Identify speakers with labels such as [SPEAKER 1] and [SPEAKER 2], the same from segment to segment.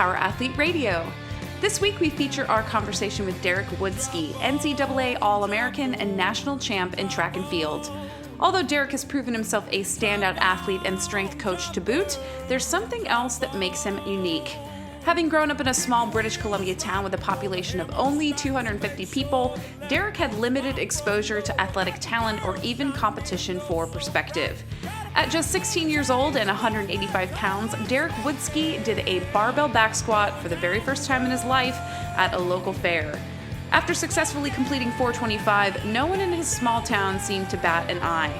[SPEAKER 1] Power Athlete Radio. This week we feature our conversation with Derek Woodske, NCAA All-American and national champ in track and field. Although Derek has proven himself a standout athlete and strength coach to boot, there's something else that makes him unique. Having grown up in a small British Columbia town with a population of only 250 people, Derek had limited exposure to athletic talent or even competition for perspective. At just 16 years old and 185 pounds, Derek Woodske did a barbell back squat for the very first time in his life at a local fair. After successfully completing 425, no one in his small town seemed to bat an eye.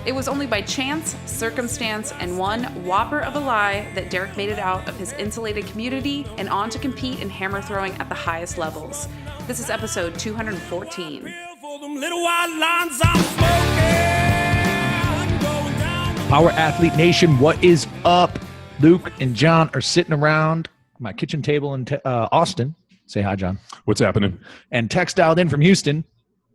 [SPEAKER 1] It was only by chance, circumstance, and one whopper of a lie that Derek made it out of his insulated community and on to compete in hammer throwing at the highest levels. This is episode 214.
[SPEAKER 2] Power Athlete Nation, what is up? Luke and John are sitting around my kitchen table in Austin. Say hi, John.
[SPEAKER 3] What's happening?
[SPEAKER 2] And Tex dialed in from Houston.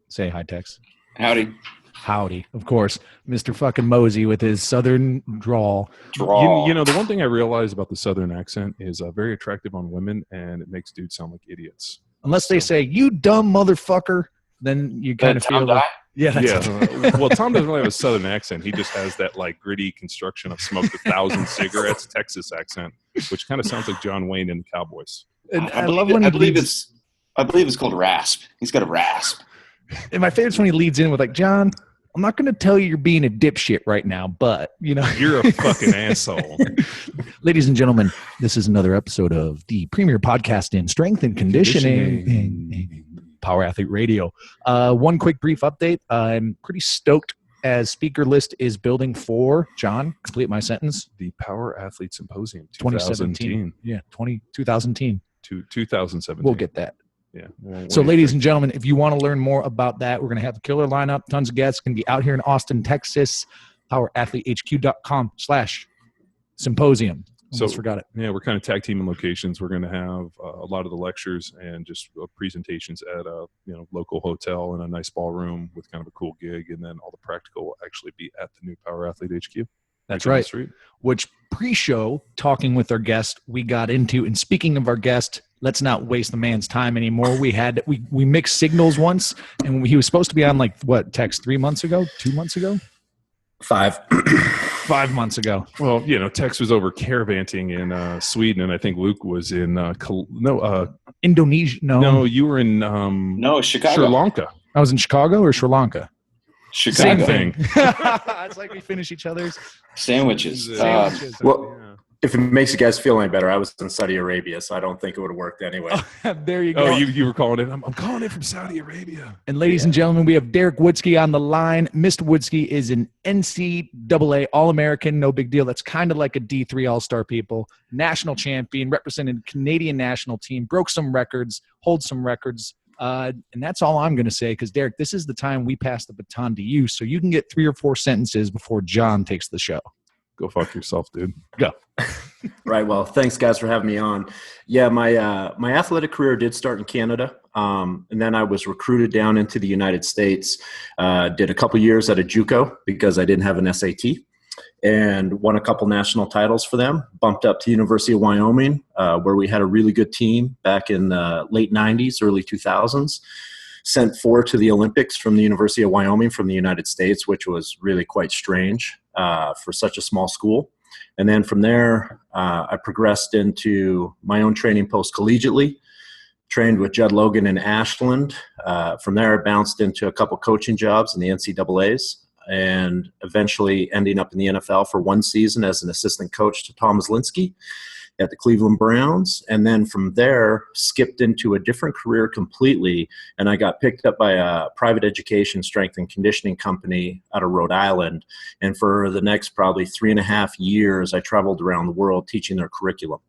[SPEAKER 2] Say hi, Tex.
[SPEAKER 4] Howdy.
[SPEAKER 2] Howdy, of course. Mr. fucking Mosey with his southern drawl.
[SPEAKER 3] You know, the one thing I realized about the southern accent is very attractive on women, and it makes dudes sound like idiots.
[SPEAKER 2] Unless they say, you dumb motherfucker, then you kind of feel like... Yeah.
[SPEAKER 3] Well, Tom doesn't really have a southern accent. He just has that like gritty construction of smoked 1,000 cigarettes Texas accent, which kind of sounds like John Wayne in the Cowboys.
[SPEAKER 2] And I love when I believe
[SPEAKER 4] it's called rasp. He's got a rasp.
[SPEAKER 2] And my favorite is when he leads in with like, John, I'm not going to tell you you're being a dipshit right now, but, you know.
[SPEAKER 3] You're a fucking asshole.
[SPEAKER 2] Ladies and gentlemen, this is another episode of the premier podcast in strength and conditioning. Power Athlete Radio. One quick brief update. I'm pretty stoked as speaker list is building for, John, complete my sentence.
[SPEAKER 3] The Power Athlete Symposium
[SPEAKER 2] 2017. Yeah, 2017.
[SPEAKER 3] 2017.
[SPEAKER 2] We'll get that.
[SPEAKER 3] Yeah.
[SPEAKER 2] So, ladies and gentlemen, if you want to learn more about that, we're going to have a killer lineup, tons of guests. Going to be out here in Austin, Texas, powerathletehq.com/symposium. Almost forgot it.
[SPEAKER 3] Yeah, we're kind of tag teaming locations. We're going to have a lot of the lectures and just presentations at a local hotel in a nice ballroom with kind of a cool gig, and then all the practical will actually be at the new Power Athlete HQ.
[SPEAKER 2] That's right. Which pre-show, talking with our guest, we got into. And speaking of our guest, let's not waste the man's time anymore. We mixed signals once, and he was supposed to be on Tex 3 months ago, 2 months ago,
[SPEAKER 4] 5
[SPEAKER 2] months ago.
[SPEAKER 3] Well, Tex was over caravanting in Sweden, and I think Luke was in
[SPEAKER 2] Indonesia.
[SPEAKER 3] No, you were in
[SPEAKER 4] Chicago.
[SPEAKER 3] Sri Lanka.
[SPEAKER 2] I was in Chicago or Sri Lanka.
[SPEAKER 4] Chicago.
[SPEAKER 3] Same thing.
[SPEAKER 2] It's like we finish each other's
[SPEAKER 4] sandwiches.
[SPEAKER 5] If it makes you guys feel any better, I was in Saudi Arabia, so I don't think it would have worked anyway.
[SPEAKER 2] There you go.
[SPEAKER 3] Oh, you were calling it. I'm calling it from Saudi Arabia.
[SPEAKER 2] And ladies and gentlemen, we have Derek Woodske on the line. Mr. Woodske is an NCAA All-American. No big deal. That's kind of like a D3 All-Star, people. National champion, represented Canadian national team, broke some records, holds some records. And that's all I'm going to say because, Derek, this is the time we pass the baton to you, so you can get 3 or 4 sentences before John takes the show.
[SPEAKER 3] Go fuck yourself, dude.
[SPEAKER 2] Go.
[SPEAKER 5] Right. Well, thanks, guys, for having me on. Yeah, my athletic career did start in Canada, and then I was recruited down into the United States. Did a couple years at a JUCO because I didn't have an SAT, and won a couple national titles for them. Bumped up to University of Wyoming, where we had a really good team back in the late 90s, early 2000s. Sent 4 to the Olympics from the University of Wyoming from the United States, which was really quite strange for such a small school. And then from there, I progressed into my own training post-collegiately, trained with Judd Logan in Ashland. From there, I bounced into a couple coaching jobs in the NCAAs and eventually ending up in the NFL for 1 season as an assistant coach to Tom Zielinski at the Cleveland Browns. And then from there, skipped into a different career completely. And I got picked up by a private education strength and conditioning company out of Rhode Island. And for the next probably 3.5 years, I traveled around the world teaching their curriculum.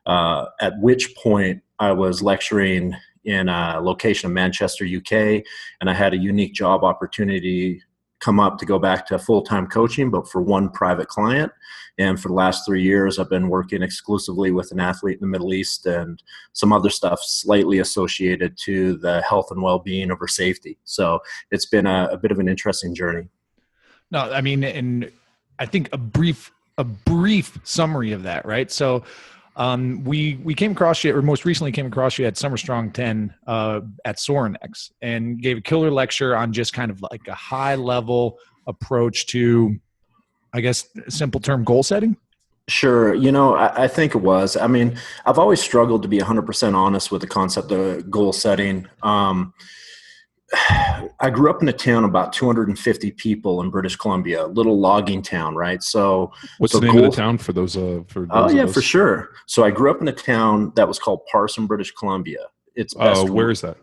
[SPEAKER 5] At which point I was lecturing in a location in Manchester, UK. And I had a unique job opportunity come up to go back to full-time coaching, but for one private client. And for the last 3 years, I've been working exclusively with an athlete in the Middle East and some other stuff slightly associated to the health and well-being over safety. So it's been a bit of an interesting journey.
[SPEAKER 2] No, I mean, and I think a brief summary of that, right? So We came across you, or most recently came across you at Summer Strong 10 at Sorinex, and gave a killer lecture on just kind of like a high level approach to, I guess, simple term, goal setting.
[SPEAKER 5] Sure. I think it was. I mean, I've always struggled to be 100% honest with the concept of goal setting. I grew up in a town about 250 people in British Columbia, a little logging town, right?
[SPEAKER 3] What's the name of the town for those?
[SPEAKER 5] For sure. So I grew up in a town that was called Parson, British Columbia. It's best.
[SPEAKER 3] Where is that?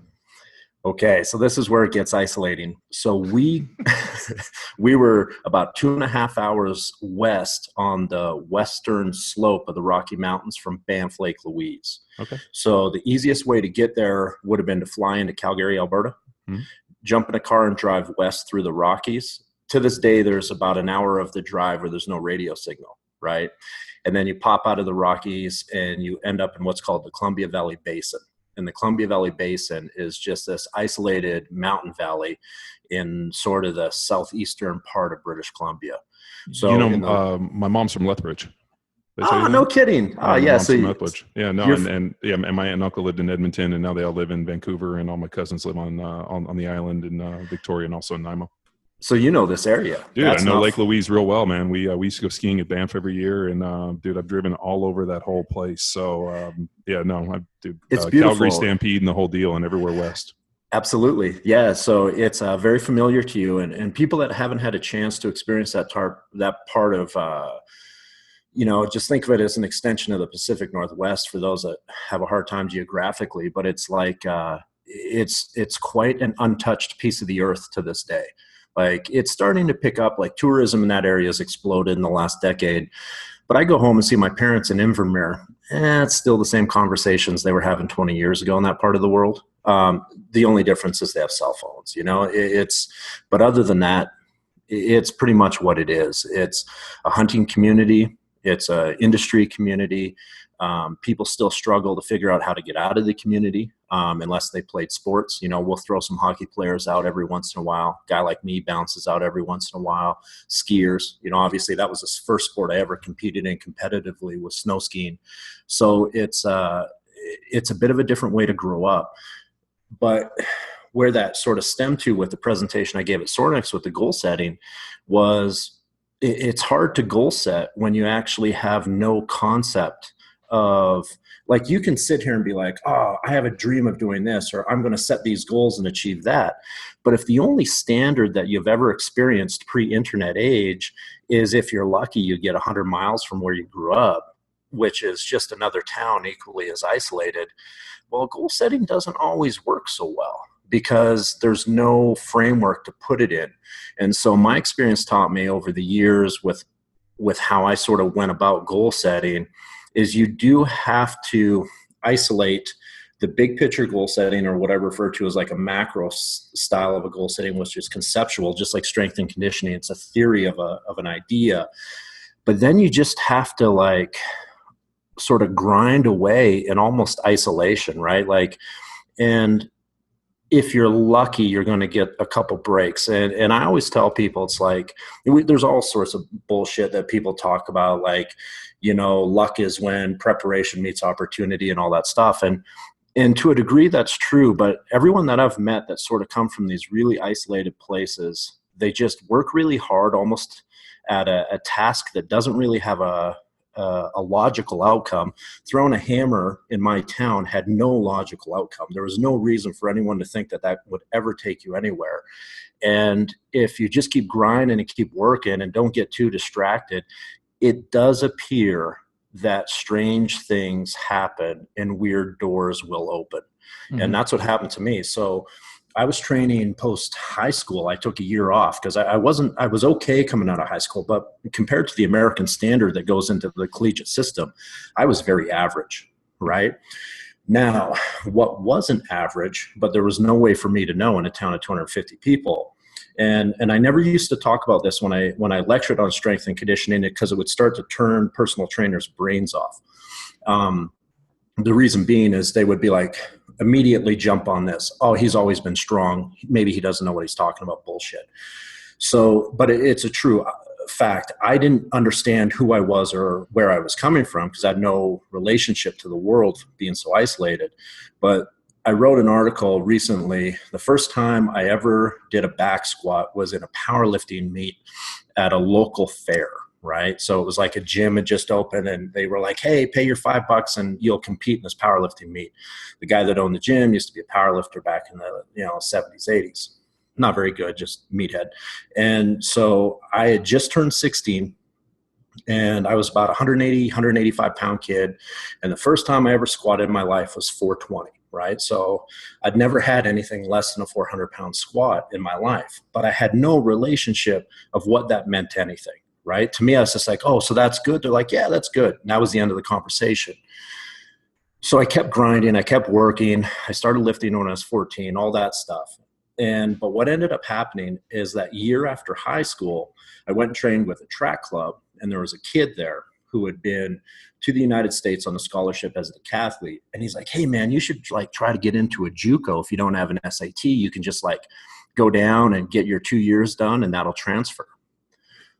[SPEAKER 5] Okay, so this is where it gets isolating. So we were about 2.5 hours west on the western slope of the Rocky Mountains from Banff Lake, Louise.
[SPEAKER 3] Okay.
[SPEAKER 5] So the easiest way to get there would have been to fly into Calgary, Alberta, jump in a car and drive west through the Rockies. To this day, there's about an hour of the drive where there's no radio signal, right? And then you pop out of the Rockies and you end up in what's called the Columbia Valley Basin. And the Columbia Valley Basin is just this isolated mountain valley in sort of the southeastern part of British Columbia. So,
[SPEAKER 3] my mom's from Lethbridge.
[SPEAKER 5] Oh, no kidding. Oh, yeah. So
[SPEAKER 3] from Lethbridge. Yeah, no, and my aunt and uncle lived in Edmonton, and now they all live in Vancouver, and all my cousins live on the island in Victoria and also in Nanaimo.
[SPEAKER 5] So you know this area.
[SPEAKER 3] Dude, I know Lake Louise real well, man. We used to go skiing at Banff every year, and dude, I've driven all over that whole place. So it's beautiful. Calgary Stampede and the whole deal, and everywhere west.
[SPEAKER 5] Absolutely, yeah. So it's very familiar to you, and people that haven't had a chance to experience that part of, just think of it as an extension of the Pacific Northwest for those that have a hard time geographically. But it's like it's quite an untouched piece of the earth to this day. Like, it's starting to pick up. Like, tourism in that area has exploded in the last decade. But I go home and see my parents in Invermere. It's still the same conversations they were having 20 years ago in that part of the world. The only difference is they have cell phones, but other than that, it's pretty much what it is. It's a hunting community. It's an industry community. People still struggle to figure out how to get out of the community unless they played sports. We'll throw some hockey players out every once in a while. A guy like me bounces out every once in a while. Skiers, obviously that was the first sport I ever competed in competitively, was snow skiing. So it's a bit of a different way to grow up. But where that sort of stemmed to with the presentation I gave at Sorinex with the goal setting was it's hard to goal set when you actually have no concept of, like, you can sit here and be like, oh, I have a dream of doing this, or I'm going to set these goals and achieve that. But if the only standard that you've ever experienced pre-internet age is, if you're lucky, you get 100 miles from where you grew up, which is just another town equally as isolated, well, goal setting doesn't always work so well because there's no framework to put it in. And so my experience taught me over the years with how I sort of went about goal setting is you do have to isolate the big picture goal setting, or what I refer to as like a macro style of a goal setting, which is conceptual, just like strength and conditioning. It's a theory of an idea. But then you just have to, like, sort of grind away in almost isolation, right? Like, and if you're lucky, you're going to get a couple breaks. And I always tell people, it's like, there's all sorts of bullshit that people talk about, like, luck is when preparation meets opportunity and all that stuff. And to a degree, that's true. But everyone that I've met that sort of come from these really isolated places, they just work really hard almost at a task that doesn't really have a logical outcome. Throwing a hammer in my town had no logical outcome. There was no reason for anyone to think that would ever take you anywhere. And if you just keep grinding and keep working and don't get too distracted, it does appear that strange things happen and weird doors will open. Mm-hmm. And that's what happened to me. So I was training post high school. I took a year off because I was okay coming out of high school, but compared to the American standard that goes into the collegiate system, I was very average, right? Now, what wasn't average, but there was no way for me to know in a town of 250 people. And I never used to talk about this when I lectured on strength and conditioning, because it would start to turn personal trainers' brains off. The reason being is they would be like, immediately jump on this. Oh, he's always been strong. Maybe he doesn't know what he's talking about. Bullshit. So, but it's a true fact, I didn't understand who I was or where I was coming from because I had no relationship to the world, being so isolated. But I wrote an article recently. The first time I ever did a back squat was in a powerlifting meet at a local fair, right? So it was like a gym had just opened and they were like, hey, pay your $5 and you'll compete in this powerlifting meet. The guy that owned the gym used to be a powerlifter back in the 70s, 80s. Not very good, just meathead. And so I had just turned 16 and I was about 180, 185 pound kid. And the first time I ever squatted in my life was 420, right? So I'd never had anything less than a 400 pound squat in my life, but I had no relationship of what that meant to anything, right? To me, I was just like, oh, so that's good. They're like, yeah, that's good. And that was the end of the conversation. So I kept grinding. I kept working. I started lifting when I was 14, all that stuff. But what ended up happening is that year after high school, I went and trained with a track club, and there was a kid there who had been to the United States on a scholarship as a decathlete. And he's like, hey man, you should like try to get into a JUCO. If you don't have an SAT, you can just like go down and get your 2 years done and that'll transfer.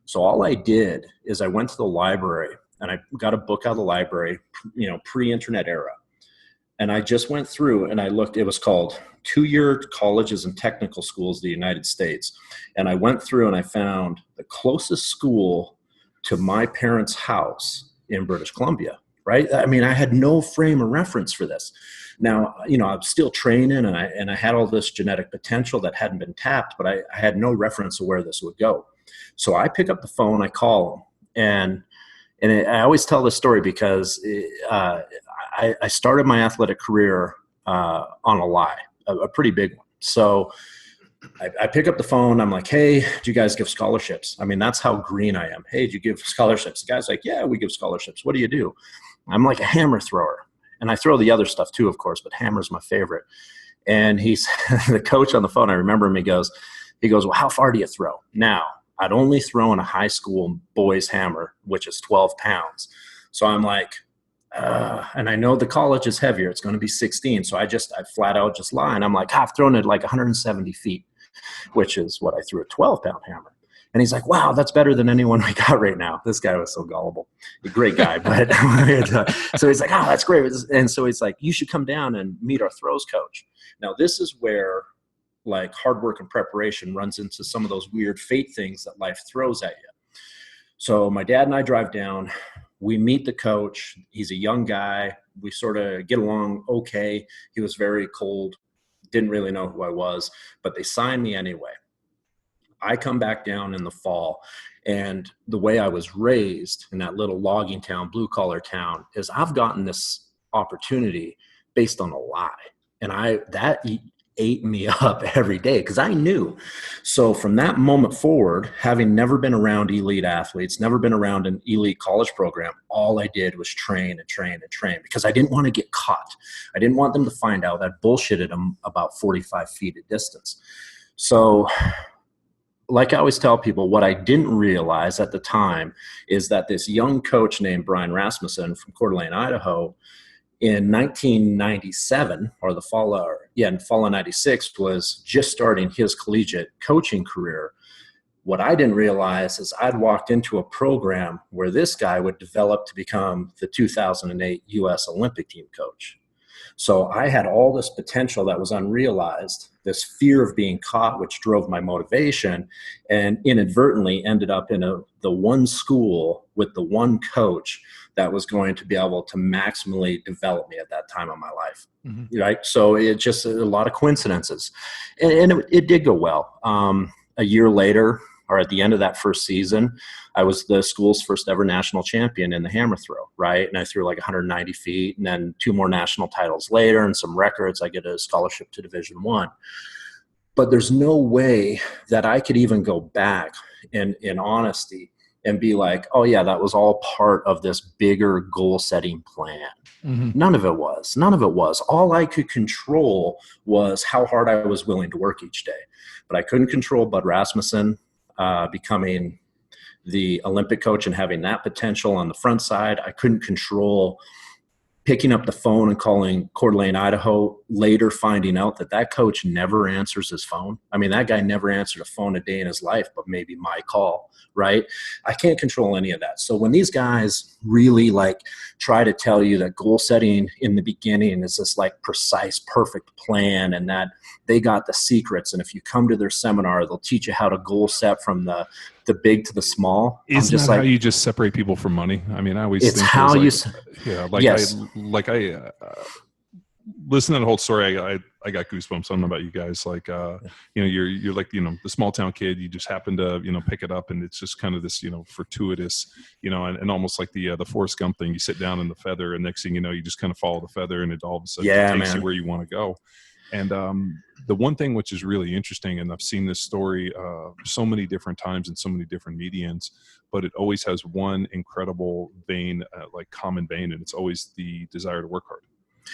[SPEAKER 5] So all I did is I went to the library and I got a book out of the library, pre-internet era. And I just went through and I looked, it was called 2-Year Colleges and Technical Schools of the United States. And I went through and I found the closest school to my parents' house in British Columbia, right? I mean, I had no frame of reference for this. Now, I'm still training and I had all this genetic potential that hadn't been tapped, but I had no reference of where this would go. So I pick up the phone, I call them, I always tell this story because I started my athletic career on a lie, a pretty big one. So I pick up the phone. I'm like, hey, do you guys give scholarships? I mean, that's how green I am. Hey, do you give scholarships? The guy's like, yeah, we give scholarships. What do you do? I'm like a hammer thrower. And I throw the other stuff too, of course, but hammer's my favorite. And he's the coach on the phone. I remember him. He goes, well, how far do you throw? Now, I'd only thrown a high school boys hammer, which is 12 pounds. So I'm like, and I know the college is heavier. It's going to be 16. So I flat out just lie. And I'm like, I've thrown it like 170 feet, which is what I threw a 12-pound hammer. And he's like, wow, that's better than anyone we got right now. This guy was so gullible. A great guy. But so he's like, oh, that's great. And so he's like, you should come down and meet our throws coach. Now, this is where like hard work and preparation runs into some of those weird fate things that life throws at you. So my dad and I drive down. We meet the coach. He's a young guy. We sort of get along okay. He was very cold, didn't really know who I was, but they signed me anyway. I come back down in the fall, and the way I was raised in that little logging town, blue-collar town, is I've gotten this opportunity based on a lie. And that ate me up every day because I knew. So from that moment forward, having never been around elite athletes, never been around an elite college program, all I did was train and train and train because I didn't want to get caught. I didn't want them to find out that bullshitted them about 45 feet of distance. So like I always tell people, what I didn't realize at the time is that this young coach named Brian Rasmussen from Coeur d'Alene, Idaho, in 1997, or the fall of 96, was just starting his collegiate coaching career. What I didn't realize is I'd walked into a program where this guy would develop to become the 2008 U.S. Olympic team coach. So I had all this potential that was unrealized, this fear of being caught, which drove my motivation, and inadvertently ended up in the one school with the one coach that was going to be able to maximally develop me at that time of my life. Mm-hmm. Right? So it just a lot of coincidences. And it did go well. A year later, or at the end of that first season, I was the school's first ever national champion in the hammer throw, right? And I threw like 190 feet, and then 2 more national titles later and some records. I get a scholarship to Division I. But there's no way that I could even go back in honesty and be like, oh yeah, that was all part of this bigger goal-setting plan. Mm-hmm. None of it was. All I could control was how hard I was willing to work each day. But I couldn't control Bud Rasmussen becoming the Olympic coach and having that potential on the front side. I couldn't control picking up the phone and calling Coeur d'Alene, Idaho later finding out that coach never answers his phone. I mean, that guy never answered a phone a day in his life, but maybe my call, right? I can't control any of that. So when these guys really like try to tell you that goal setting in the beginning is this like precise, perfect plan, and that they got the secrets, and if you come to their seminar, they'll teach you how to goal set from the big to the small.
[SPEAKER 3] Isn't that how you just separate people from money? I mean, I always
[SPEAKER 5] it's
[SPEAKER 3] think
[SPEAKER 5] how you
[SPEAKER 3] yes. I listen to the whole story. I got goosebumps. I don't know about you guys. Like, you're like, the small town kid. You just happen to, pick it up, and it's just kind of this, fortuitous, and almost like the Forrest Gump thing. You sit down in the feather, and next thing you know, you just kind of follow the feather, and it all of a sudden takes you where you want to go. And the one thing which is really interesting, and I've seen this story so many different times in so many different medians, but it always has one incredible vein, like common vein, and it's always the desire to work hard.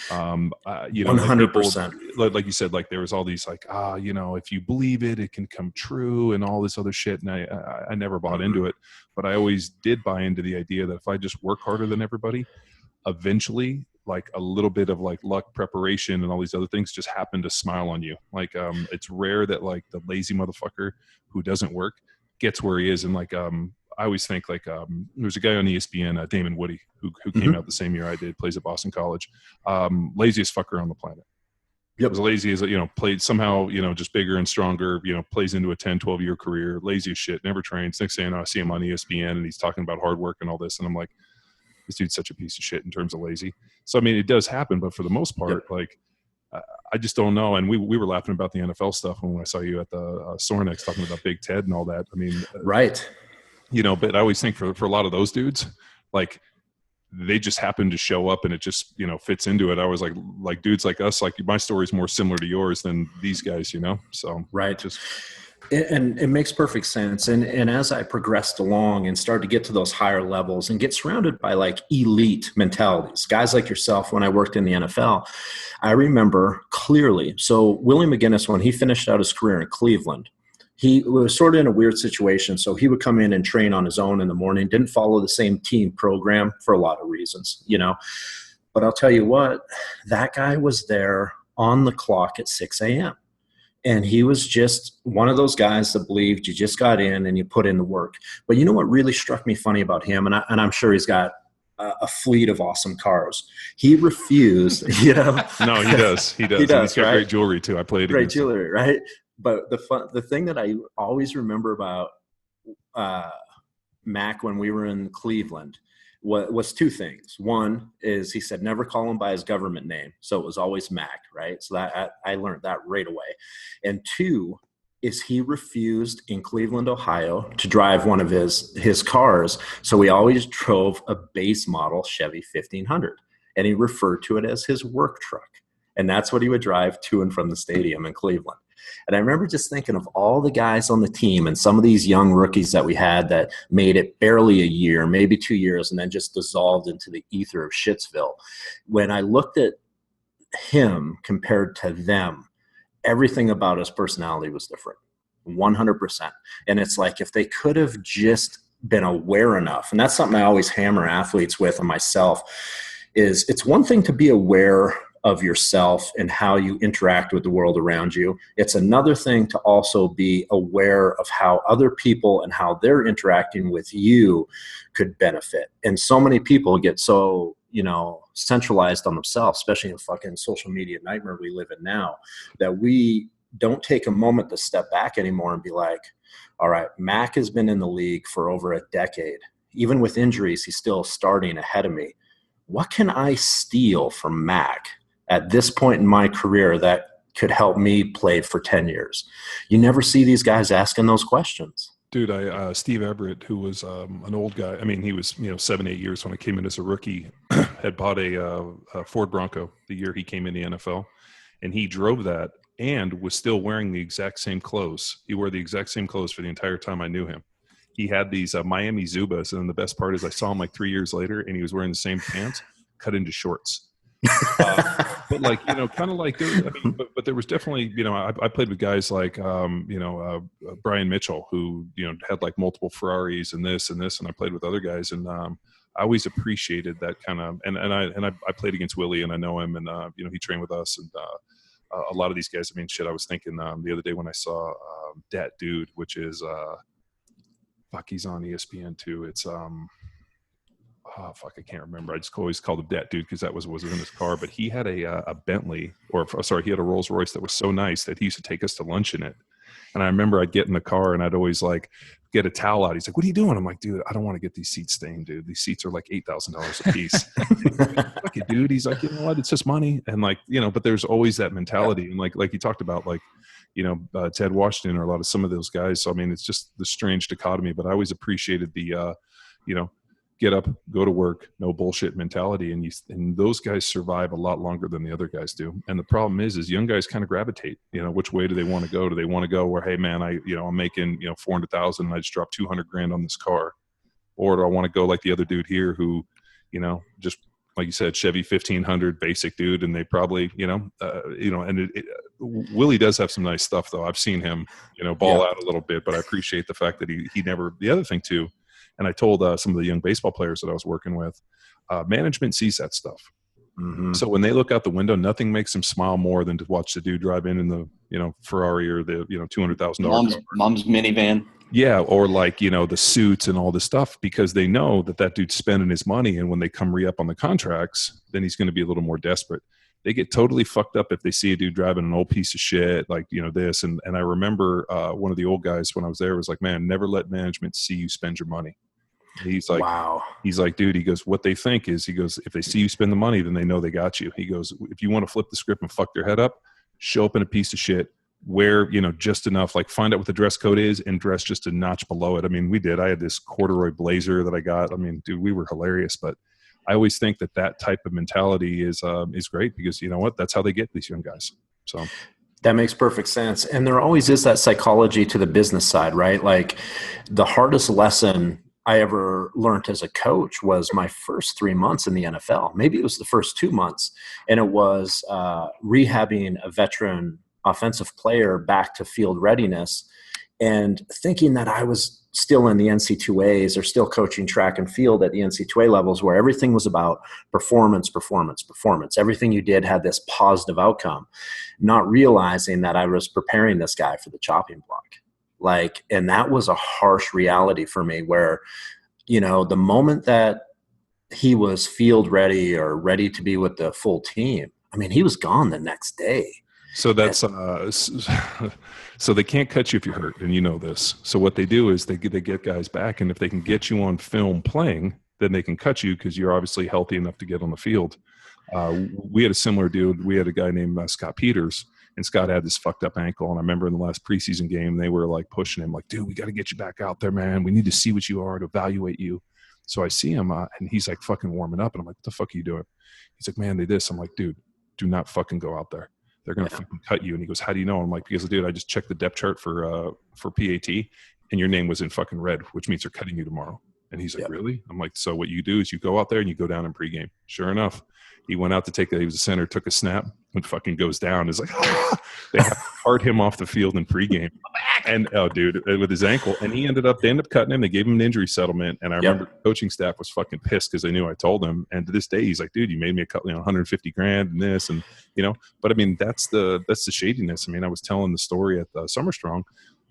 [SPEAKER 5] 100%.
[SPEAKER 3] Like you said, like there was all these like, if you believe it, it can come true and all this other shit. And I never bought into it, but I always did buy into the idea that if I just work harder than everybody, eventually like a little bit of like luck, preparation, and all these other things just happen to smile on you. Like, it's rare that like the lazy motherfucker who doesn't work gets where he is. And like, I always think like, there's a guy on ESPN, Damon Woody, who came out the same year I did, plays at Boston College. Laziest fucker on the planet.
[SPEAKER 5] Yep.
[SPEAKER 3] As lazy as, played somehow, just bigger and stronger, plays into a 10, 12-year career, lazy as shit, never trains. Next thing I know, I see him on ESPN and he's talking about hard work and all this. And I'm like, this dude's such a piece of shit in terms of lazy. So, I mean, it does happen, but for the most part, like, I just don't know. And we were laughing about the NFL stuff when I saw you at the Sornex talking about Big Ted and all that. I mean,
[SPEAKER 5] right.
[SPEAKER 3] But I always think for a lot of those dudes, like, they just happen to show up and it just, fits into it. I was like dudes like us, like my story's more similar to yours than these guys, So
[SPEAKER 5] right.
[SPEAKER 3] Just.
[SPEAKER 5] And it makes perfect sense. And as I progressed along and started to get to those higher levels and get surrounded by like elite mentalities, guys like yourself, when I worked in the NFL, I remember clearly. So Willie McGinnis, when he finished out his career in Cleveland, he was sort of in a weird situation. So he would come in and train on his own in the morning, didn't follow the same team program for a lot of reasons, But I'll tell you what, that guy was there on the clock at 6 a.m. And he was just one of those guys that believed you just got in and you put in the work. But you know what really struck me funny about him, and I'm sure he's got a fleet of awesome cars. He refused,
[SPEAKER 3] No, he does. He does. And he's got great jewelry too. I played
[SPEAKER 5] great jewelry, right? But the thing that I always remember about Mac when we were in Cleveland was two things. One is he said never call him by his government name, so it was always Mac, right? So that I learned that right away. And two is he refused in Cleveland, Ohio, to drive one of his cars, so he always drove a base model Chevy 1500, and he referred to it as his work truck, and that's what he would drive to and from the stadium in Cleveland. And I remember just thinking of all the guys on the team and some of these young rookies that we had that made it barely a year, maybe 2 years, and then just dissolved into the ether of Shitsville. When I looked at him compared to them, everything about his personality was different, 100%. And it's like if they could have just been aware enough, and that's something I always hammer athletes with and myself, is it's one thing to be aware of yourself and how you interact with the world around you. It's another thing to also be aware of how other people and how they're interacting with you could benefit. And so many people get so, centralized on themselves, especially in the fucking social media nightmare we live in now, that we don't take a moment to step back anymore and be like, all right, Mac has been in the league for over a decade. Even with injuries, he's still starting ahead of me. What can I steal from Mac at this point in my career that could help me play for 10 years? You never see these guys asking those questions.
[SPEAKER 3] Dude, Steve Everett, who was an old guy, I mean, he was 7-8 years when I came in as a rookie, had bought a Ford Bronco the year he came in the NFL, and he drove that and was still wearing the exact same clothes. He wore the exact same clothes for the entire time I knew him. He had these Miami Zubas, and the best part is I saw him like 3 years later, and he was wearing the same pants cut into shorts. But like, kind of like, I mean, but there was definitely, I played with guys like, Brian Mitchell, who, had like multiple Ferraris and this, and I played with other guys. And, I always appreciated that kind of, and I played against Willie, and I know him, and, he trained with us, and, a lot of these guys, I mean, shit, I was thinking the other day when I saw Dat Dude, which is, he's on ESPN too. It's, I can't remember. I just always called him Dat Dude because that was in his car. But he had a Bentley, he had a Rolls Royce that was so nice that he used to take us to lunch in it. And I remember I'd get in the car and I'd always like get a towel out. He's like, "What are you doing?" I'm like, "Dude, I don't want to get these seats stained, dude. These seats are like $8,000 a piece." Fuck it, dude. He's like, "You know what? It's just money." And like, but there's always that mentality. And like you talked about, like, Ted Washington or a lot of some of those guys. So I mean, it's just the strange dichotomy. But I always appreciated the, get up, go to work, no bullshit mentality. And those guys survive a lot longer than the other guys do. And the problem is young guys kind of gravitate, which way do they want to go? Do they want to go where, hey man, I'm making, 400,000 and I just dropped 200 grand on this car? Or do I want to go like the other dude here who, just like you said, Chevy 1500 basic dude. And they probably, Willie does have some nice stuff though. I've seen him, ball out a little bit, but I appreciate the fact that he never, the other thing too, and I told some of the young baseball players that I was working with, management sees that stuff. Mm-hmm. So when they look out the window, nothing makes them smile more than to watch the dude drive in the, Ferrari or the, $200,000
[SPEAKER 4] mom's minivan.
[SPEAKER 3] Yeah. Or like, the suits and all this stuff, because they know that dude's spending his money. And when they come re-up on the contracts, then he's going to be a little more desperate. They get totally fucked up if they see a dude driving an old piece of shit, like, this. And I remember one of the old guys when I was there was like, "Man, never let management see you spend your money." He's like, wow. He's like, "Dude," he goes, "what they think is," he goes, "if they see you spend the money, then they know they got you." He goes, "If you want to flip the script and fuck their head up, show up in a piece of shit, wear, just enough, like find out what the dress code is and dress just a notch below it." I mean, we did. I had this corduroy blazer that I got. I mean, dude, we were hilarious. But I always think that type of mentality is great because you know what? That's how they get these young guys. So
[SPEAKER 5] that makes perfect sense. And there always is that psychology to the business side, right? Like the hardest lesson I ever learned as a coach was my first 3 months in the NFL. Maybe it was the first 2 months. And it was rehabbing a veteran offensive player back to field readiness and thinking that I was still in the NC2As or still coaching track and field at the NC2A levels where everything was about performance. Everything you did had this positive outcome, not realizing that I was preparing this guy for the chopping block. And that was a harsh reality for me where, the moment that he was field ready or ready to be with the full team, I mean, he was gone the next day.
[SPEAKER 3] So that's so they can't cut you if you're hurt, and you know this. So what they do is they get guys back, and if they can get you on film playing, then they can cut you because you're obviously healthy enough to get on the field. We had a similar dude. We had a guy named Scott Peters, and Scott had this fucked up ankle. And I remember in the last preseason game, they were like pushing him, like, "Dude, we got to get you back out there, man. We need to see what you are to evaluate you." So I see him, and he's like fucking warming up, and I'm like, "What the fuck are you doing?" He's like, "Man, they this." I'm like, "Dude, do not fucking go out there. They're going to fucking cut you." And he goes, "How do you know?" I'm like, "Because, dude, I just checked the depth chart for PAT, and your name was in fucking red, which means they're cutting you tomorrow." And he's like, "Really?" I'm like, "So what you do is you go out there and you go down in pregame." Sure enough, he went out to he was a center, took a snap, and fucking goes down. It's like, ah! They have to cart him off the field in pregame. And, oh, dude, with his ankle. And they ended up cutting him. They gave him an injury settlement. And I remember the coaching staff was fucking pissed because they knew I told him. And to this day, he's like, "Dude, you made me $150,000 and this." And, but I mean, that's the shadiness. I mean, I was telling the story at Summer Strong.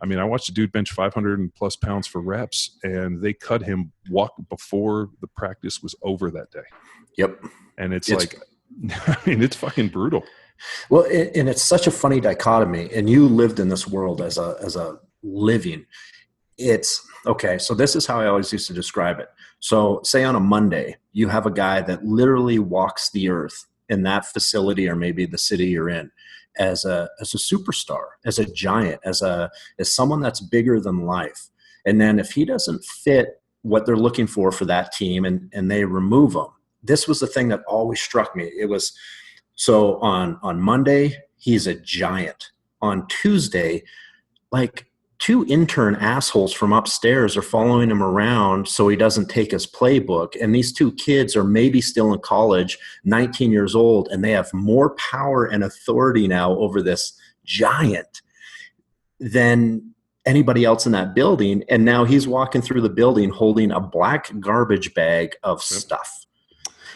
[SPEAKER 3] I mean, I watched a dude bench 500 plus pounds for reps, and they cut him before the practice was over that day.
[SPEAKER 5] Yep.
[SPEAKER 3] And it's like, I mean, it's fucking brutal.
[SPEAKER 5] Well, and it's such a funny dichotomy. And you lived in this world as a living. It's okay. So this is how I always used to describe it. So say on a Monday, you have a guy that literally walks the earth in that facility or maybe the city you're in as a superstar, as a giant, as someone that's bigger than life. And then if he doesn't fit what they're looking for that team and they remove him, this was the thing that always struck me. It was, so on Monday, he's a giant. On Tuesday, like 2 intern assholes from upstairs are following him around so he doesn't take his playbook. And these 2 kids are maybe still in college, 19 years old, and they have more power and authority now over this giant than anybody else in that building. And now he's walking through the building holding a black garbage bag of stuff.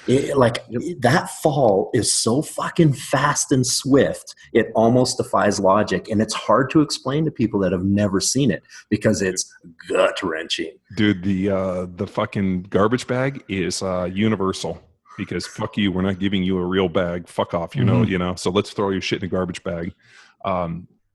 [SPEAKER 5] That fall is so fucking fast and swift. It almost defies logic. And it's hard to explain to people that have never seen it because it's gut wrenching.
[SPEAKER 3] Dude, the fucking garbage bag is universal because fuck you, we're not giving you a real bag. Fuck off, you know. So let's throw your shit in a garbage bag.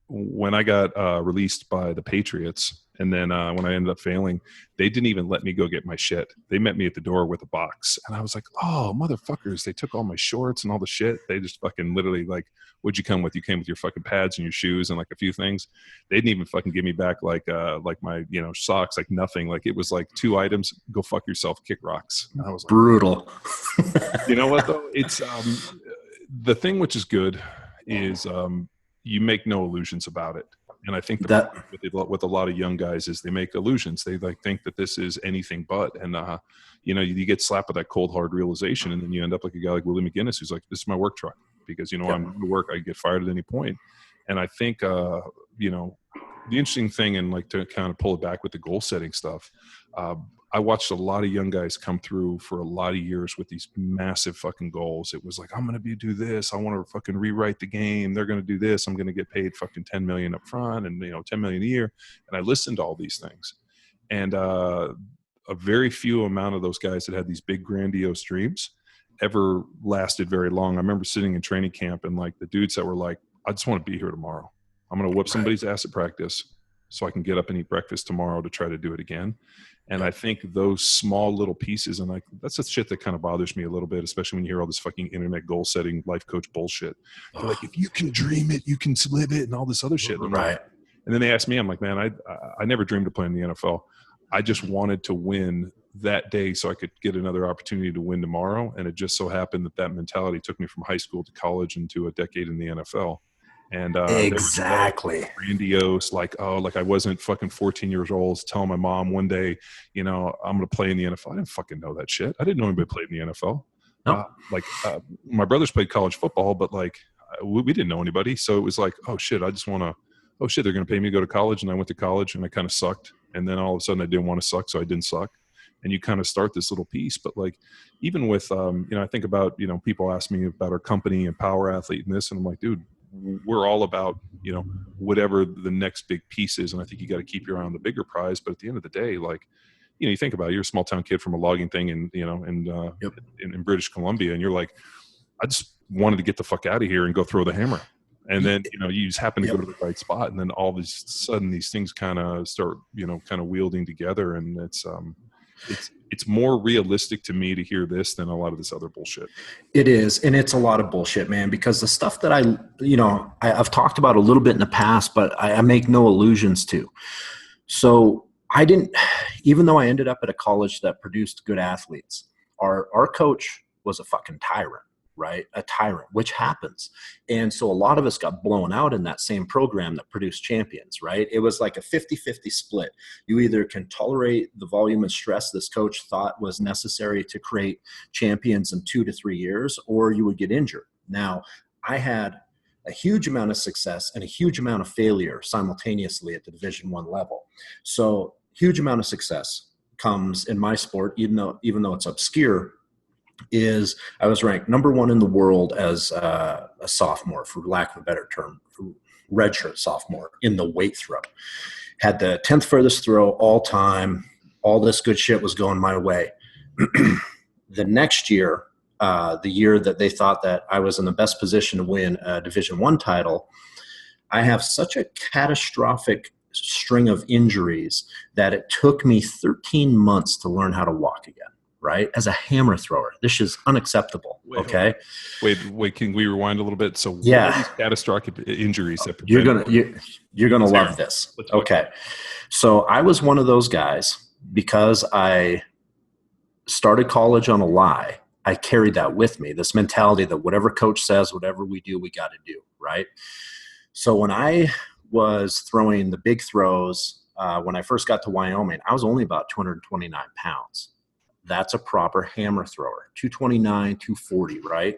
[SPEAKER 3] When I got released by the Patriots, and then when I ended up failing, they didn't even let me go get my shit. They met me at the door with a box, and I was like, "Oh, motherfuckers!" They took all my shorts and all the shit. They just fucking literally like, "What'd you come with? You came with your fucking pads and your shoes and like a few things." They didn't even fucking give me back like my socks, like nothing. Like it was like 2 items. Go fuck yourself. Kick rocks. And I was like,
[SPEAKER 5] brutal.
[SPEAKER 3] You know what though? It's the thing which is good is you make no illusions about it. And I think with a lot of young guys is they make illusions. They like think that this is anything but, and you get slapped with that cold hard realization, and then you end up like a guy like Willie McGinnis, who's like, "This is my work truck because I'm going to work. I get fired at any point." And I think the interesting thing, and like to kind of pull it back with the goal setting stuff, I watched a lot of young guys come through for a lot of years with these massive fucking goals. It was like, I'm going to do this. I want to fucking rewrite the game. They're going to do this. I'm going to get paid fucking $10 million up front and, $10 million a year. And I listened to all these things. And a very few amount of those guys that had these big grandiose dreams ever lasted very long. I remember sitting in training camp and like the dudes that were like, I just want to be here tomorrow. I'm going to whip somebody's ass at practice so I can get up and eat breakfast tomorrow to try to do it again. And I think those small little pieces, and like that's the shit that kind of bothers me a little bit, especially when you hear all this fucking internet goal setting, life coach bullshit. They're like, if you can dream it, you can live it, and all this other shit.
[SPEAKER 5] Right.
[SPEAKER 3] And then they ask me, I'm like, man, I never dreamed of playing in the NFL. I just wanted to win that day so I could get another opportunity to win tomorrow. And it just so happened that mentality took me from high school to college into a decade in the NFL. And
[SPEAKER 5] exactly
[SPEAKER 3] grandiose, like I wasn't fucking 14 years old telling my mom one day, I'm going to play in the NFL. I didn't fucking know that shit. I didn't know anybody played in the NFL.
[SPEAKER 5] Nope.
[SPEAKER 3] My brothers played college football, but like we didn't know anybody. So it was like, oh shit, they're going to pay me to go to college. And I went to college and I kind of sucked. And then all of a sudden I didn't want to suck. So I didn't suck. And you kind of start this little piece, but like, even with, I think about, people ask me about our company and Power Athlete and this, and I'm like, dude, we're all about, whatever the next big piece is. And I think you got to keep your eye on the bigger prize. But at the end of the day, like, you think about it, you're a small town kid from a logging thing in British Columbia. And you're like, I just wanted to get the fuck out of here and go throw the hammer. And then, you just happen to go to the right spot. And then all of a sudden these things kind of start, kind of wielding together. And it's more realistic to me to hear this than a lot of this other bullshit.
[SPEAKER 5] It is. And it's a lot of bullshit, man, because the stuff that I've talked about a little bit in the past, but I make no illusions to. So even though I ended up at a college that produced good athletes, our coach was a fucking tyrant. Right? A tyrant, which happens. And so a lot of us got blown out in that same program that produced champions, right? It was like a 50-50 split. You either can tolerate the volume and stress this coach thought was necessary to create champions in 2 to 3 years, or you would get injured. Now, I had a huge amount of success and a huge amount of failure simultaneously at the Division I level. So huge amount of success comes in my sport, even though it's obscure, is I was ranked number 1 in the world as a sophomore, for lack of a better term, redshirt sophomore in the weight throw. Had the 10th furthest throw all time. All this good shit was going my way. The next year, the year that they thought that I was in the best position to win a Division I title, I have such a catastrophic string of injuries that it took me 13 months to learn how to walk again. Right? As a hammer thrower, this is unacceptable. Okay.
[SPEAKER 3] Wait, can we rewind a little bit? So
[SPEAKER 5] yeah,
[SPEAKER 3] what are these catastrophic injuries that
[SPEAKER 5] you're gonna love this. Okay. So I was one of those guys because I started college on a lie. I carried that with me, this mentality that whatever coach says, whatever we do, we got to do. Right. So when I was throwing the big throws, when I first got to Wyoming, I was only about 229 pounds. That's a proper hammer thrower, 229, 240, right?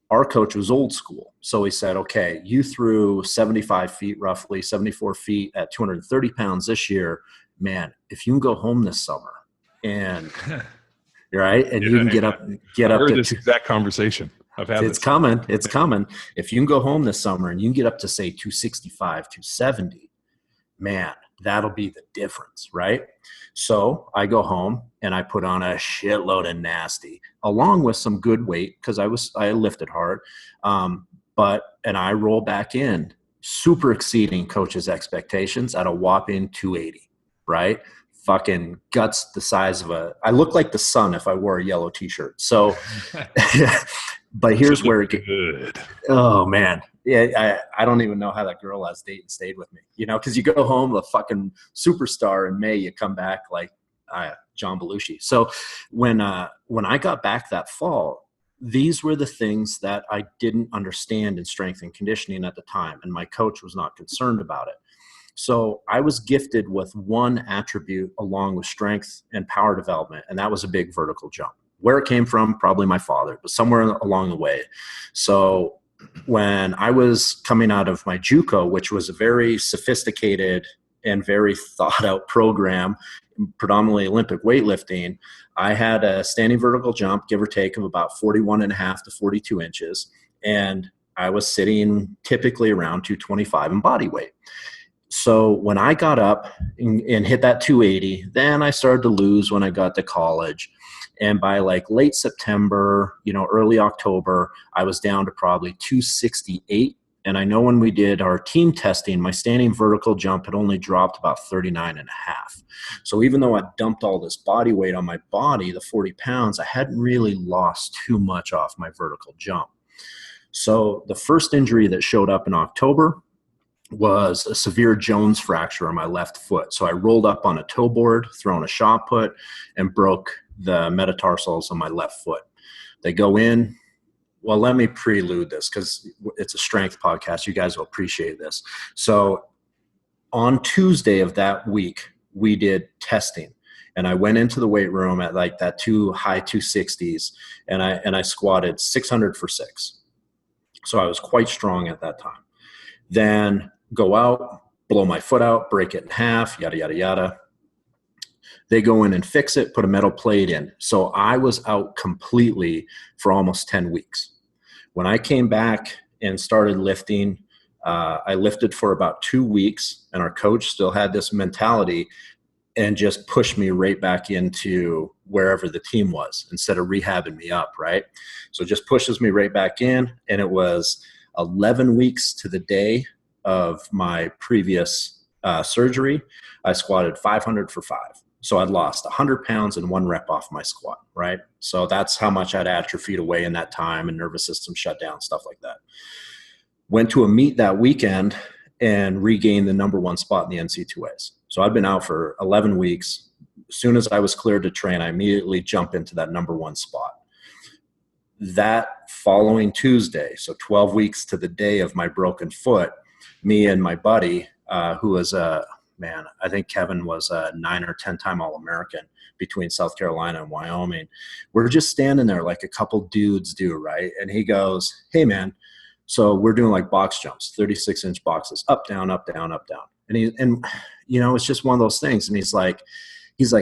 [SPEAKER 5] Our coach was old school. So he said, okay, you threw 75 feet, roughly 74 feet at 230 pounds this year. Man, if you can go home this summer and right? And you can get up
[SPEAKER 3] I heard
[SPEAKER 5] to
[SPEAKER 3] this exact conversation. I've had
[SPEAKER 5] it's
[SPEAKER 3] this.
[SPEAKER 5] coming. It's coming. If you can go home this summer and you can get up to say 265, 270, man, that'll be the difference, right? So I go home and I put on a shitload of nasty, along with some good weight because I lifted hard, and I roll back in, super exceeding coach's expectations at a whopping 280, right? Fucking guts the size of I look like the sun if I wore a yellow t-shirt. So, but here's where it gets
[SPEAKER 3] good.
[SPEAKER 5] Oh man. Yeah. I don't even know how that girl last date stayed with me, cause you go home, the fucking superstar in May, you come back like John Belushi. So when I got back that fall, these were the things that I didn't understand in strength and conditioning at the time. And my coach was not concerned about it. So I was gifted with one attribute along with strength and power development, and that was a big vertical jump. Where it came from, probably my father, but somewhere along the way. So when I was coming out of my JUCO, which was a very sophisticated and very thought out program, predominantly Olympic weightlifting, I had a standing vertical jump, give or take, of about 41.5 to 42 inches. And I was sitting typically around 225 in body weight. So when I got up and hit that 280, then I started to lose when I got to college. And by like late September, early October, I was down to probably 268. And I know when we did our team testing, my standing vertical jump had only dropped about 39.5. So even though I dumped all this body weight on my body, the 40 pounds, I hadn't really lost too much off my vertical jump. So the first injury that showed up in October was a severe Jones fracture on my left foot. So I rolled up on a toe board, thrown a shot put, and broke the metatarsals on my left foot. They go in. Well, let me prelude this because it's a strength podcast. You guys will appreciate this. So on Tuesday of that week, we did testing. And I went into the weight room at like that high 260s, and I squatted 600 for 6. So I was quite strong at that time. Then go out, blow my foot out, break it in half, yada, yada, yada. They go in and fix it, put a metal plate in. So I was out completely for almost 10 weeks. When I came back and started lifting, I lifted for about 2 weeks, and our coach still had this mentality and just pushed me right back into wherever the team was instead of rehabbing me up, right? So just pushes me right back in, and it was 11 weeks to the day of my previous surgery. I squatted 500 for 5. So I'd lost 100 pounds in 1 rep off my squat, right? So that's how much I'd atrophied away in that time, and nervous system shut down, stuff like that. Went to a meet that weekend and regained the number 1 spot in the NC2As. So I'd been out for 11 weeks. As soon as I was cleared to train, I immediately jumped into that number 1 spot. That following Tuesday, so 12 weeks to the day of my broken foot, me and my buddy, who was I think Kevin was a 9 or 10 time All-American between South Carolina and Wyoming. We're just standing there like a couple dudes do, right? And he goes, "Hey man, so we're doing like box jumps, 36-inch boxes, up, down, up, down, up, down." And it's just one of those things. And he's like,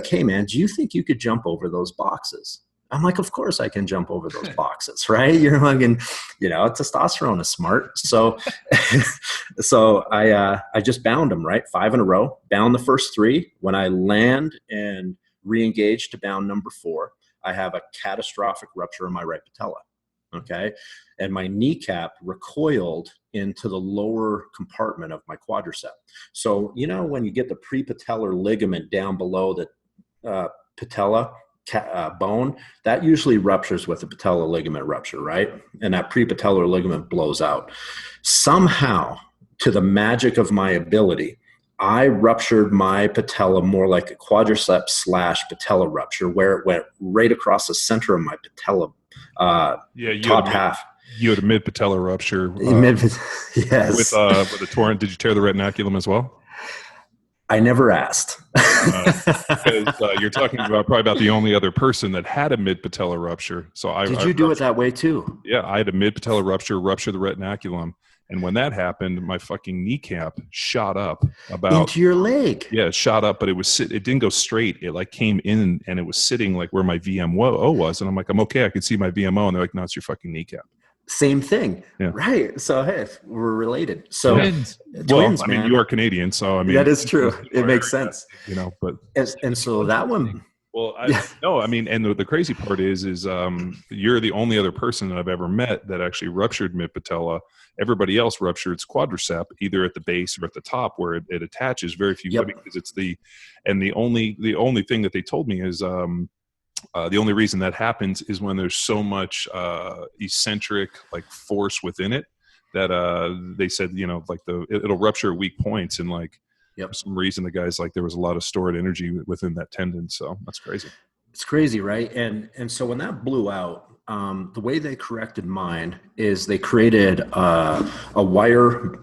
[SPEAKER 5] "Hey man, do you think you could jump over those boxes?" I'm like, "Of course I can jump over those boxes," right? You're fucking, testosterone is smart. So, so I just bound them, right? 5 in a row, bound the first 3. When I land and re-engage to bound number 4, I have a catastrophic rupture in my right patella. Okay. And my kneecap recoiled into the lower compartment of my quadricep. So, when you get the prepatellar ligament down below the patella, bone, that usually ruptures with a patella ligament rupture, right? And that prepatellar ligament blows out. Somehow, to the magic of my ability, I ruptured my patella more like a quadricep / patella rupture, where it went right across the center of my patella top half.
[SPEAKER 3] You had a mid-patellar rupture.
[SPEAKER 5] Yes.
[SPEAKER 3] With a torn. Did you tear the retinaculum as well?
[SPEAKER 5] I never asked.
[SPEAKER 3] Because you're talking probably about the only other person that had a mid-patellar rupture. So
[SPEAKER 5] Did you do it that way too?
[SPEAKER 3] Yeah, I had a mid-patellar rupture the retinaculum, And when that happened, my fucking kneecap shot up about
[SPEAKER 5] into your leg.
[SPEAKER 3] Yeah, it shot up, but it didn't go straight. It like came in and it was sitting like where my VMO was. And I'm like, I'm okay. I could see my VMO. And they're like, no, it's your fucking kneecap.
[SPEAKER 5] Same thing.
[SPEAKER 3] Yeah.
[SPEAKER 5] Right. So, hey, we're related. So
[SPEAKER 2] Twins.
[SPEAKER 5] Twins,
[SPEAKER 3] I mean,
[SPEAKER 5] man.
[SPEAKER 3] you are Canadian. So, I mean,
[SPEAKER 5] that is true. It makes sense.
[SPEAKER 3] You know, but.
[SPEAKER 5] And so that one.
[SPEAKER 3] Well, no, I mean, and the crazy part is you're the only other person that I've ever met that actually ruptured mid patella. Everybody else ruptured quadricep, either at the base or at the top where it attaches. Very few, because it's the only thing that they told me is the only reason that happens is when there's so much eccentric like force within it that they said, you know, like it'll rupture at weak points and like. For some reason, the guy's like there was a lot of stored energy within that tendon, so that's crazy.
[SPEAKER 5] It's crazy, right? And so when that blew out, the way they corrected mine is they created a wire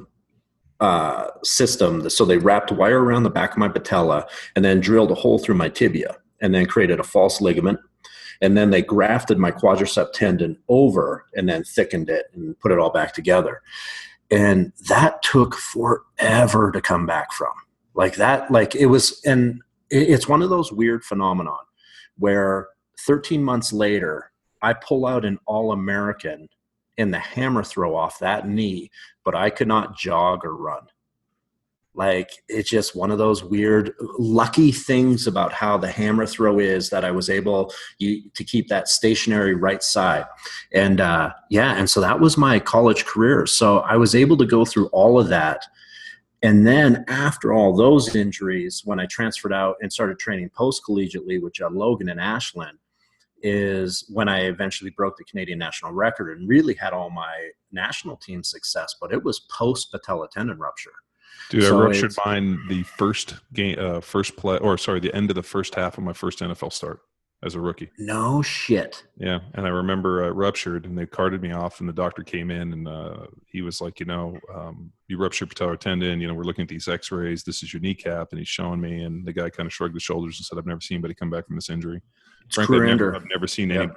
[SPEAKER 5] system. So they wrapped wire around the back of my patella and then drilled a hole through my tibia and then created a false ligament. And then they grafted my quadricep tendon over and then thickened it and put it all back together. And that took forever to come back from. Like that, like it was, and it's one of those weird phenomenon where 13 months later, I pull out an All-American in the hammer throw off that knee, but I could not jog or run. Like it's just one of those weird, lucky things about how the hammer throw is that I was able to keep that stationary right side. And and so that was my college career. So I was able to go through all of that. And then after all those injuries, when I transferred out and started training post-collegiately with Judd Logan and Ashland, is when I eventually broke the Canadian national record and really had all my national team success. But it was post-patella tendon rupture.
[SPEAKER 3] Dude, I ruptured mine the the end of the first half of my first NFL start as a rookie.
[SPEAKER 5] No shit.
[SPEAKER 3] Yeah, and I remember it ruptured, and they carted me off, and the doctor came in, and he was like, you ruptured patellar tendon. You know, we're looking at these X-rays. This is your kneecap, and he's showing me, and the guy kind of shrugged his shoulders and said, "I've never seen anybody come back from this injury. Frankly, I've never seen anybody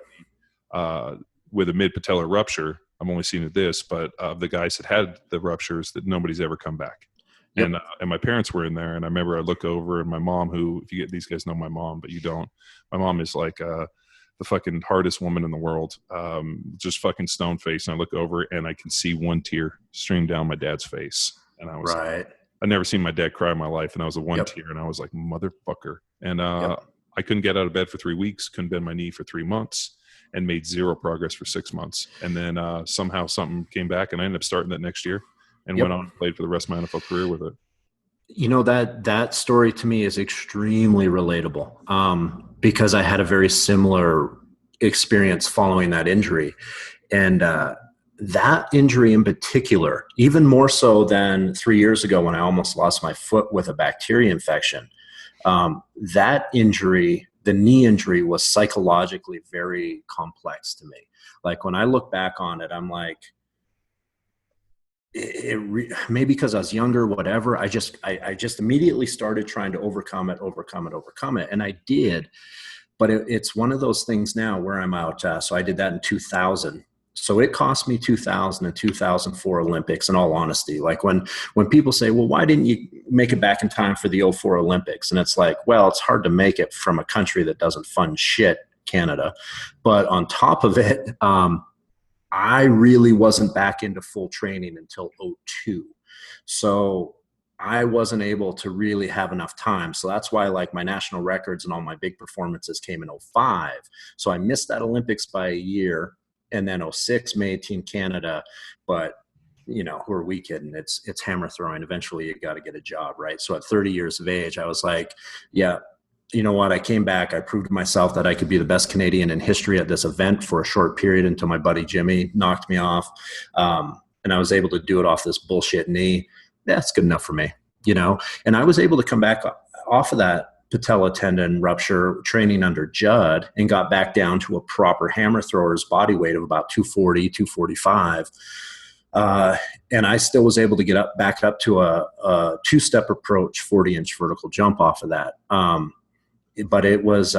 [SPEAKER 3] with a mid-patellar rupture. I've only seen this, but the guys that had the ruptures, that nobody's ever come back." Yep. And my parents were in there, and I remember I look over, and my mom, who, if you get these guys know my mom, but you don't. My mom is like the fucking hardest woman in the world, just fucking stone face. And I look over, and I can see one tear stream down my dad's face, and I was like, I'd never seen my dad cry in my life, and I was a one tear, and I was like, motherfucker. And I couldn't get out of bed for 3 weeks, couldn't bend my knee for 3 months, and made zero progress for 6 months. And then somehow something came back, and I ended up starting that next year. And went on and played for the rest of my NFL career with it.
[SPEAKER 5] You know, that story to me is extremely relatable because I had a very similar experience following that injury. And that injury in particular, even more so than 3 years ago when I almost lost my foot with a bacteria infection, that injury, the knee injury, was psychologically very complex to me. Like when I look back on it, I'm like, maybe because I was younger, whatever. I just immediately started trying to overcome it. And I did, but it's one of those things now where I'm out. So I did that in 2000. So it cost me 2000 and 2004 Olympics, in all honesty. Like when people say, well, why didn't you make it back in time for the 04 Olympics? And it's like, well, it's hard to make it from a country that doesn't fund shit, Canada. But on top of it, I really wasn't back into full training until 02. So I wasn't able to really have enough time. So that's why like my national records and all my big performances came in 05. So I missed that Olympics by a year, and then 06, May Team Canada. But you know, who are we kidding? It's hammer throwing. Eventually you got to get a job, right? So at 30 years of age, I was like, yeah, you know what? I came back. I proved to myself that I could be the best Canadian in history at this event for a short period until my buddy Jimmy knocked me off. And I was able to do it off this bullshit knee. That's good enough for me, you know? And I was able to come back off of that patella tendon rupture training under Judd and got back down to a proper hammer thrower's body weight of about 240, 245. And I still was able to get back up to a two-step approach, 40-inch vertical jump off of that. But it was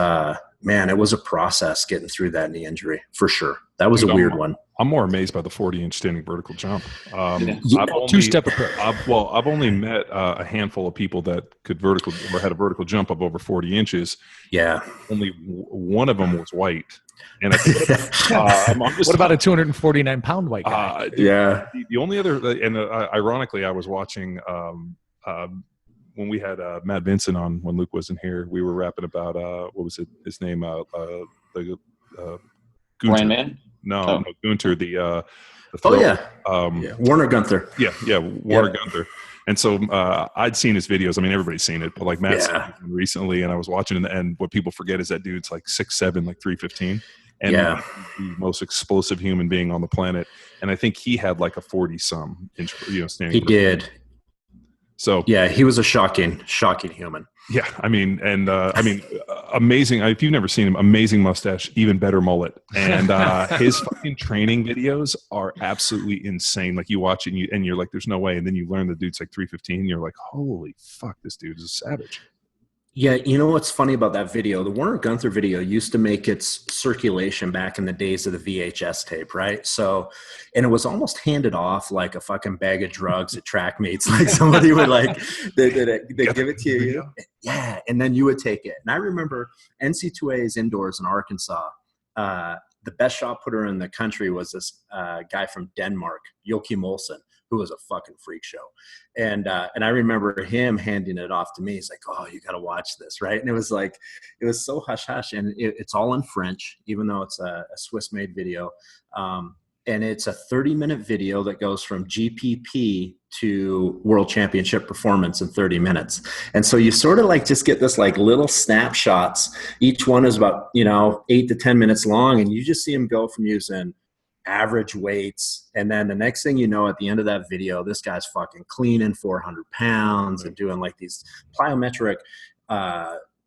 [SPEAKER 5] man, it was a process getting through that knee injury for sure. That was
[SPEAKER 3] Dude,
[SPEAKER 5] a weird one.
[SPEAKER 3] I'm more amazed by the 40-inch standing vertical jump.
[SPEAKER 2] Two-step approach.
[SPEAKER 3] I've only met a handful of people that could vertical or had a vertical jump of over 40 inches.
[SPEAKER 5] Yeah.
[SPEAKER 3] Only one of them was white. And I think,
[SPEAKER 2] what about a 249-pound white guy?
[SPEAKER 3] The only other, and ironically, I was watching when we had Matt Vincent on when Luke wasn't here. We were rapping about what was it? His name,
[SPEAKER 4] Rain
[SPEAKER 3] Gunter.
[SPEAKER 4] Man.
[SPEAKER 3] No, Gunter. The
[SPEAKER 5] Warner Gunther.
[SPEAKER 3] Warner Gunther. And so I'd seen his videos. I mean, everybody's seen it, but like Matt's seen it recently, and I was watching it, and what people forget is that dude's like 6'7", like 315, and the most explosive human being on the planet. And I think he had like a 40-some inch, standing.
[SPEAKER 5] He did.
[SPEAKER 3] So
[SPEAKER 5] yeah, he was a shocking human.
[SPEAKER 3] Yeah, I mean, amazing. If you've never seen him, amazing mustache, even better mullet, and his fucking training videos are absolutely insane. Like you watch it and you're like, "There's no way," and then you learn the dude's like 315. You're like, "Holy fuck, this dude is a savage."
[SPEAKER 5] Yeah, you know what's funny about that video? The Warner Gunther video used to make its circulation back in the days of the VHS tape, right? So, and it was almost handed off like a fucking bag of drugs at track meets. Like somebody would like, they give it to you. Yeah, and then you would take it. And I remember NCAA's indoors in Arkansas, the best shot putter in the country was this guy from Denmark, Joachim Olsen, who was a fucking freak show. And I remember him handing it off to me. He's like, "Oh, you got to watch this." Right. And it was like, it was so hush hush. And it's all in French, even though it's a Swiss made video. And it's a 30-minute video that goes from GPP to world championship performance in 30 minutes. And so you sort of like just get this like little snapshots. Each one is about, 8 to 10 minutes long. And you just see him go from using average weights, and then the next thing you know, at the end of that video, this guy's fucking cleaning 400 pounds and doing like these plyometric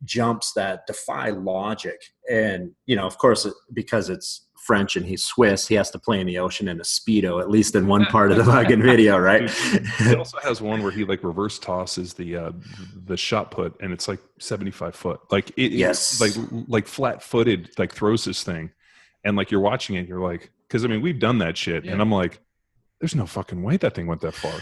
[SPEAKER 5] jumps that defy logic. And of course, because it's French and he's Swiss, he has to play in the ocean in a Speedo, at least in one part of the fucking video, right?
[SPEAKER 3] He also has one where he like reverse tosses the shot put, and it's like 75 foot, like it's like flat footed, like throws this thing, and like you're watching it, you're like, because I mean, we've done that shit, and I'm like, there's no fucking way that thing went that far.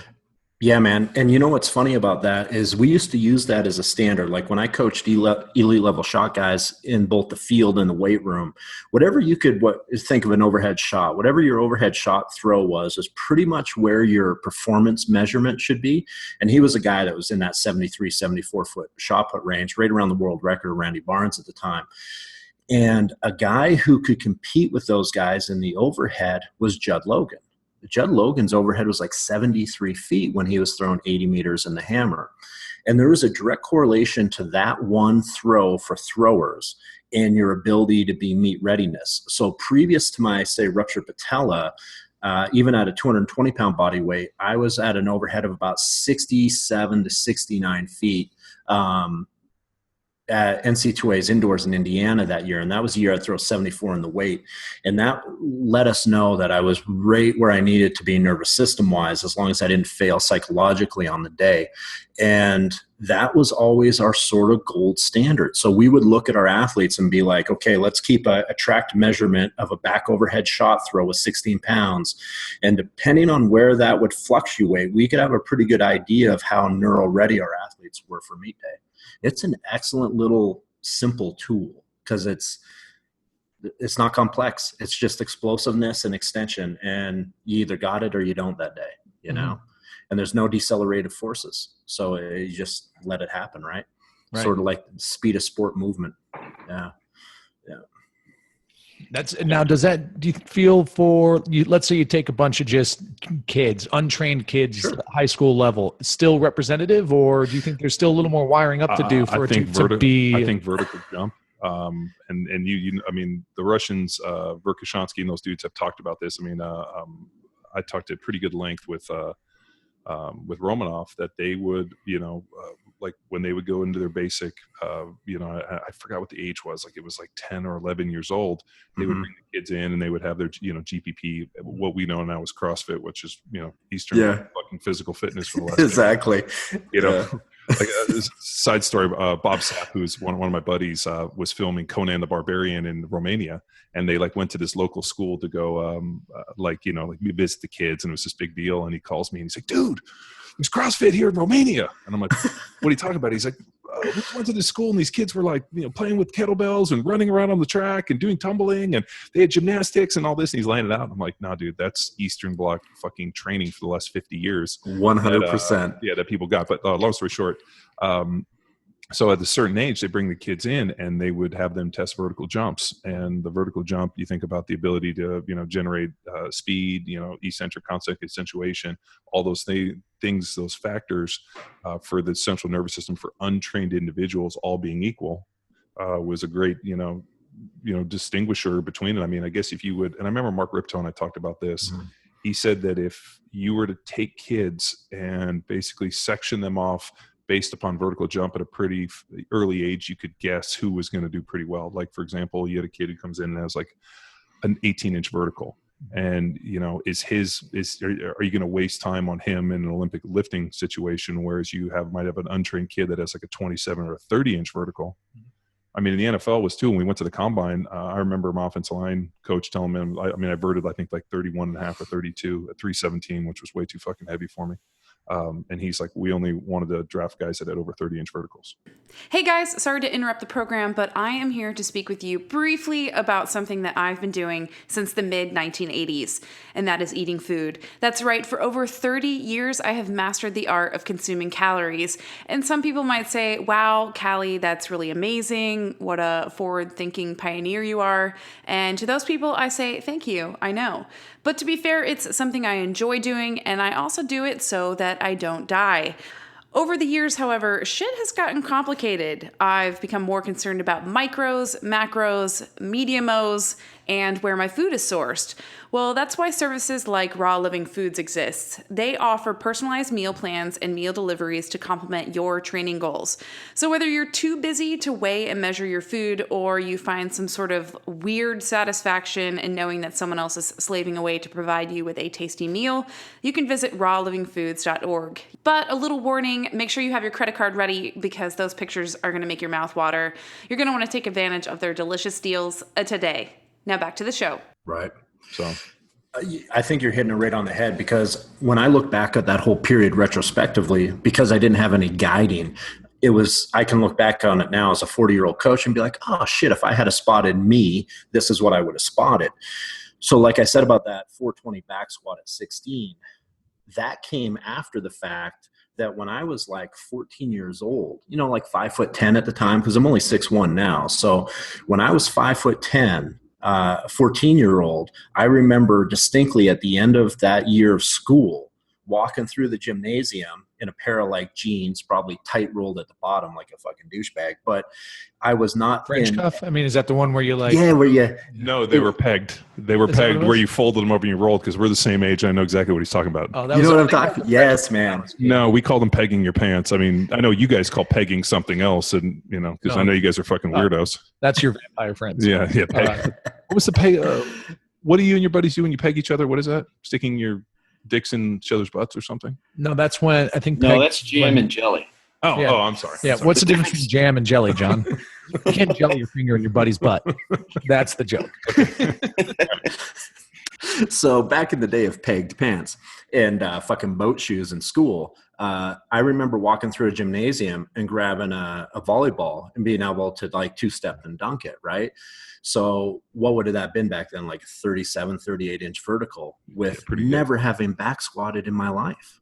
[SPEAKER 5] Yeah, man. And you know what's funny about that is we used to use that as a standard. Like when I coached elite level shot guys in both the field and the weight room, whatever you could think of an overhead shot, whatever your overhead shot throw was pretty much where your performance measurement should be. And he was a guy that was in that 73, 74 foot shot put range, right around the world record of Randy Barnes at the time. And a guy who could compete with those guys in the overhead was Judd Logan. Judd Logan's overhead was like 73 feet when he was throwing 80 meters in the hammer. And there was a direct correlation to that one throw for throwers and your ability to be meet readiness. So previous to my, say, ruptured patella, even at a 220-pound body weight, I was at an overhead of about 67 to 69 feet at NCAA's indoors in Indiana that year. And that was the year I'd throw 74 in the weight. And that let us know that I was right where I needed to be nervous system wise, as long as I didn't fail psychologically on the day. And that was always our sort of gold standard. So we would look at our athletes and be like, okay, let's keep a tracked measurement of a back overhead shot throw with 16 pounds. And depending on where that would fluctuate, we could have a pretty good idea of how neuro ready our athletes were for meet day. It's an excellent little simple tool because it's not complex. It's just explosiveness and extension, and you either got it or you don't that day, know? And there's no decelerative forces. So you just let it happen, right? Sort of like speed of sport movement. Yeah.
[SPEAKER 2] Now, do you feel for you? Let's say you take a bunch of just kids, untrained kids, high school level, still representative, or do you think there's still a little more wiring up to do for it to be?
[SPEAKER 3] I think vertical jump. And you, I mean, the Russians, Verkhoshansky and those dudes have talked about this. I mean, I talked at pretty good length with Romanov that they would, like when they would go into their basic, I forgot what the age was. Like it was like 10 or 11 years old. They would bring the kids in and they would have their, GPP, what we know now as CrossFit, which is, Eastern fucking physical fitness for the last
[SPEAKER 5] exactly.
[SPEAKER 3] Like side story, Bob Sapp, who's one of my buddies, was filming Conan the Barbarian in Romania, and they like went to this local school to go like visit the kids, and it was this big deal. And he calls me and he's like, dude, there's CrossFit here in Romania. And I'm like, what are you talking about? He's like, we went to this school and these kids were like, playing with kettlebells and running around on the track and doing tumbling, and they had gymnastics and all this. And he's laying it out. I'm like, nah, dude, that's Eastern Bloc fucking training for the last 50 years.
[SPEAKER 5] 100%.
[SPEAKER 3] That people got. But long story short, so at a certain age, they bring the kids in and they would have them test vertical jumps. And the vertical jump, you think about the ability to, generate speed, eccentric, concentric accentuation, all those things, those factors for the central nervous system for untrained individuals, all being equal, was a great, distinguisher between it. I mean, I guess if you would, and I remember Mark Ripton, I talked about this. Mm-hmm. He said that if you were to take kids and basically section them off based upon vertical jump at a pretty early age, you could guess who was going to do pretty well. Like, for example, you had a kid who comes in and has like an 18-inch vertical. And, are you going to waste time on him in an Olympic lifting situation? Whereas you might have an untrained kid that has like a 27 or a 30-inch vertical. I mean, the NFL was too. When we went to the combine, I remember my offensive line coach telling him, I verted, I think like 31 and a half or 32 at 317, which was way too fucking heavy for me. And he's like, we only wanted to draft guys that had over 30-inch verticals.
[SPEAKER 1] Hey guys, sorry to interrupt the program, but I am here to speak with you briefly about something that I've been doing since the mid-1980s, and that is eating food. That's right, for over 30 years, I have mastered the art of consuming calories. And some people might say, wow, Callie, that's really amazing. What a forward-thinking pioneer you are. And to those people, I say, thank you, I know. But to be fair, it's something I enjoy doing, and I also do it so that I don't die. Over the years, however, shit has gotten complicated. I've become more concerned about micros, macros, medium-Os, and where my food is sourced. Well, that's why services like Raw Living Foods exists. They offer personalized meal plans and meal deliveries to complement your training goals. So whether you're too busy to weigh and measure your food, or you find some sort of weird satisfaction in knowing that someone else is slaving away to provide you with a tasty meal, you can visit rawlivingfoods.org. But a little warning, make sure you have your credit card ready, because those pictures are going to make your mouth water. You're going to want to take advantage of their delicious deals today. Now back to the show.
[SPEAKER 5] Right.
[SPEAKER 3] So
[SPEAKER 5] I think you're hitting it right on the head, because when I look back at that whole period retrospectively, because I didn't have any guiding, I can look back on it now as a 40-year-old coach and be like, oh shit, if I had spotted me, this is what I would have spotted. So like I said about that 420 back squat at 16, that came after the fact that when I was like 14 years old, like 5'10" at the time, because I'm only 6'1" now. So when I was 5'10", 14-year-old, I remember distinctly at the end of that year of school, walking through the gymnasium in a pair of like jeans, probably tight rolled at the bottom like a fucking douchebag. But I was not
[SPEAKER 2] French cuff. I mean, is that the one where you like?
[SPEAKER 5] Yeah, where you?
[SPEAKER 3] No, they were pegged. They were pegged where you folded them over and you rolled, because we're the same age. I know exactly what he's talking about.
[SPEAKER 2] Oh,
[SPEAKER 5] you know what I'm talking? Yes, man.
[SPEAKER 3] No, we call them pegging your pants. I mean, I know you guys call pegging something else, and because I know you guys are fucking weirdos.
[SPEAKER 2] That's your vampire friends.
[SPEAKER 3] Yeah. Peg. What was the peg? What do you and your buddies do when you peg each other? What is that? Sticking your dicks in each other's butts or something?
[SPEAKER 2] No, that's when I think.
[SPEAKER 4] No, that's jam and jelly.
[SPEAKER 3] Oh,
[SPEAKER 2] yeah.
[SPEAKER 3] I'm sorry.
[SPEAKER 2] Yeah, what's the difference between jam and jelly, John? You can't jelly your finger in your buddy's butt. That's the joke.
[SPEAKER 5] So back in the day of pegged pants and fucking boat shoes in school, I remember walking through a gymnasium and grabbing a volleyball and being able to like two-step and dunk it, right? So what would have that been back then? Like 37, 38-inch vertical with never having back squatted in my life,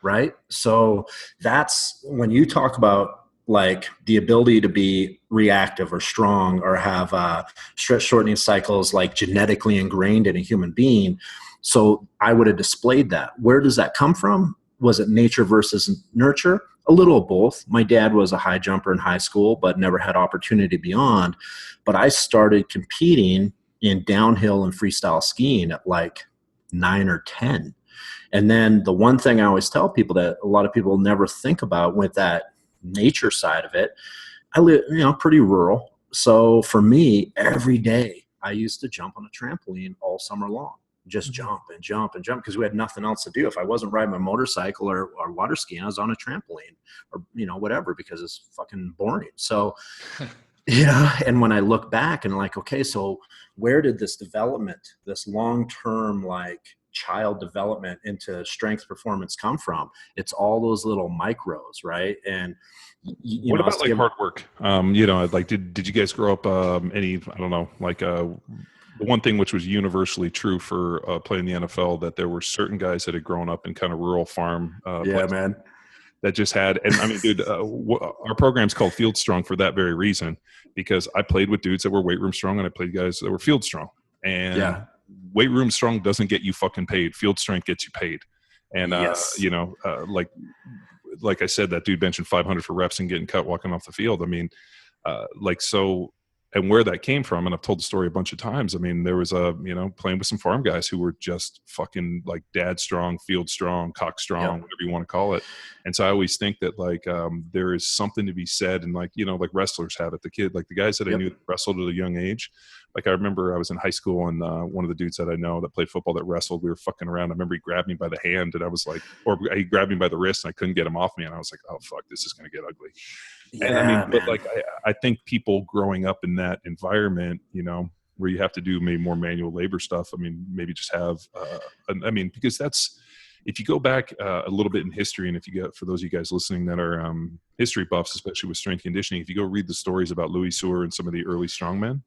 [SPEAKER 5] right? So that's when you talk about like the ability to be reactive or strong or have stretch shortening cycles like genetically ingrained in a human being. So I would have displayed that. Where does that come from? Was it nature versus nurture? A little of both. My dad was a high jumper in high school, but never had opportunity beyond. But I started competing in downhill and freestyle skiing at like 9 or 10. And then the one thing I always tell people that a lot of people never think about with that nature side of it, I live, pretty rural. So for me, every day I used to jump on a trampoline all summer long. just jump and jump and jump, because we had nothing else to do. If I wasn't riding my motorcycle or water skiing, I was on a trampoline or, whatever, because it's fucking boring. So, and when I look back and like, okay, so where did this development, this long-term, like, child development into strength performance come from? It's all those little micros, right? And
[SPEAKER 3] what about like hard work? Like did you guys grow up any, I don't know, like the one thing which was universally true for playing the NFL, that there were certain guys that had grown up in kind of rural farm
[SPEAKER 5] man,
[SPEAKER 3] that just had, and I mean, dude, our program's called Field Strong for that very reason, because I played with dudes that were weight room strong and I played guys that were field strong. And weight room strong doesn't get you fucking paid. Field strength gets you paid. And, like I said, that dude benching 500 for reps and getting cut walking off the field. I mean, and where that came from, and I've told the story a bunch of times. I mean, there was playing with some farm guys who were just fucking like dad strong, field strong, cock strong, whatever you want to call it. And so I always think that like there is something to be said, and like, like wrestlers have it. The guys that I knew that wrestled at a young age. Like I remember I was in high school, and one of the dudes that I know that played football that wrestled, we were fucking around. I remember he grabbed me by the hand, and I was like, or he grabbed me by the wrist, and I couldn't get him off me, and I was like, oh fuck, this is gonna get ugly. And I mean, but like I think people growing up in that environment, where you have to do maybe more manual labor stuff. I mean, maybe just have, because that's, if you go back a little bit in history, and if you get, for those of you guys listening that are history buffs, especially with strength conditioning, if you go read the stories about Louis Suhr and some of the early strongmen,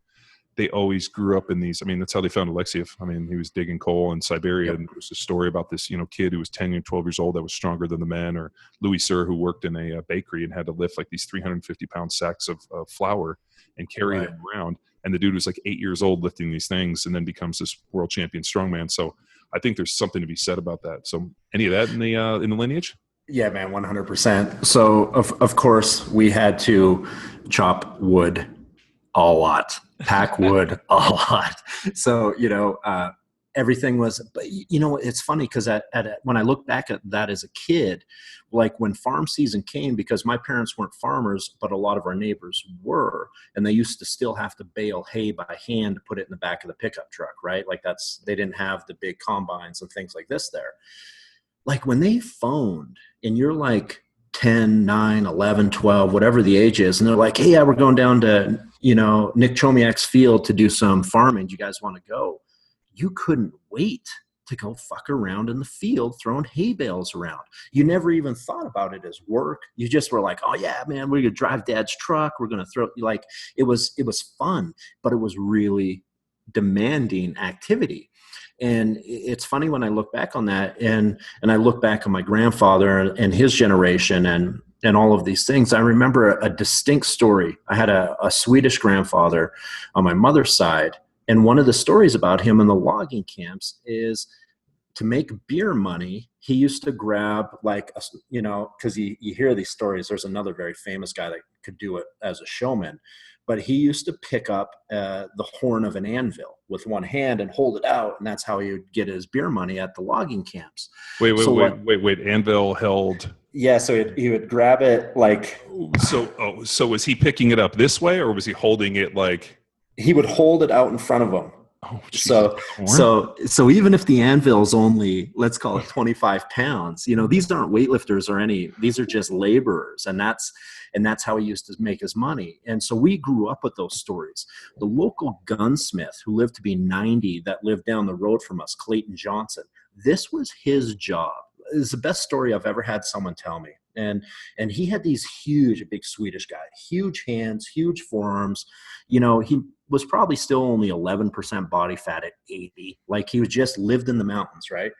[SPEAKER 3] they always grew up in these. I mean, that's how they found Alexiev. I mean, he was digging coal in Siberia, and there's a story about this, kid who was 10 or 12 years old that was stronger than the men, or Louis Suhr, who worked in a bakery and had to lift like these 350-pound sacks of flour and carry them around. And the dude was like 8 years old lifting these things, and then becomes this world champion strongman. So I think there's something to be said about that. So any of that in the lineage?
[SPEAKER 5] Yeah, man, 100%. So of course we had to chop wood a lot, pack wood a lot. So, everything was, but it's funny because when I look back at that as a kid, like when farm season came, because my parents weren't farmers, but a lot of our neighbors were, and they used to still have to bale hay by hand to put it in the back of the pickup truck, right? Like they didn't have the big combines and things like this there. Like when they phoned and you're like 10, 9, 11, 12, whatever the age is, and they're like, hey, we're going down to, Nick Chomiak's field to do some farming. Do you guys want to go? You couldn't wait to go fuck around in the field throwing hay bales around. You never even thought about it as work. You just were like, oh yeah, man, we're going to drive dad's truck. We're going to throw, like, it was fun, but it was really demanding activity. And it's funny when I look back on that, and I look back on my grandfather and his generation and all of these things. I remember a distinct story. I had a Swedish grandfather on my mother's side, and one of the stories about him in the logging camps is to make beer money, he used to grab because you hear these stories. There's another very famous guy that could do it as a showman, but he used to pick up the horn of an anvil with one hand and hold it out, and that's how he would get his beer money at the logging camps.
[SPEAKER 3] Wait, anvil held.
[SPEAKER 5] Yeah, so he would grab it like.
[SPEAKER 3] So was he picking it up this way, or was he holding it like?
[SPEAKER 5] He would hold it out in front of him.
[SPEAKER 3] Oh, Jesus.
[SPEAKER 5] So even if the anvil's only, let's call it 25 pounds, these aren't weightlifters or these are just laborers, and that's how he used to make his money. And so we grew up with those stories. The local gunsmith who lived to be 90 that lived down the road from us, Clayton Johnson, this was his job. It's the best story I've ever had someone tell me. And he had these a big Swedish guy, huge hands, huge forearms. He was probably still only 11% body fat at 80. Like he just lived in the mountains, right?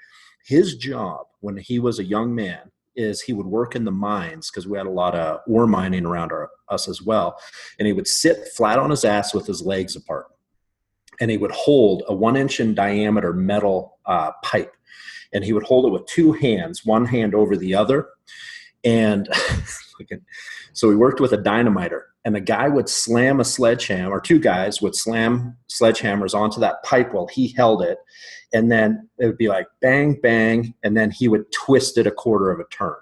[SPEAKER 5] His job when he was a young man is he would work in the mines, because we had a lot of ore mining around us as well. And he would sit flat on his ass with his legs apart. And he would hold a 1-inch in diameter metal pipe. And he would hold it with two hands, one hand over the other. And so we worked with a dynamiter, and the guy would slam a sledgehammer, or two guys would slam sledgehammers onto that pipe while he held it. And then it would be like bang, bang. And then he would twist it a quarter of a turn.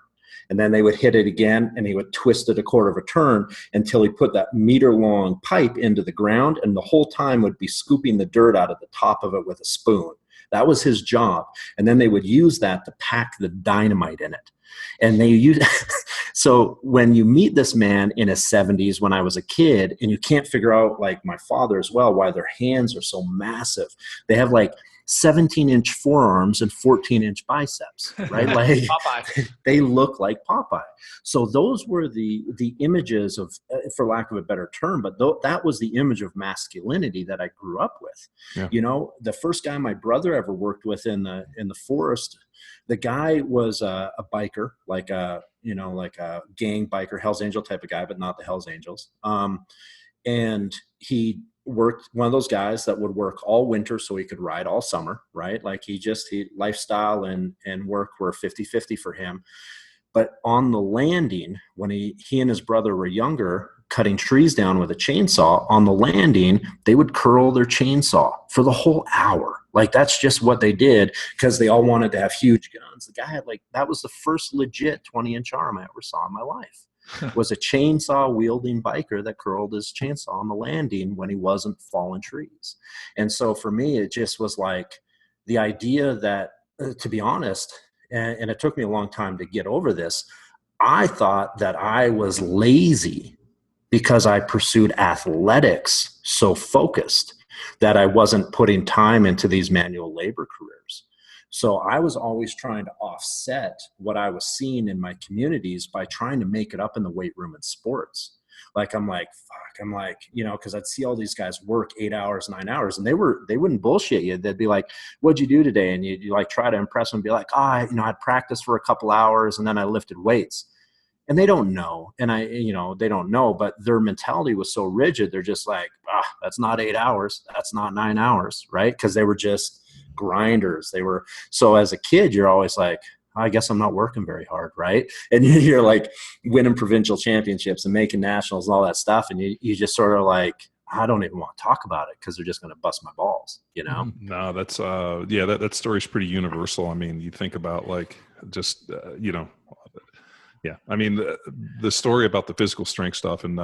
[SPEAKER 5] And then they would hit it again, and he would twist it a quarter of a turn until he put that meter-long pipe into the ground, and the whole time would be scooping the dirt out of the top of it with a spoon. That was his job. And then they would use that to pack the dynamite in it. And they use so when you meet this man in his 70s when I was a kid, and you can't figure out, like my father as well, why their hands are so massive. They have like 17-inch forearms and 14-inch biceps, right? Like they look like Popeye. So those were the images of, for lack of a better term, but that was the image of masculinity that I grew up with.
[SPEAKER 3] Yeah.
[SPEAKER 5] You know, the first guy my brother ever worked with in the forest, the guy was a biker, like a gang biker, Hell's Angel type of guy, but not the Hell's Angels. And he worked, one of those guys that would work all winter so he could ride all summer, right? Like he lifestyle and work were 50-50 for him. But on the landing, when he and his brother were younger, cutting trees down with a chainsaw, on the landing, they would curl their chainsaw for the whole hour. Like that's just what they did because they all wanted to have huge guns. The guy had that was the first legit 20-inch arm I ever saw in my life. Was a chainsaw wielding biker that curled his chainsaw on the landing when he wasn't falling trees. And so for me, it just was like the idea that, to be honest, and it took me a long time to get over this, I thought that I was lazy because I pursued athletics so focused that I wasn't putting time into these manual labor careers. So I was always trying to offset what I was seeing in my communities by trying to make it up in the weight room and sports. Like, I'm like, because I'd see all these guys work 8 hours, 9 hours, and they wouldn't bullshit you. They'd be like, what'd you do today? And you like try to impress them and be like, I'd practice for a couple hours and then I lifted weights. And they don't know. And they don't know, but their mentality was so rigid. They're just like, that's not 8 hours. That's not 9 hours. Right. Because they were just grinders. So as a kid, you're always like, I guess I'm not working very hard. Right. And you're like winning provincial championships and making nationals and all that stuff. And you just sort of like, I don't even want to talk about it because they're just going to bust my balls, you know?
[SPEAKER 3] No, that's, that story's pretty universal. I mean, you think about yeah. I mean, the story about the physical strength stuff and,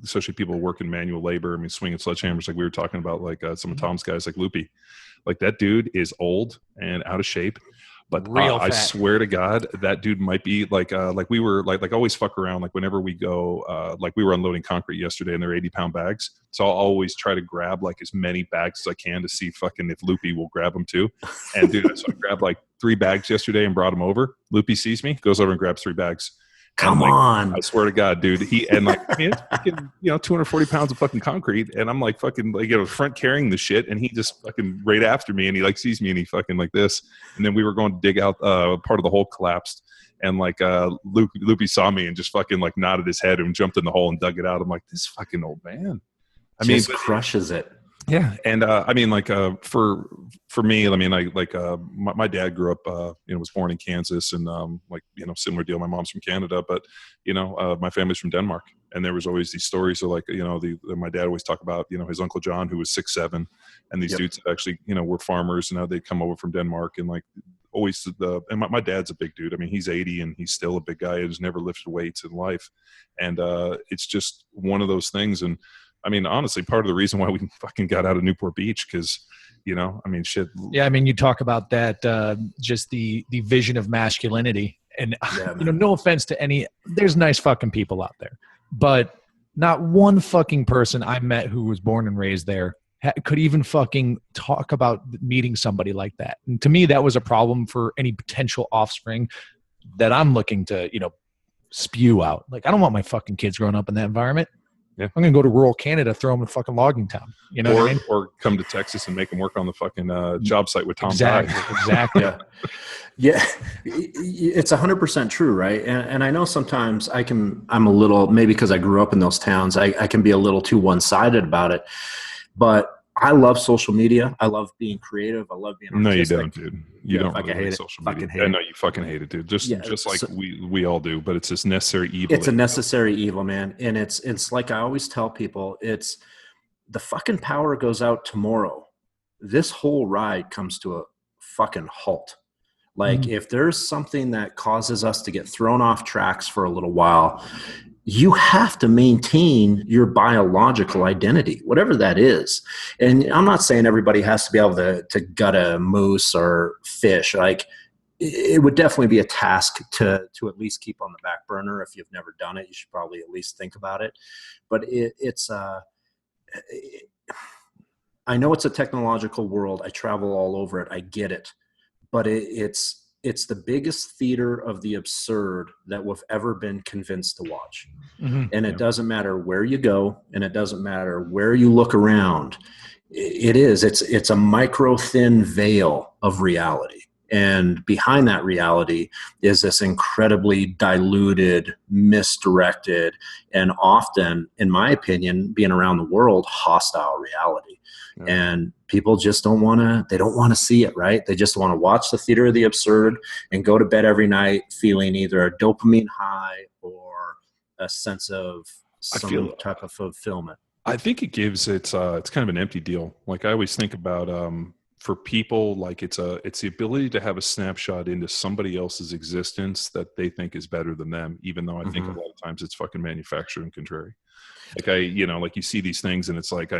[SPEAKER 3] especially people working manual labor, I mean, swinging sledgehammers, like we were talking about, like some of Tom's guys, like Loopy, like that dude is old and out of shape, but I swear to God, that dude might be like we were like always fuck around. Like whenever we go, like we were unloading concrete yesterday and they're 80-pound bags. So I'll always try to grab like as many bags as I can to see fucking if Loopy will grab them too. And dude, so I grabbed like 3 bags yesterday and brought them over. Loopy sees me, goes over and grabs 3 bags.
[SPEAKER 5] Come on.
[SPEAKER 3] I swear to God, dude. It's fucking, 240 pounds of fucking concrete. And I'm like fucking front carrying the shit. And he just fucking right after me and he like sees me and he fucking like this. And then we were going to dig out part of the hole collapsed. And like Loopy saw me and just fucking like nodded his head and jumped in the hole and dug it out. I'm like, this fucking old man.
[SPEAKER 5] Crushes it.
[SPEAKER 3] Yeah. And for me, I mean, my dad grew up, was born in Kansas and similar deal. My mom's from Canada, but my family's from Denmark. And there was always these stories of my dad always talk about, his Uncle John, who was 6'7", and these dudes that actually, were farmers and they'd come over from Denmark and like always my dad's a big dude. I mean, he's 80 and he's still a big guy who's never lifted weights in life. And it's just one of those things. And I mean, honestly, part of the reason why we fucking got out of Newport Beach, because, shit.
[SPEAKER 2] Yeah, I mean, you talk about that, just the vision of masculinity. And, no offense to there's nice fucking people out there. But not one fucking person I met who was born and raised there could even fucking talk about meeting somebody like that. And to me, that was a problem for any potential offspring that I'm looking to, spew out. Like, I don't want my fucking kids growing up in that environment.
[SPEAKER 3] Yeah.
[SPEAKER 2] I'm going to go to rural Canada, throw them in a fucking logging town. You know what I mean?
[SPEAKER 3] Or come to Texas and make them work on the fucking job site with Tom.
[SPEAKER 2] Exactly.
[SPEAKER 5] Yeah. It's 100% true, right? And I know sometimes I'm a little, maybe because I grew up in those towns, I can be a little too one-sided about it. But I love social media. I love being creative. I love being artistic.
[SPEAKER 3] No, you don't, dude. You don't really hate social media. I know you fucking hate it, dude. Just like we all do, but it's this necessary evil.
[SPEAKER 5] It's a necessary evil, man. And it's like I always tell people, it's the fucking power goes out tomorrow. This whole ride comes to a fucking halt. Like if there's something that causes us to get thrown off tracks for a little while, you have to maintain your biological identity, whatever that is. And I'm not saying everybody has to be able to gut a moose or fish. Like, it would definitely be a task to at least keep on the back burner. If you've never done it, you should probably at least think about it. But I know it's a technological world. I travel all over it. I get it. But it's the biggest theater of the absurd that we've ever been convinced to watch.
[SPEAKER 2] Mm-hmm.
[SPEAKER 5] And it doesn't matter where you go, and it doesn't matter where you look around. It's a micro thin veil of reality. And behind that reality is this incredibly diluted, misdirected, and often, in my opinion, being around the world, hostile reality. Yeah. And people just don't want to see it, right? They just want to watch the theater of the absurd and go to bed every night feeling either a dopamine high or a sense of some type of fulfillment.
[SPEAKER 3] I think it gives it's kind of an empty deal. Like, I always think about for people, like it's the ability to have a snapshot into somebody else's existence that they think is better than them, even though I think a lot of times it's fucking manufactured and contrary. Like, like you see these things and it's like,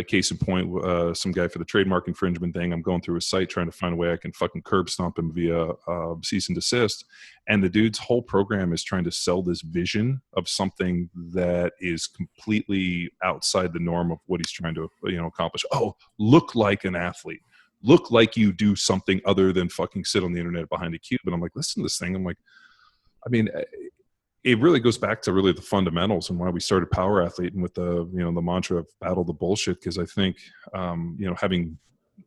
[SPEAKER 3] case in point, some guy for the trademark infringement thing, I'm going through his site trying to find a way I can fucking curb stomp him via cease and desist. And the dude's whole program is trying to sell this vision of something that is completely outside the norm of what he's trying to, accomplish. Oh, look like an athlete. Look like you do something other than fucking sit on the internet behind a cube. And I'm like, listen to this thing. I'm like, I mean, it really goes back to really the fundamentals and why we started Power Athlete and with the, the mantra of battle the bullshit. Cause I think, having,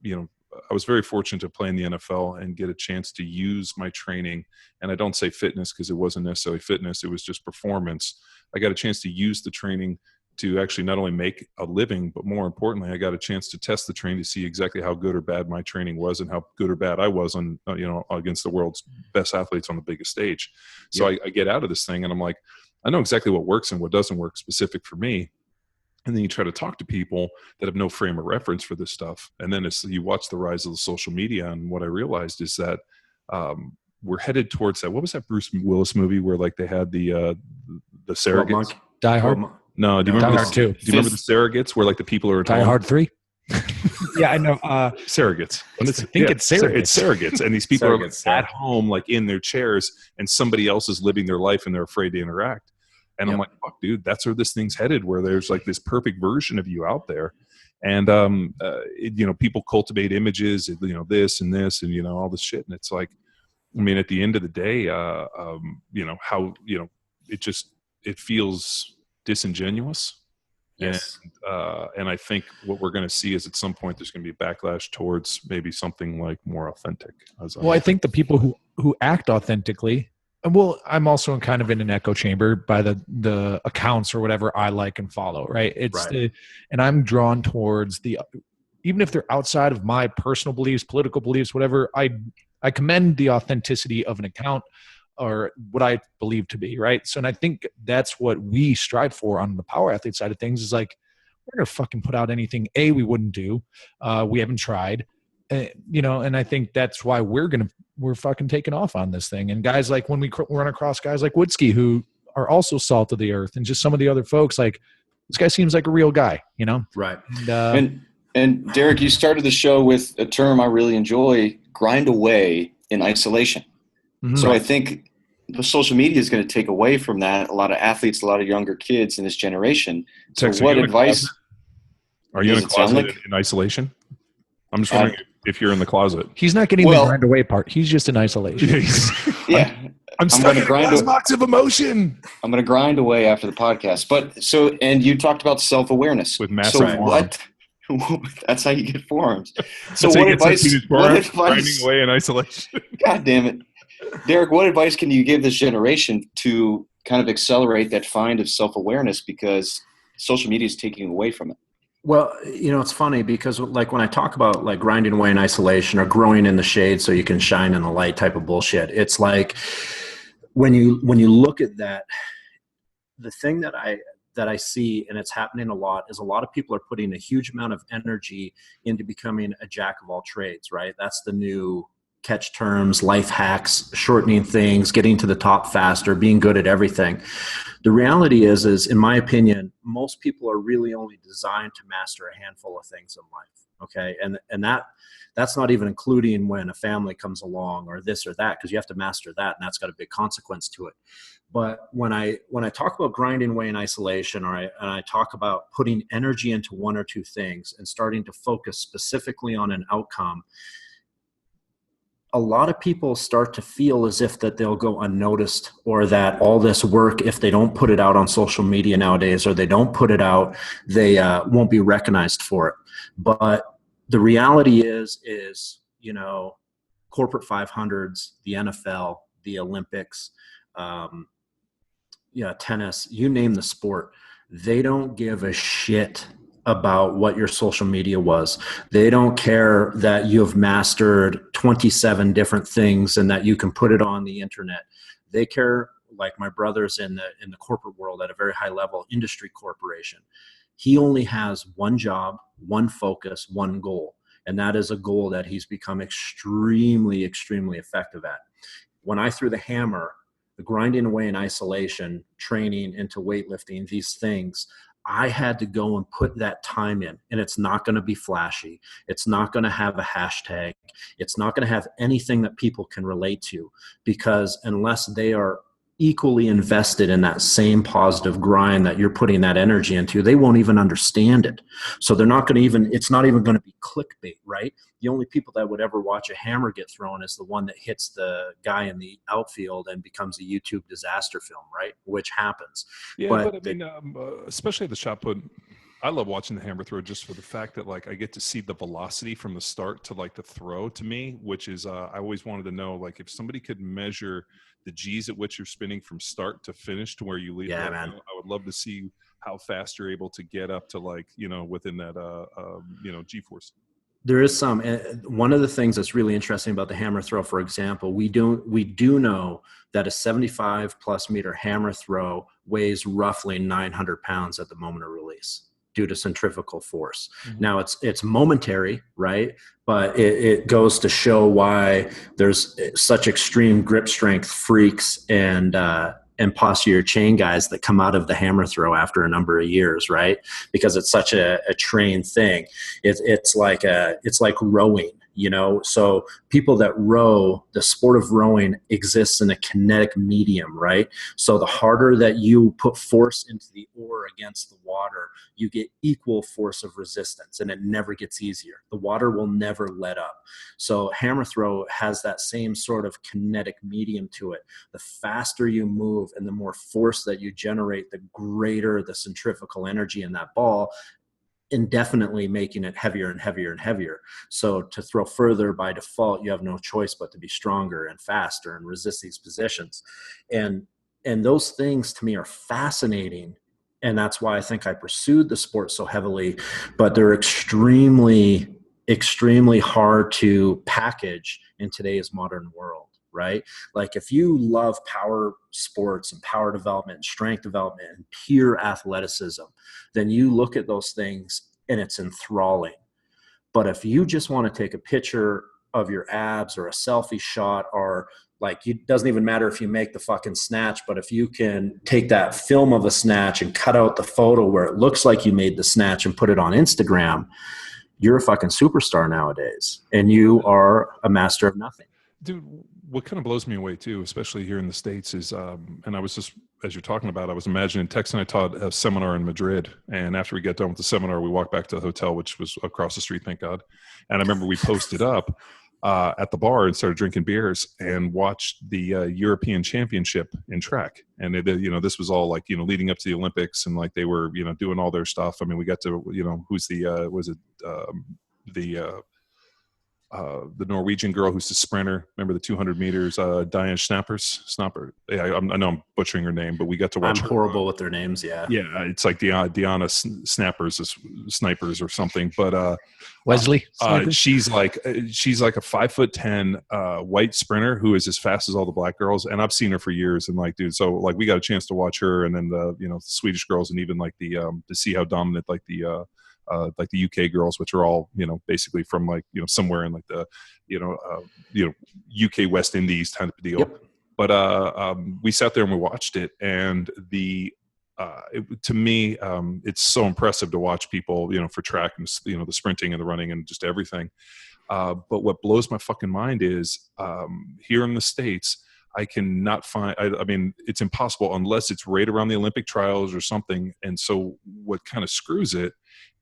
[SPEAKER 3] I was very fortunate to play in the NFL and get a chance to use my training. And I don't say fitness because it wasn't necessarily fitness. It was just performance. I got a chance to use the training to actually not only make a living, but more importantly, I got a chance to test the training to see exactly how good or bad my training was and how good or bad I was on, against the world's best athletes on the biggest stage. So I get out of this thing and I'm like, I know exactly what works and what doesn't work specific for me. And then you try to talk to people that have no frame of reference for this stuff. And then you watch the rise of the social media. And what I realized is that we're headed towards that. What was that Bruce Willis movie where like they had the surrogates?
[SPEAKER 2] Die Hard?
[SPEAKER 3] No, do you remember
[SPEAKER 2] Die Hard 2?
[SPEAKER 3] Do you remember the surrogates where like the people are at
[SPEAKER 2] Die
[SPEAKER 3] home?
[SPEAKER 2] Hard 3? Yeah, I know.
[SPEAKER 3] Surrogates.
[SPEAKER 2] I think it's surrogates.
[SPEAKER 3] It's surrogates. And these people are like at home, like in their chairs, and somebody else is living their life and they're afraid to interact. And I'm like, fuck, dude, that's where this thing's headed, where there's like this perfect version of you out there. And, people cultivate images, this and this and, all this shit. And it's like, I mean, at the end of the day, how, it feels disingenuous.
[SPEAKER 5] Yes.
[SPEAKER 3] And I think what we're going to see is at some point there's going to be a backlash towards maybe something like more authentic.
[SPEAKER 2] I think the people who act authentically, well, I'm also kind of in an echo chamber by the accounts or whatever I like and follow, right? And I'm drawn towards even if they're outside of my personal beliefs, political beliefs, whatever, I commend the authenticity of an account or what I believe to be, right? So, and I think that's what we strive for on the Power Athlete side of things is like, we're going to fucking put out anything we wouldn't do. We haven't tried, and I think that's why we're fucking taking off on this thing. And guys, like when we run across guys like Woodske, who are also salt of the earth, and just some of the other folks, like this guy seems like a real guy,
[SPEAKER 4] Right.
[SPEAKER 2] And
[SPEAKER 4] Derek, you started the show with a term I really enjoy, grind away in isolation. Mm-hmm. So I think the social media is going to take away from that. A lot of athletes, a lot of younger kids in this generation. So what advice?
[SPEAKER 3] Are you in a closet in isolation? I'm just wondering if you're in the closet.
[SPEAKER 2] He's not getting the grind away part. He's just in isolation.
[SPEAKER 4] Yeah.
[SPEAKER 3] I'm stuck in a glass box of emotion.
[SPEAKER 4] I'm going to grind away after the podcast. And you talked about self-awareness.
[SPEAKER 3] With massive
[SPEAKER 4] what? That's how you get forearms. So what advice?
[SPEAKER 3] Grinding away in isolation.
[SPEAKER 4] God damn it. Derek, what advice can you give this generation to kind of accelerate that find of self-awareness, because social media is taking away from it?
[SPEAKER 5] Well, it's funny because like when I talk about like grinding away in isolation or growing in the shade so you can shine in the light type of bullshit, it's like when you look at that, the thing that I see, and it's happening a lot, is a lot of people are putting a huge amount of energy into becoming a jack of all trades, right? That's the new catch terms, life hacks, shortening things, getting to the top faster, being good at everything. The reality is in my opinion, most people are really only designed to master a handful of things in life. Okay. And that's not even including when a family comes along or this or that, because you have to master that, and that's got a big consequence to it. But when I talk about grinding away in isolation, and I talk about putting energy into one or two things and starting to focus specifically on an outcome, a lot of people start to feel as if that they'll go unnoticed, or that all this work, if they don't put it out on social media nowadays, or they don't put it out, they won't be recognized for it. But the reality is, you know, corporate 500s, the NFL, the Olympics, tennis, you name the sport, they don't give a shit about what your social media was. They don't care that you have mastered 27 different things and that you can put it on the internet. They care, like my brother's in the corporate world at a very high level, industry corporation. He only has one job, one focus, one goal. And that is a goal that he's become extremely, extremely effective at. When I threw the hammer, the grinding away in isolation, training into weightlifting, these things, I had to go and put that time in, and it's not going to be flashy. It's not going to have a hashtag. It's not going to have anything that people can relate to, because unless they are equally invested in that same positive grind that you're putting that energy into, they won't even understand it. So they're not going to it's not even going to be clickbait, right? The only people that would ever watch a hammer get thrown is the one that hits the guy in the outfield and becomes a YouTube disaster film, right? Which happens.
[SPEAKER 3] Yeah, but I mean, especially the shot put, I love watching the hammer throw just for the fact that like I get to see the velocity from the start to like the throw to me, which is I always wanted to know, like, if somebody could measure the G's at which you're spinning from start to finish to where you leave.
[SPEAKER 5] Yeah, man.
[SPEAKER 3] I would love to see how fast you're able to get up to, like, you know, within that G-force.
[SPEAKER 5] There is some. One of the things that's really interesting about the hammer throw, for example, we do know that a 75 plus meter hammer throw weighs roughly 900 pounds at the moment of release due to centrifugal force. Mm-hmm. Now it's momentary, right? But it goes to show why there's such extreme grip strength freaks and posterior chain guys that come out of the hammer throw after a number of years, right? Because it's such a trained thing. It's like rowing, you know? So people that row, the sport of rowing exists in a kinetic medium, right? So the harder that you put force into the oar against the water, you get equal force of resistance, and it never gets easier. The water will never let up. So hammer throw has that same sort of kinetic medium to it. The faster you move and the more force that you generate, the greater the centrifugal energy in that ball, indefinitely making it heavier and heavier and heavier. So to throw further, by default, you have no choice but to be stronger and faster and resist these positions. And those things to me are fascinating. And that's why I think I pursued the sport so heavily, but they're extremely, extremely hard to package in today's modern world. Right? Like if you love power sports and power development and strength development and pure athleticism, then you look at those things and it's enthralling. But if you just want to take a picture of your abs or a selfie shot, or like, it doesn't even matter if you make the fucking snatch, but if you can take that film of a snatch and cut out the photo where it looks like you made the snatch and put it on Instagram, you're a fucking superstar nowadays, and you are a master of nothing.
[SPEAKER 3] Dude, what kind of blows me away too, especially here in the States, is, and I was just, as you're talking about, I was imagining Tex and I taught a seminar in Madrid. And after we got done with the seminar, we walked back to the hotel, which was across the street, thank God. And I remember we posted up at the bar and started drinking beers and watched the European Championship in track. And this was all like, leading up to the Olympics, and like they were, doing all their stuff. I mean, we got to, who's the Norwegian girl who's the sprinter. Remember the 200 meters, Diane Snapper. Yeah, I know I'm butchering her name, but we got to watch.
[SPEAKER 5] I'm horrible with their names. Yeah.
[SPEAKER 3] Yeah, it's like Diana Snipers or something. But
[SPEAKER 2] Wesley,
[SPEAKER 3] she's like a 5'10" white sprinter who is as fast as all the black girls, and I've seen her for years. And like, dude, so like we got a chance to watch her, and then the Swedish girls, and even like the to see how dominant like the like the UK girls, which are all, basically from like, somewhere in like the, UK West Indies kind of deal.
[SPEAKER 5] Yep.
[SPEAKER 3] But we sat there and we watched it, and to me, it's so impressive to watch people, for track and, the sprinting and the running and just everything. But what blows my fucking mind is here in the States, I cannot find, I mean, it's impossible unless it's right around the Olympic trials or something. And so what kind of screws it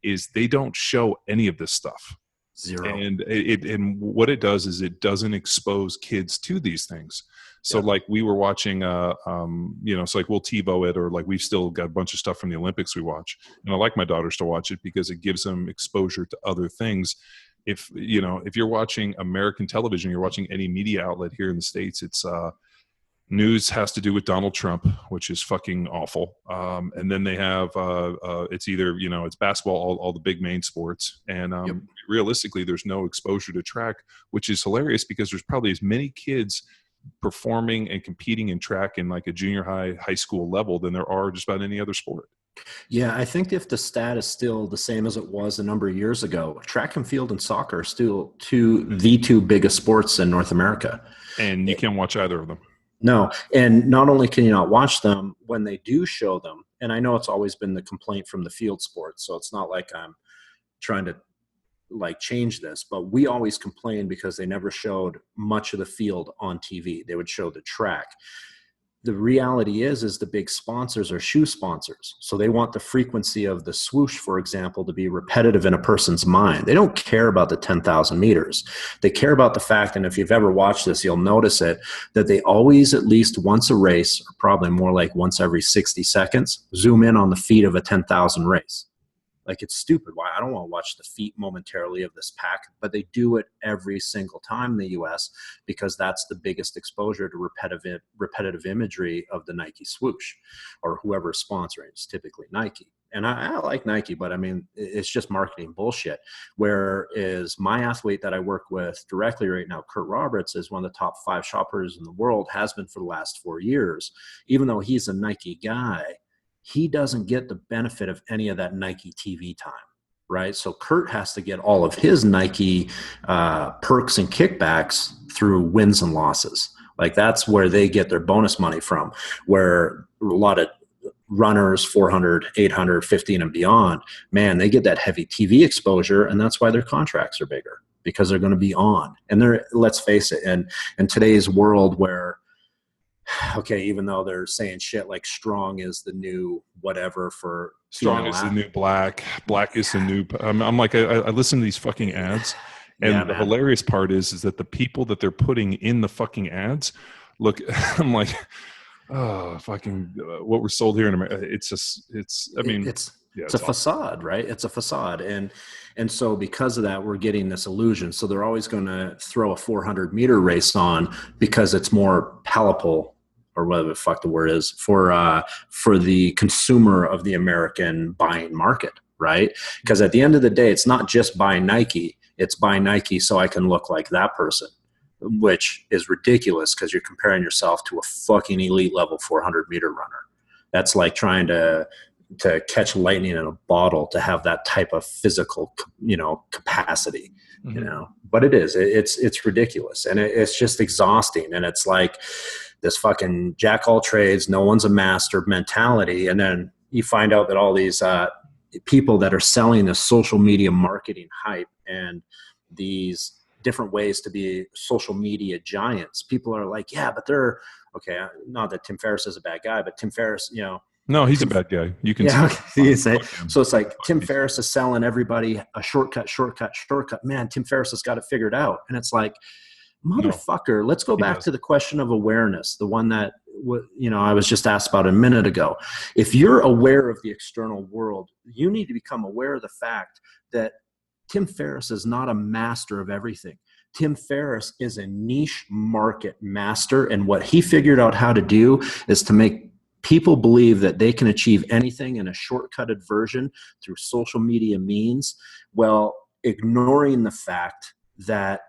[SPEAKER 3] is they don't show any of this stuff.
[SPEAKER 5] Zero.
[SPEAKER 3] And and what it does is it doesn't expose kids to these things. So like we were watching, it's like we'll TiVo it, or like we've still got a bunch of stuff from the Olympics we watch. And I like my daughters to watch it because it gives them exposure to other things. If you're watching American television, you're watching any media outlet here in the States, it's news has to do with Donald Trump, which is fucking awful. And then they have it's either it's basketball, all the big main sports, and realistically, there's no exposure to track, which is hilarious because there's probably as many kids performing and competing in track in like a junior high school level than there are just about any other sport.
[SPEAKER 5] Yeah, I think if the stat is still the same as it was a number of years ago, track and field and soccer are still the two biggest sports in North America.
[SPEAKER 3] And you can't watch either of them.
[SPEAKER 5] No. And not only can you not watch them, when they do show them, and I know it's always been the complaint from the field sports, so it's not like I'm trying to like change this, but we always complain because they never showed much of the field on TV. They would show the track. The reality is the big sponsors are shoe sponsors. So they want the frequency of the swoosh, for example, to be repetitive in a person's mind. They don't care about the 10,000 meters. They care about the fact, and if you've ever watched this, you'll notice it, that they always, at least once a race, or probably more like once every 60 seconds, zoom in on the feet of a 10,000 race. Like, it's stupid. Why? I don't want to watch the feet momentarily of this pack, but they do it every single time in the US because that's the biggest exposure to repetitive imagery of the Nike swoosh, or whoever's sponsoring. It's typically Nike. And I like Nike, but I mean, it's just marketing bullshit. Whereas my athlete that I work with directly right now, Kurt Roberts, is one of the top 5 shoppers in the world, has been for the last 4 years. Even though he's a Nike guy, he doesn't get the benefit of any of that Nike TV time, right? So Kurt has to get all of his Nike perks and kickbacks through wins and losses. Like, that's where they get their bonus money from, where a lot of runners, 400, 800, 15 and beyond, man, they get that heavy TV exposure, and that's why their contracts are bigger, because they're going to be on. And let's face it, in today's world where, okay, even though they're saying shit like strong is the new whatever for
[SPEAKER 3] strong is the new black is the new, I'm like, I listen to these fucking ads, and the hilarious part is that the people that they're putting in the fucking ads look, I'm like, oh, fucking what we're sold here in America. It's a
[SPEAKER 5] facade, right? It's a facade. And so because of that, we're getting this illusion. So they're always going to throw a 400-meter race on because it's more palatable, or whatever the fuck the word is, for the consumer of the American buying market, right? Because at the end of the day, it's not just buy Nike. It's buy Nike so I can look like that person, which is ridiculous because you're comparing yourself to a fucking elite level 400-meter runner. That's like trying to catch lightning in a bottle to have that type of physical, capacity, but it's ridiculous. And it's just exhausting. And it's like this fucking jack all trades, no one's a master mentality. And then you find out that all these people that are selling this social media marketing hype and these different ways to be social media giants, people are like, yeah, but they're okay. Not that Tim Ferriss is a bad guy, but Tim Ferriss,
[SPEAKER 3] no, he's a bad guy. You can
[SPEAKER 5] say. So it's like Tim Ferriss is selling everybody a shortcut. Man, Tim Ferriss has got it figured out. And it's like, motherfucker, let's go back to the question of awareness, the one that I was just asked about a minute ago. If you're aware of the external world, you need to become aware of the fact that Tim Ferriss is not a master of everything. Tim Ferriss is a niche market master, and what he figured out how to do is to make people believe that they can achieve anything in a shortcutted version through social media means, while ignoring the fact that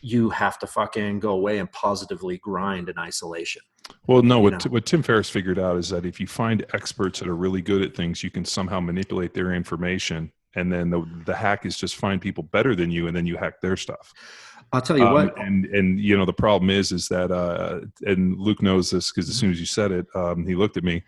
[SPEAKER 5] you have to fucking go away and positively grind in isolation.
[SPEAKER 3] Well, no, what Tim Ferriss figured out is that if you find experts that are really good at things, you can somehow manipulate their information And then the hack is just find people better than you, and then you hack their stuff.
[SPEAKER 5] I'll tell you what.
[SPEAKER 3] And you know, the problem is that, and Luke knows this because as soon as you said it, he looked at me.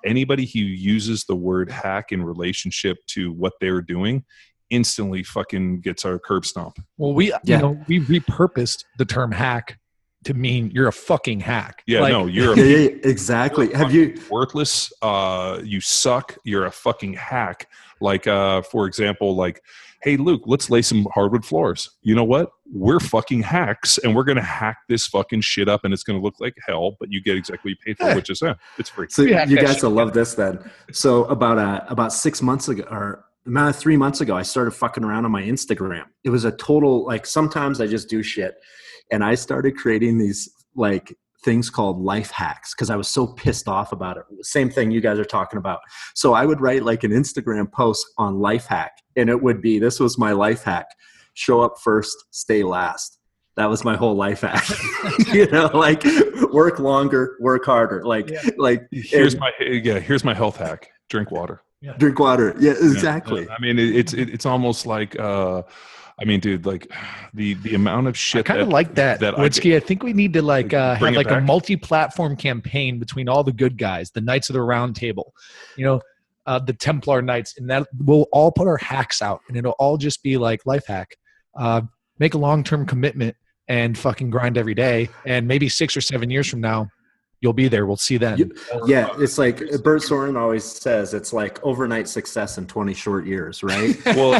[SPEAKER 3] Anybody who uses the word hack in relationship to what they're doing instantly fucking gets our curb stomp.
[SPEAKER 2] Well, we repurposed the term hack to mean you're a fucking hack.
[SPEAKER 3] Yeah,
[SPEAKER 2] like,
[SPEAKER 3] no, you're
[SPEAKER 5] exactly.
[SPEAKER 3] You're
[SPEAKER 5] Have you
[SPEAKER 3] worthless? You suck. You're a fucking hack. Like, for example, like, hey, Luke, let's lay some hardwood floors. You know what? We're fucking hacks, and we're gonna hack this fucking shit up, and it's gonna look like hell, but you get exactly what you paid for, which is it's free.
[SPEAKER 5] So you guys will love this then. So about 6 months ago, or about 3 months ago, I started fucking around on my Instagram. It was a total, like, sometimes I just do shit. And I started creating these like things called life hacks because I was so pissed off about it. Same thing you guys are talking about. So I would write like an Instagram post on life hack, and it would be, this was my life hack: show up first, stay last. That was my whole life hack. You know, like work longer, work harder. Like,
[SPEAKER 3] here's my health hack: drink water.
[SPEAKER 5] Yeah. Drink water. Yeah, exactly.
[SPEAKER 3] I mean, it's almost like, I mean, dude, like the amount of shit.
[SPEAKER 2] I kind of like that. Woodske, I think we need to like have like a multi-platform campaign between all the good guys, the Knights of the Round Table, you know, the Templar Knights, and that we'll all put our hacks out, and it'll all just be like life hack. Make a long-term commitment and fucking grind every day, and maybe 6 or 7 years from now, you'll be there. We'll see then.
[SPEAKER 5] Yeah, it's like Bert Soren always says, it's like overnight success in 20 short years, right?
[SPEAKER 3] Well,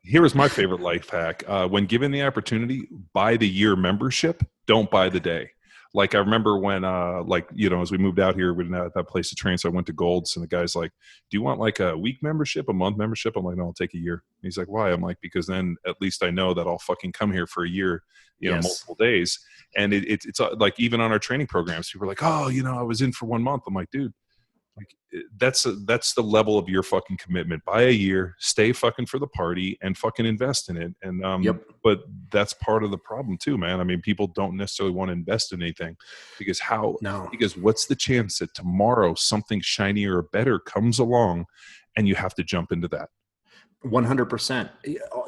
[SPEAKER 3] here is my favorite life hack. When given the opportunity, buy the year membership. Don't buy the day. Like, I remember when, like, you know, as we moved out here, we didn't have that place to train, so I went to Gold's, and the guy's like, do you want like a week membership, a month membership? I'm like, no, I'll take a year. And he's like, why? I'm like, because then at least I know that I'll fucking come here for a year, you know, multiple days. And it's like, even on our training programs, people are like, oh, you know, I was in for 1 month. I'm like, dude, like that's the level of your fucking commitment. Buy a year, stay fucking for the party, and fucking invest in it. And but that's part of the problem too, man. I mean, people don't necessarily want to invest in anything because because what's the chance that tomorrow something shinier or better comes along and you have to jump into that?
[SPEAKER 5] 100%.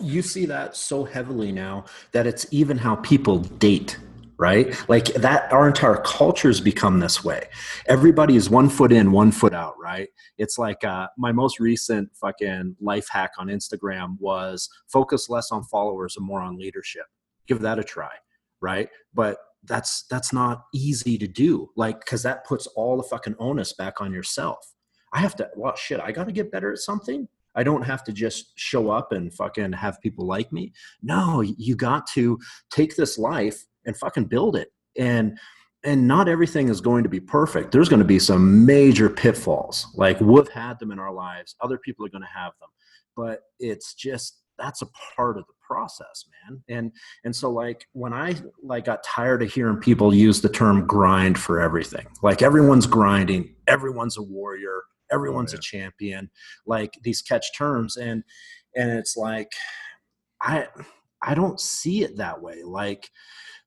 [SPEAKER 5] You see that so heavily now that it's even how people date. Right? Like that, our entire culture's become this way. Everybody is 1 foot in, 1 foot out, right? It's like my most recent fucking life hack on Instagram was focus less on followers and more on leadership. Give that a try, right? But that's not easy to do, like, because that puts all the fucking onus back on yourself. I have to, well, shit, I got to get better at something. I don't have to just show up and fucking have people like me. No, you got to take this life and fucking build it. And not everything is going to be perfect. There's going to be some major pitfalls. Like, we've had them in our lives. Other people are going to have them. But it's just, that's a part of the process, man. And so like when I like got tired of hearing people use the term grind for everything, like everyone's grinding, everyone's a warrior, everyone's a champion, like these catch terms. And it's like, I don't see it that way. Like,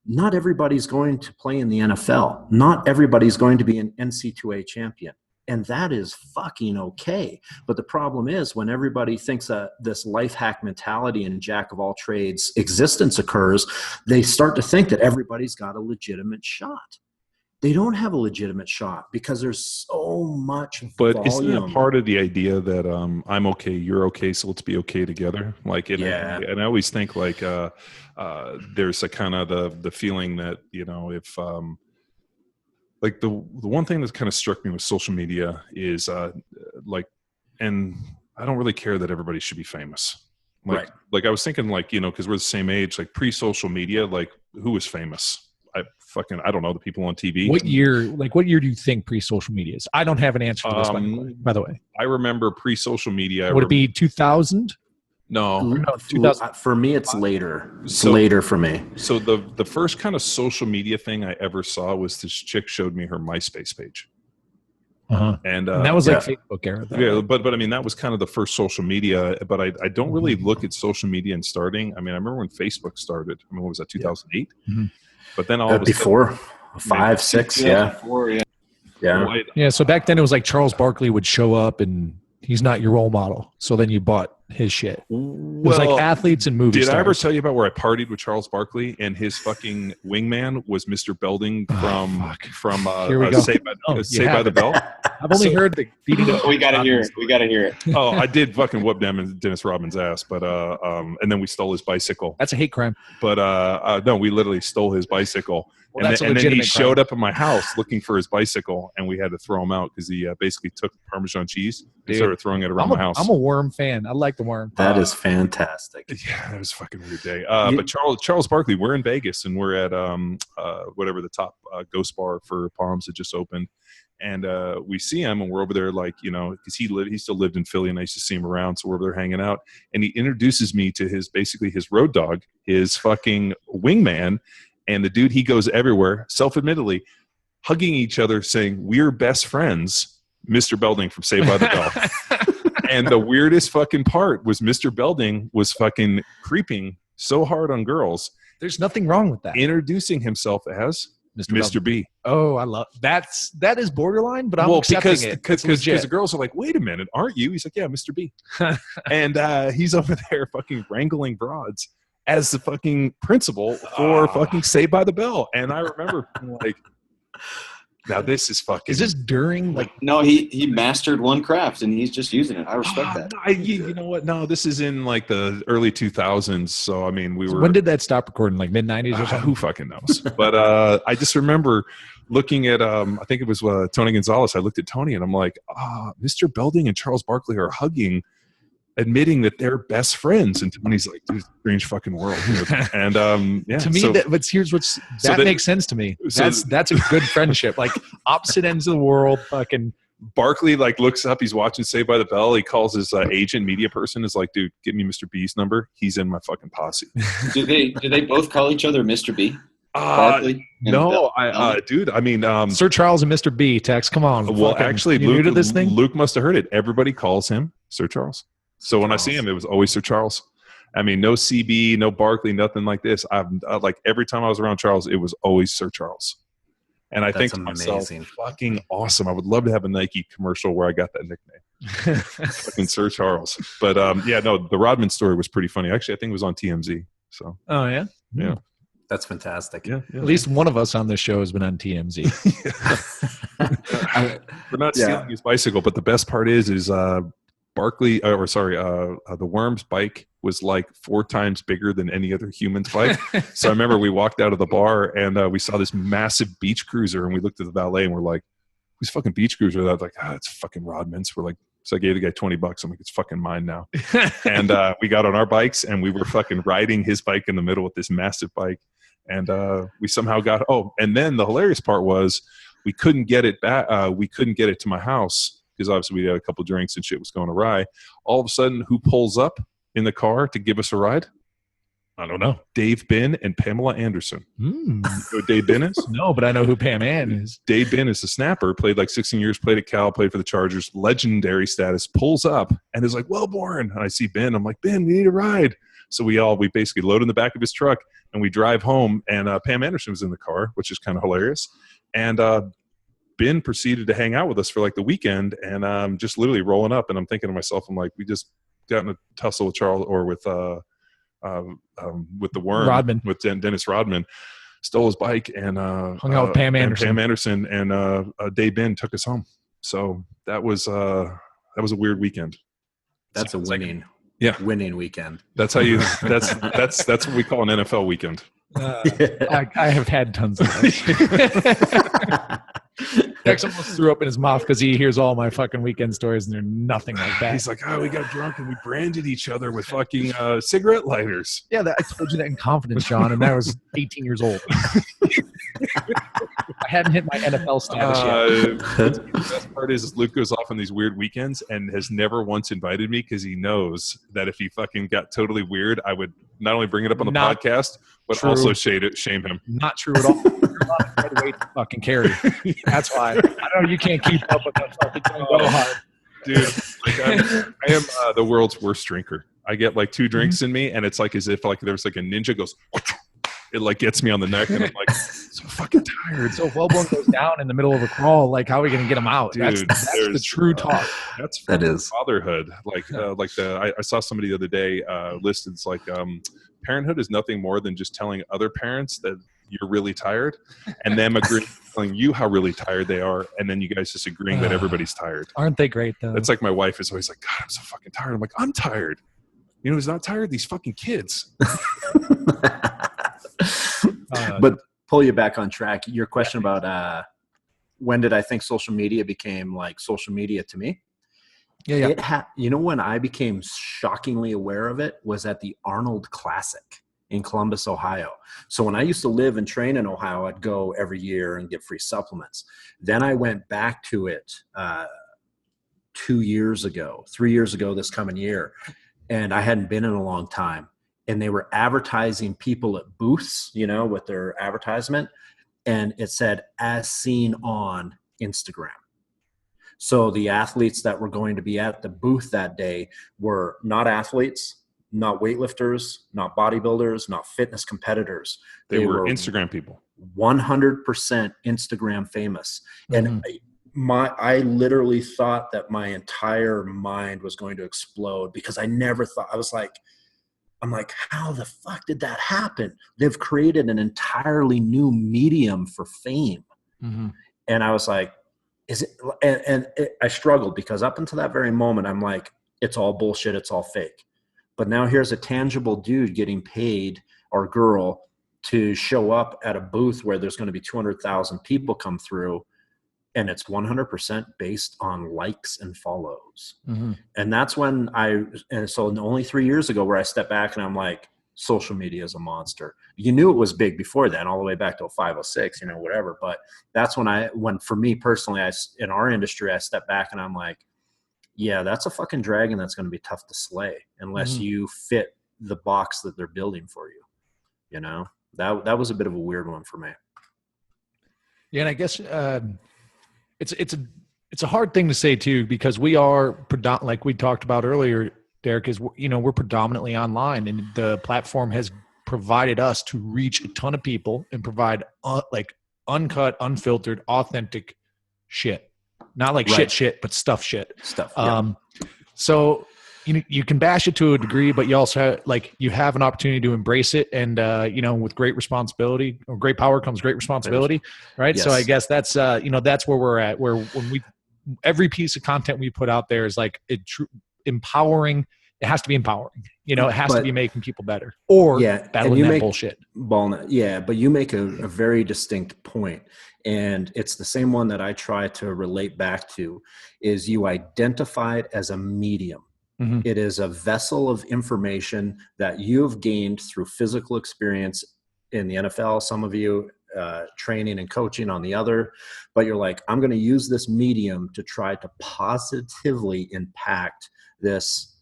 [SPEAKER 5] not everybody's going to play in the NFL. Not everybody's going to be an NCAA champion. And that is fucking okay. But the problem is when everybody thinks this life hack mentality and jack of all trades existence occurs, they start to think that everybody's got a legitimate shot. They don't have a legitimate shot because there's so much
[SPEAKER 3] But
[SPEAKER 5] volume.
[SPEAKER 3] Isn't that part of the idea that I'm okay, you're okay, so let's be okay together? Like, and I always think like there's a kind of the feeling that, you know, if like the one thing that kind of struck me with social media is like, and I don't really care that everybody should be famous. Like, like I was thinking like, you know, because we're the same age, like pre-social media, like who was famous? I don't know, the people on TV.
[SPEAKER 2] What year do you think pre-social media is? I don't have an answer to this, by the way.
[SPEAKER 3] I remember pre-social media.
[SPEAKER 2] Would it be 2000?
[SPEAKER 3] No,
[SPEAKER 2] 2000.
[SPEAKER 5] For me, it's later. It's later for me.
[SPEAKER 3] So the first kind of social media thing I ever saw was this chick showed me her MySpace page. And
[SPEAKER 2] that was like Facebook era.
[SPEAKER 3] Yeah, but I mean, that was kind of the first social media. But I don't really look at social media and starting. I mean, I remember when Facebook started. I mean, what was that, 2008?
[SPEAKER 2] Mm-hmm.
[SPEAKER 3] But then all of a
[SPEAKER 5] before 5, 6, yeah.
[SPEAKER 2] So back then it was like Charles Barkley would show up and he's not your role model. So then you bought his shit. It was like athletes and movie
[SPEAKER 3] stars. Did I ever tell you about where I partied with Charles Barkley and his fucking wingman was Mr. Belding from Saved by the Bell?
[SPEAKER 2] I've only heard the
[SPEAKER 4] we gotta hear it. We gotta hear it.
[SPEAKER 3] Oh, I did fucking whoop Dennis Rodman's ass, but and then we stole his bicycle.
[SPEAKER 2] That's a hate crime.
[SPEAKER 3] But no, we literally stole his bicycle.
[SPEAKER 2] Well,
[SPEAKER 3] and then he showed up at my house looking for his bicycle, and we had to throw him out because he basically took Parmesan cheese and started throwing it around my house.
[SPEAKER 2] I'm a worm fan. I like the worm.
[SPEAKER 5] That is fantastic.
[SPEAKER 3] Yeah, that was a fucking weird day. But Charles Barkley, we're in Vegas, and we're at whatever the top Ghost Bar for Palms had just opened. And we see him, and we're over there because he still lived in Philly, and I used to see him around, so we're over there hanging out. And he introduces me to his road dog, his fucking wingman. And the dude, he goes everywhere, self-admittedly, hugging each other, saying, "We're best friends," Mr. Belding from Saved by the Bell. And the weirdest fucking part was Mr. Belding was fucking creeping so hard on girls.
[SPEAKER 2] There's nothing wrong with that.
[SPEAKER 3] Introducing himself as Mr. B.
[SPEAKER 2] Oh, I love that is borderline, but I'm accepting it.
[SPEAKER 3] Because the girls are like, "Wait a minute, aren't you?" He's like, "Yeah, Mr. B." And he's over there fucking wrangling broads as the fucking principal for fucking Saved by the Bell. And I remember being like, now this is fucking...
[SPEAKER 2] Is this during like...
[SPEAKER 4] No, he mastered one craft and he's just using it. I respect that.
[SPEAKER 3] You know what? No, this is in like the early 2000s. So, I mean,
[SPEAKER 2] when did that stop recording? Like mid-90s or something?
[SPEAKER 3] Who fucking knows? But I just remember looking at, I think it was Tony Gonzalez. I looked at Tony and I'm like, Mr. Belding and Charles Barkley are hugging, admitting that they're best friends. And Tony's like, dude, strange fucking world. And
[SPEAKER 2] to me, that makes sense to me. That's a good friendship. Like opposite ends of the world. Fucking
[SPEAKER 3] Barkley like looks up. He's watching Saved by the Bell. He calls his agent, media person. Is like, dude, give me Mr. B's number. He's in my fucking posse.
[SPEAKER 4] Do they both call each other Mr. B?
[SPEAKER 3] Barkley? No, dude. I mean,
[SPEAKER 2] Sir Charles and Mr. B. Tex, come on.
[SPEAKER 3] Well, actually,
[SPEAKER 2] new to this thing?
[SPEAKER 3] Luke must have heard it. Everybody calls him Sir Charles. So when I see him, it was always Sir Charles. I mean, no CB, no Barkley, nothing like this. Like every time I was around Charles, it was always Sir Charles. And I think to myself, fucking awesome. I would love to have a Nike commercial where I got that nickname. Fucking Sir Charles. But the Rodman story was pretty funny. Actually, I think it was on TMZ. So.
[SPEAKER 2] Oh, yeah?
[SPEAKER 3] Yeah.
[SPEAKER 5] That's fantastic.
[SPEAKER 3] Yeah.
[SPEAKER 2] At least one of us on this show has been on TMZ.
[SPEAKER 3] We're not stealing his bicycle, but the best part is Barkley, the Worm's bike was like 4 times bigger than any other human's bike. So I remember we walked out of the bar and we saw this massive beach cruiser, and we looked at the valet and we're like, "Who's fucking beach cruiser?" I was like, "It's fucking Rodman's." We're like, so I gave the guy $20. I'm like, "It's fucking mine now." And we got on our bikes and we were fucking riding his bike in the middle with this massive bike, and we somehow got. Oh, and then the hilarious part was we couldn't get it back. We couldn't get it to my house, because obviously we had a couple drinks and shit was going awry. All of a sudden, who pulls up in the car to give us a ride? I don't know. Dave Bin and Pamela Anderson. You know who Dave Bin is?
[SPEAKER 2] No, but I know who Pam Ann is.
[SPEAKER 3] Dave Bin is a snapper, played like 16 years, played at Cal, played for the Chargers, legendary status, pulls up and is like, "Wellborn." And I see Ben. I'm like, "Ben, we need a ride." So we basically load in the back of his truck and we drive home, and Pam Anderson was in the car, which is kind of hilarious. And Ben proceeded to hang out with us for like the weekend, and just literally rolling up. And I'm thinking to myself, I'm like, we just got in a tussle with Charles or with the Worm,
[SPEAKER 2] Rodman,
[SPEAKER 3] with Dennis Rodman, stole his bike and
[SPEAKER 2] hung out with Pam Anderson.
[SPEAKER 3] And Dave Ben took us home. So that was a weird weekend.
[SPEAKER 5] That's a winning. Winning weekend.
[SPEAKER 3] That's how you. That's what we call an NFL weekend.
[SPEAKER 2] I have had tons of those. Dex almost threw up in his mouth because he hears all my fucking weekend stories and they're nothing like that.
[SPEAKER 3] He's like, "Oh, we got drunk and we branded each other with fucking cigarette lighters."
[SPEAKER 2] Yeah, I told you that in confidence, John, and I was 18 years old. I hadn't hit my NFL status yet.
[SPEAKER 3] The best part is Luke goes off on these weird weekends and has never once invited me because he knows that if he fucking got totally weird, I would not only bring it up on the podcast, but also shame him.
[SPEAKER 2] Not true at all. You're a lot of dead weight to fucking carry. That's why. I know you can't keep up with that fucking thing. Go hard.
[SPEAKER 3] Dude, like I am the world's worst drinker. I get like 2 drinks in me, and it's like as if like there's like a ninja goes it like gets me on the neck, and I'm like, so fucking tired.
[SPEAKER 2] So if Wellborn goes down in the middle of a crawl, like how are we going to get him out?
[SPEAKER 3] Dude,
[SPEAKER 2] that's the true talk.
[SPEAKER 3] That's
[SPEAKER 5] That is
[SPEAKER 3] fatherhood. I saw somebody the other day listed. It's like parenthood is nothing more than just telling other parents that you're really tired, and them agreeing telling you how really tired they are, and then you guys just agreeing that everybody's tired.
[SPEAKER 2] Aren't they great though?
[SPEAKER 3] It's like my wife is always like, God, I'm so fucking tired. I'm like, I'm tired. You know who's not tired? These fucking kids.
[SPEAKER 5] But pull you back on track. Your question about when did I think social media became like social media to me?
[SPEAKER 2] Yeah.
[SPEAKER 5] When I became shockingly aware of it was at the Arnold Classic in Columbus, Ohio. So when I used to live and train in Ohio, I'd go every year and get free supplements. Then I went back to it 3 years ago this coming year, and I hadn't been in a long time. And they were advertising people at booths, with their advertisement, and it said, as seen on Instagram. So the athletes that were going to be at the booth that day were not athletes, not weightlifters, not bodybuilders, not fitness competitors.
[SPEAKER 3] They were Instagram people.
[SPEAKER 5] 100% Instagram famous. And I literally thought that my entire mind was going to explode, because I never thought, I'm like, how the fuck did that happen? They've created an entirely new medium for fame. And I was like, I struggled, because up until that very moment, I'm like, it's all bullshit. It's all fake. But now here's a tangible dude getting paid, or girl, to show up at a booth where there's going to be 200,000 people come through, and it's 100% based on likes and follows. And that's when so only 3 years ago where I stepped back and I'm like, social media is a monster. You knew it was big before then, all the way back to 0506, whatever. But that's when for me personally, in our industry, I stepped back and I'm like, yeah, that's a fucking dragon that's going to be tough to slay unless you fit the box that they're building for you. That was a bit of a weird one for me.
[SPEAKER 2] Yeah, and I guess it's a hard thing to say too, because we are like we talked about earlier, Derek, is we're predominantly online, and the platform has provided us to reach a ton of people and provide like uncut, unfiltered, authentic shit. Not like shit, but stuff. Yeah. So you can bash it to a degree, but you also have an opportunity to embrace it, and with great responsibility or great power comes great responsibility, right? Yes. So I guess that's that's where we're at. Where every piece of content we put out there is like empowering. It has to be empowering. It has to be making people better, or battling that bullshit.
[SPEAKER 5] But you make a very distinct point. And it's the same one that I try to relate back to, is you identify it as a medium. It is a vessel of information that you have gained through physical experience in the NFL, some of you training and coaching on the other, but you're like, I'm going to use this medium to try to positively impact this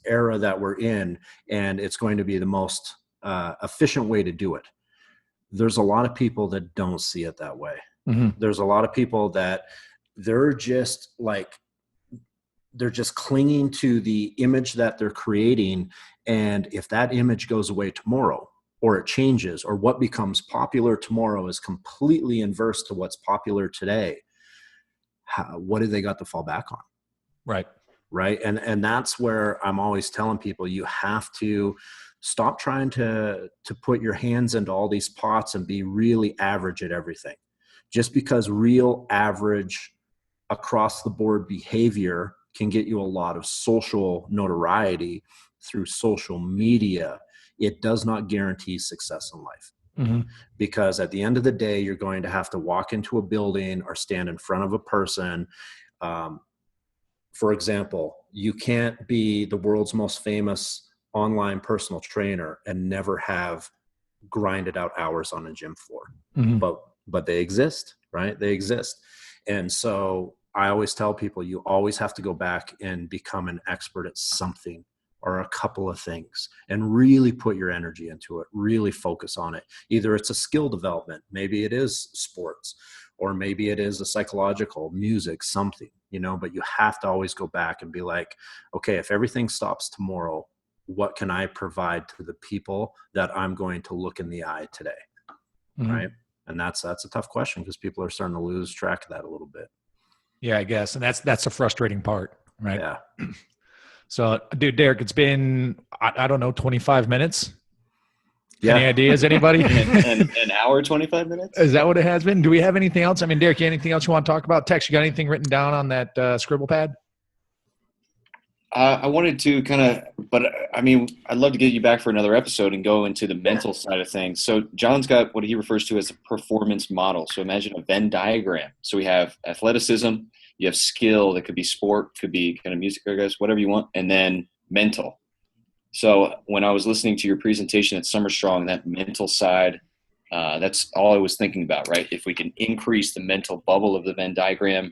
[SPEAKER 5] era that we're in, and it's going to be the most efficient way to do it. There's a lot of people that don't see it that way. There's a lot of people that they're just clinging to the image that they're creating. And if that image goes away tomorrow, or it changes, or what becomes popular tomorrow is completely inverse to what's popular today, what do they got to fall back on? Right. And that's where I'm always telling people, you have to stop trying to put your hands into all these pots and be really average at everything. Just because real average across the board behavior can get you a lot of social notoriety through social media, it does not guarantee success in life. Because at the end of the day, you're going to have to walk into a building or stand in front of a person. For example, you can't be the world's most famous online personal trainer and never have grinded out hours on a gym floor. But they exist, right? They exist. And so I always tell people, you always have to go back and become an expert at something or a couple of things and really put your energy into it, really focus on it. Either it's a skill development, maybe it is sports, or maybe it is a psychological, music, something, but you have to always go back and be like, okay, if everything stops tomorrow, what can I provide to the people that I'm going to look in the eye today? Right. And that's a tough question because people are starting to lose track of that a little bit.
[SPEAKER 2] Yeah, I guess. And that's a frustrating part, right?
[SPEAKER 5] Yeah.
[SPEAKER 2] So, dude, Derek, it's been, I don't know, 25 minutes.
[SPEAKER 5] Yeah.
[SPEAKER 2] Any ideas, anybody?
[SPEAKER 4] An hour, 25 minutes?
[SPEAKER 2] Is that what it has been? Do we have anything else? I mean, Derek, anything else you want to talk about? Tex, you got anything written down on that scribble pad?
[SPEAKER 4] I wanted to but I mean, I'd love to get you back for another episode and go into the mental side of things. So John's got what he refers to as a performance model. So imagine a Venn diagram. So we have athleticism, you have skill, that could be sport, could be kind of music, I guess, whatever you want, and then mental. So when I was listening to your presentation at Summer Strong, that mental side, that's all I was thinking about, right? If we can increase the mental bubble of the Venn diagram,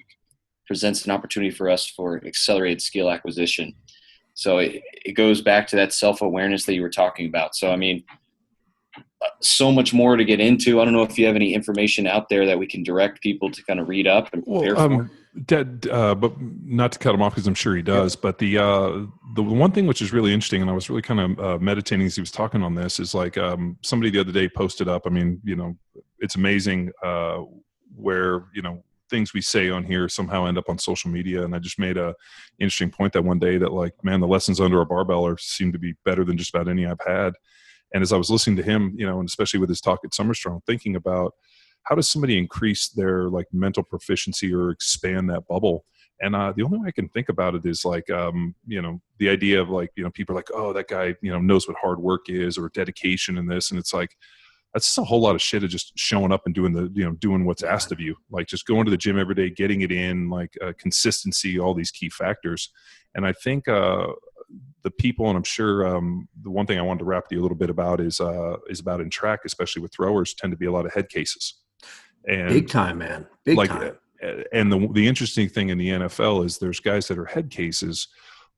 [SPEAKER 4] presents an opportunity for us for accelerated skill acquisition. So it goes back to that self-awareness that you were talking about. So, I mean, so much more to get into. I don't know if you have any information out there that we can direct people to kind of read up and prepare for.
[SPEAKER 3] But not to cut him off because I'm sure he does. But the one thing which is really interesting, and I was really kind of meditating as he was talking on this, is like somebody the other day posted up. I mean, it's amazing where things we say on here somehow end up on social media. And I just made a interesting point that one day that, like, man, the lessons under a barbell seem to be better than just about any I've had. And as I was listening to him, and especially with his talk at Summer Strong, thinking about how does somebody increase their like mental proficiency or expand that bubble? And the only way I can think about it is like, the idea of like, people are like, oh, that guy, knows what hard work is or dedication in this. And it's like, that's just a whole lot of shit of just showing up and doing doing what's asked of you. Like just going to the gym every day, getting it in, like consistency, all these key factors. And I think the people, and I'm sure the one thing I wanted to wrap you a little bit about is about in track, especially with throwers, tend to be a lot of head cases. And
[SPEAKER 5] big time, man. Big time.
[SPEAKER 3] And the interesting thing in the NFL is there's guys that are head cases,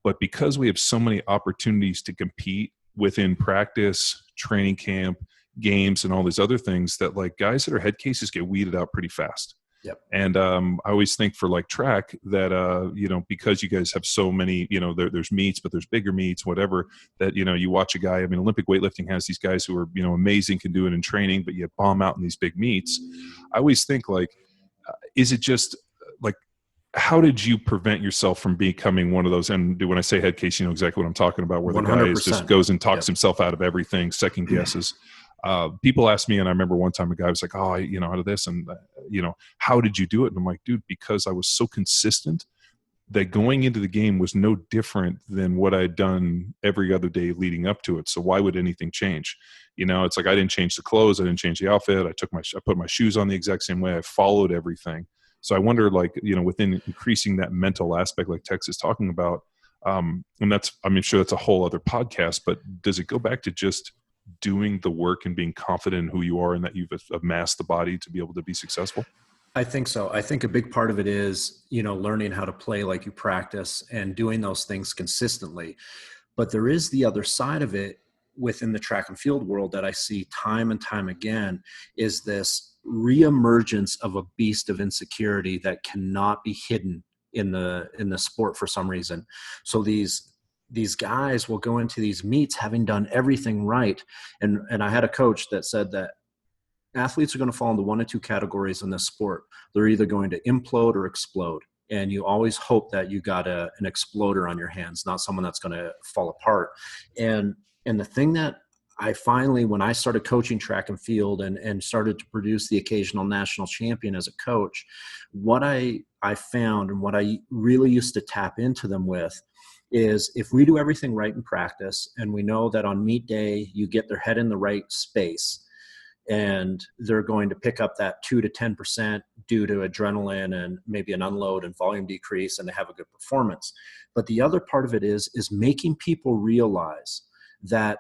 [SPEAKER 3] but because we have so many opportunities to compete within practice, training camp, games, and all these other things, that like guys that are head cases get weeded out pretty fast.
[SPEAKER 5] Yep.
[SPEAKER 3] And I always think for like track that, because you guys have so many, there's meets, but there's bigger meets, whatever, that, you watch a guy, I mean, Olympic weightlifting has these guys who are, amazing, can do it in training, but you bomb out in these big meets. I always think like, is it just like, how did you prevent yourself from becoming one of those? And when I say head case, you know exactly what I'm talking about, where the guy just goes and talks himself out of everything, second guesses. People ask me, and I remember one time a guy was like, oh, out of this, and how did you do it? And I'm like, dude, because I was so consistent that going into the game was no different than what I'd done every other day leading up to it. So why would anything change? It's like, I didn't change the clothes. I didn't change the outfit. I put my shoes on the exact same way. I followed everything. So I wonder, like, within increasing that mental aspect, like Tex is talking about, and I'm sure that's a whole other podcast, but does it go back to just doing the work and being confident in who you are and that you've amassed the body to be able to be successful?
[SPEAKER 5] I think so. I think a big part of it is, learning how to play like you practice and doing those things consistently. But there is the other side of it within the track and field world that I see time and time again, is this reemergence of a beast of insecurity that cannot be hidden in the sport for some reason. So these guys will go into these meets having done everything right. And I had a coach that said that athletes are going to fall into one of two categories in this sport. They're either going to implode or explode. And you always hope that you got an exploder on your hands, not someone that's going to fall apart. And the thing that I finally, when I started coaching track and field and started to produce the occasional national champion as a coach, what I found and what I really used to tap into them with is, if we do everything right in practice and we know that on meet day you get their head in the right space and they're going to pick up that 2 to 10% due to adrenaline and maybe an unload and volume decrease, and they have a good performance. But the other part of it is making people realize that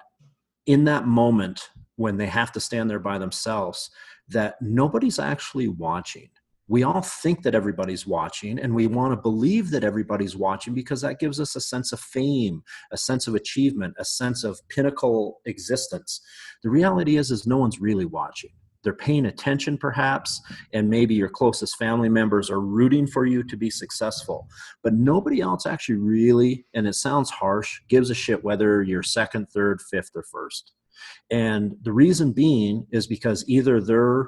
[SPEAKER 5] in that moment when they have to stand there by themselves, that nobody's actually watching. We all think that everybody's watching, and we want to believe that everybody's watching because that gives us a sense of fame, a sense of achievement, a sense of pinnacle existence. The reality is no one's really watching. They're paying attention perhaps, and maybe your closest family members are rooting for you to be successful. But nobody else actually really, and it sounds harsh, gives a shit whether you're second, third, fifth, or first. And the reason being is because either they're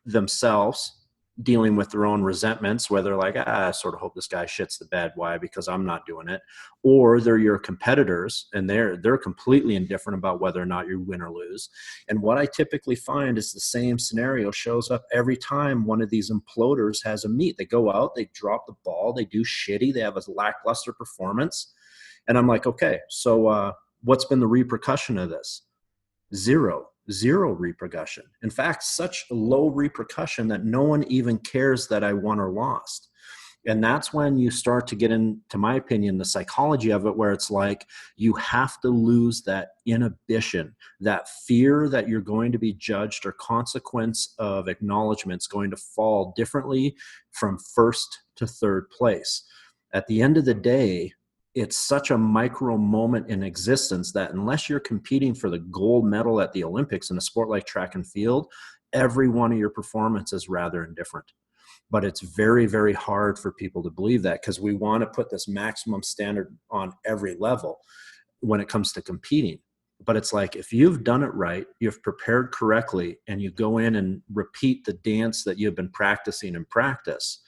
[SPEAKER 5] themselves dealing with their own resentments, where they're like, I sort of hope this guy shits the bed. Why? Because I'm not doing it. Or they're your competitors, and they're completely indifferent about whether or not you win or lose. And what I typically find is the same scenario shows up every time one of these imploders has a meet. They go out, they drop the ball, they do shitty, they have a lackluster performance. And I'm like, okay, so what's been the repercussion of this? Zero repercussion. In fact, such low repercussion that no one even cares that I won or lost. And that's when you start to get into my opinion, the psychology of it, where it's like you have to lose that inhibition, that fear that you're going to be judged or consequence of acknowledgments going to fall differently from first to third place. At the end of the day, it's such a micro moment in existence that unless you're competing for the gold medal at the Olympics in a sport like track and field, every one of your performances is rather indifferent. But it's very, very hard for people to believe that, because we want to put this maximum standard on every level when it comes to competing. But it's like, if you've done it right, you've prepared correctly, and you go in and repeat the dance that you've been practicing in practice,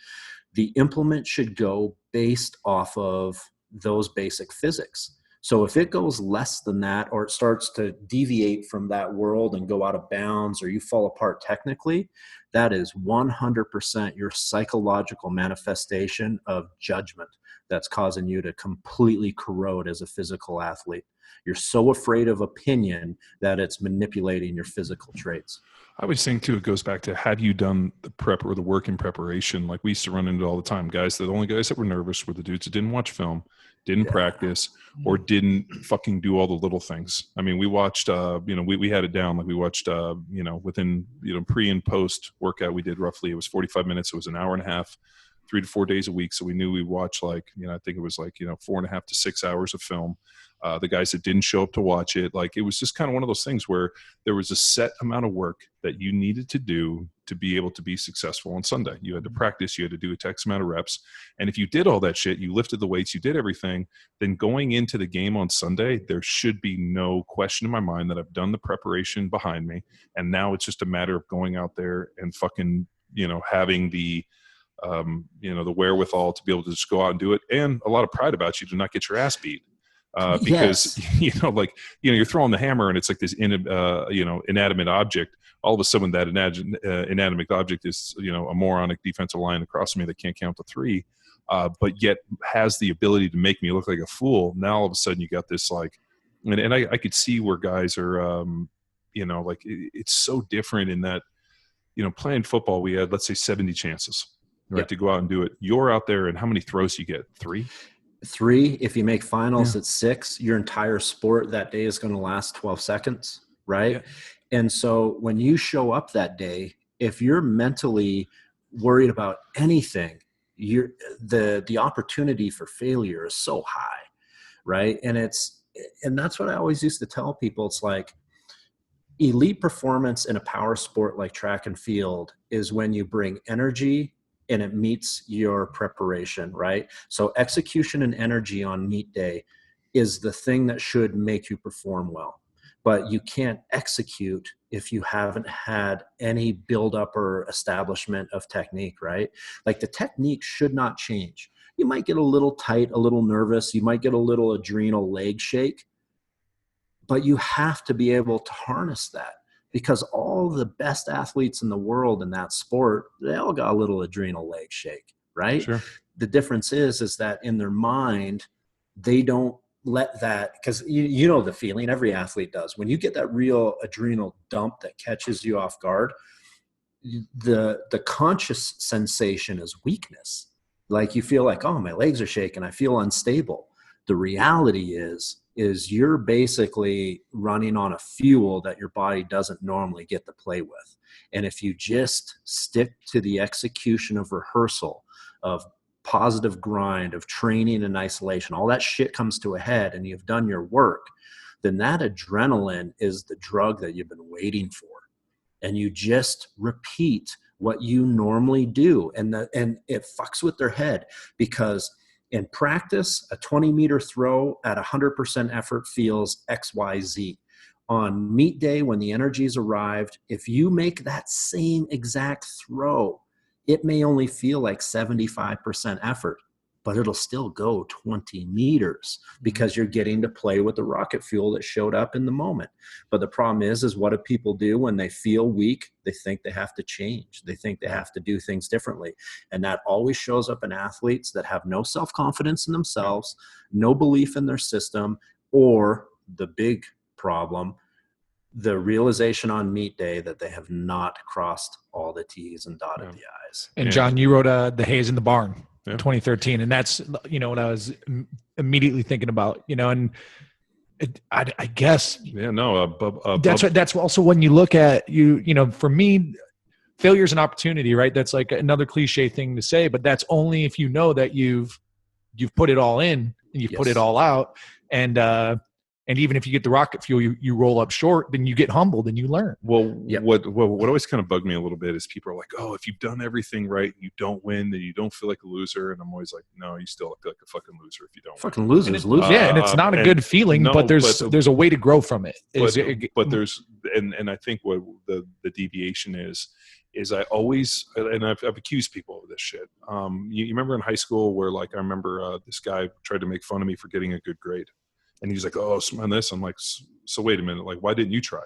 [SPEAKER 5] the implement should go based off of those basic physics. So if it goes less than that, or it starts to deviate from that world and go out of bounds, or you fall apart technically, that is 100% your psychological manifestation of judgment that's causing you to completely corrode as a physical athlete. You're so afraid of opinion that it's manipulating your physical traits.
[SPEAKER 3] I was saying too, it goes back to, have you done the prep or the work in preparation? Like we used to run into it all the time. The only guys that were nervous were the dudes that didn't watch film, didn't practice, or didn't fucking do all the little things. I mean, we watched, we had it down. Like we watched, within, pre and post workout, we did roughly, it was 45 minutes. It was an hour and a half, 3 to 4 days a week. So we knew we watched I think it was 4.5 to 6 hours of film. The guys that didn't show up to watch it, it was just kind of one of those things where there was a set amount of work that you needed to do to be able to be successful on Sunday. You had to practice, you had to do a X amount of reps. And if you did all that shit, you lifted the weights, you did everything, then going into the game on Sunday, there should be no question in my mind that I've done the preparation behind me. And now it's just a matter of going out there and fucking, having the wherewithal to be able to just go out and do it. And a lot of pride about you to not get your ass beat. Because you're throwing the hammer and it's like this inanimate object. All of a sudden that inanimate object is a moronic defensive line across from me that can't count to 3, but yet has the ability to make me look like a fool. Now all of a sudden you got this and I could see where guys are it's so different in that playing football we had, let's say, 70 chances to go out and do it. You're out there, and how many throws you get? 3.
[SPEAKER 5] If you make finals at 6, your entire sport that day is going to last 12 seconds, right? Yeah. And so when you show up that day, if you're mentally worried about anything, the opportunity for failure is so high, right? And that's what I always used to tell people. It's like elite performance in a power sport like track and field is when you bring energy and it meets your preparation, right? So execution and energy on meet day is the thing that should make you perform well. But you can't execute if you haven't had any buildup or establishment of technique, right? Like the technique should not change. You might get a little tight, a little nervous. You might get a little adrenal leg shake, but you have to be able to harness that. Because all the best athletes in the world in that sport, they all got a little adrenal leg shake, right?
[SPEAKER 3] Sure.
[SPEAKER 5] The difference is that in their mind, they don't let that, because you know the feeling, every athlete does. When you get that real adrenal dump that catches you off guard, the conscious sensation is weakness. Like you feel like, oh, my legs are shaking, I feel unstable. The reality is you're basically running on a fuel that your body doesn't normally get to play with. And if you just stick to the execution of rehearsal, of positive grind, of training and isolation, all that shit comes to a head and you've done your work, then that adrenaline is the drug that you've been waiting for. and you just repeat what you normally do. And it fucks with their head, because in practice, a 20-meter throw at 100% effort feels XYZ. On meet day, when the energy's arrived, if you make that same exact throw, it may only feel like 75% effort, but it'll still go 20 meters because you're getting to play with the rocket fuel that showed up in the moment. But the problem is what do people do when they feel weak? They think they have to change. They think they have to do things differently. And that always shows up in athletes that have no self-confidence in themselves, no belief in their system, or the big problem, the realization on meet day that they have not crossed all the T's and dotted the I's.
[SPEAKER 2] And John, you wrote The Haze in the Barn in 2013. And that's, what I was immediately thinking about, and I guess. That's also when you look at for me, failure's an opportunity, right? That's like another cliche thing to say, but that's only if you know that you've put it all in and you've put it all out. And even if you get the rocket fuel, you roll up short, then you get humbled and you learn.
[SPEAKER 3] Well, what always kind of bugged me a little bit is people are like, oh, if you've done everything right, you don't win, then you don't feel like a loser. And I'm always like, no, you still feel like a fucking loser if you don't
[SPEAKER 5] fucking
[SPEAKER 3] win.
[SPEAKER 5] Losers.
[SPEAKER 2] Yeah, and it's not a good feeling, but there's a way to grow from it.
[SPEAKER 3] But there's and I think what the deviation is I always, and I've accused people of this shit. You remember in high school where I remember this guy tried to make fun of me for getting a good grade. And he's like, oh, on this. I'm like, so wait a minute. Why didn't you try?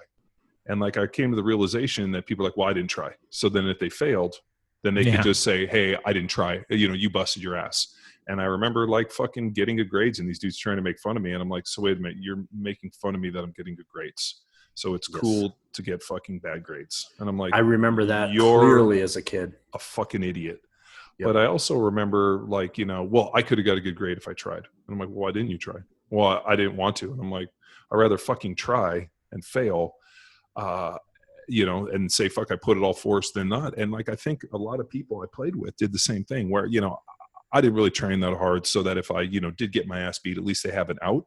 [SPEAKER 3] And I came to the realization that people are like, well, I didn't try. So then if they failed, then they could just say, hey, I didn't try. You busted your ass. And I remember fucking getting good grades and these dudes trying to make fun of me. And I'm like, so wait a minute, you're making fun of me that I'm getting good grades. So it's cool to get fucking bad grades. And I'm like,
[SPEAKER 5] I remember that clearly as a kid.
[SPEAKER 3] A fucking idiot. Yep. But I also remember well, I could have got a good grade if I tried. And I'm like, well, why didn't you try? Well, I didn't want to. And I'm like, I'd rather fucking try and fail, and say, fuck, I put it all forth than not. And I think a lot of people I played with did the same thing where, I didn't really train that hard so that if I, did get my ass beat, at least they have an out.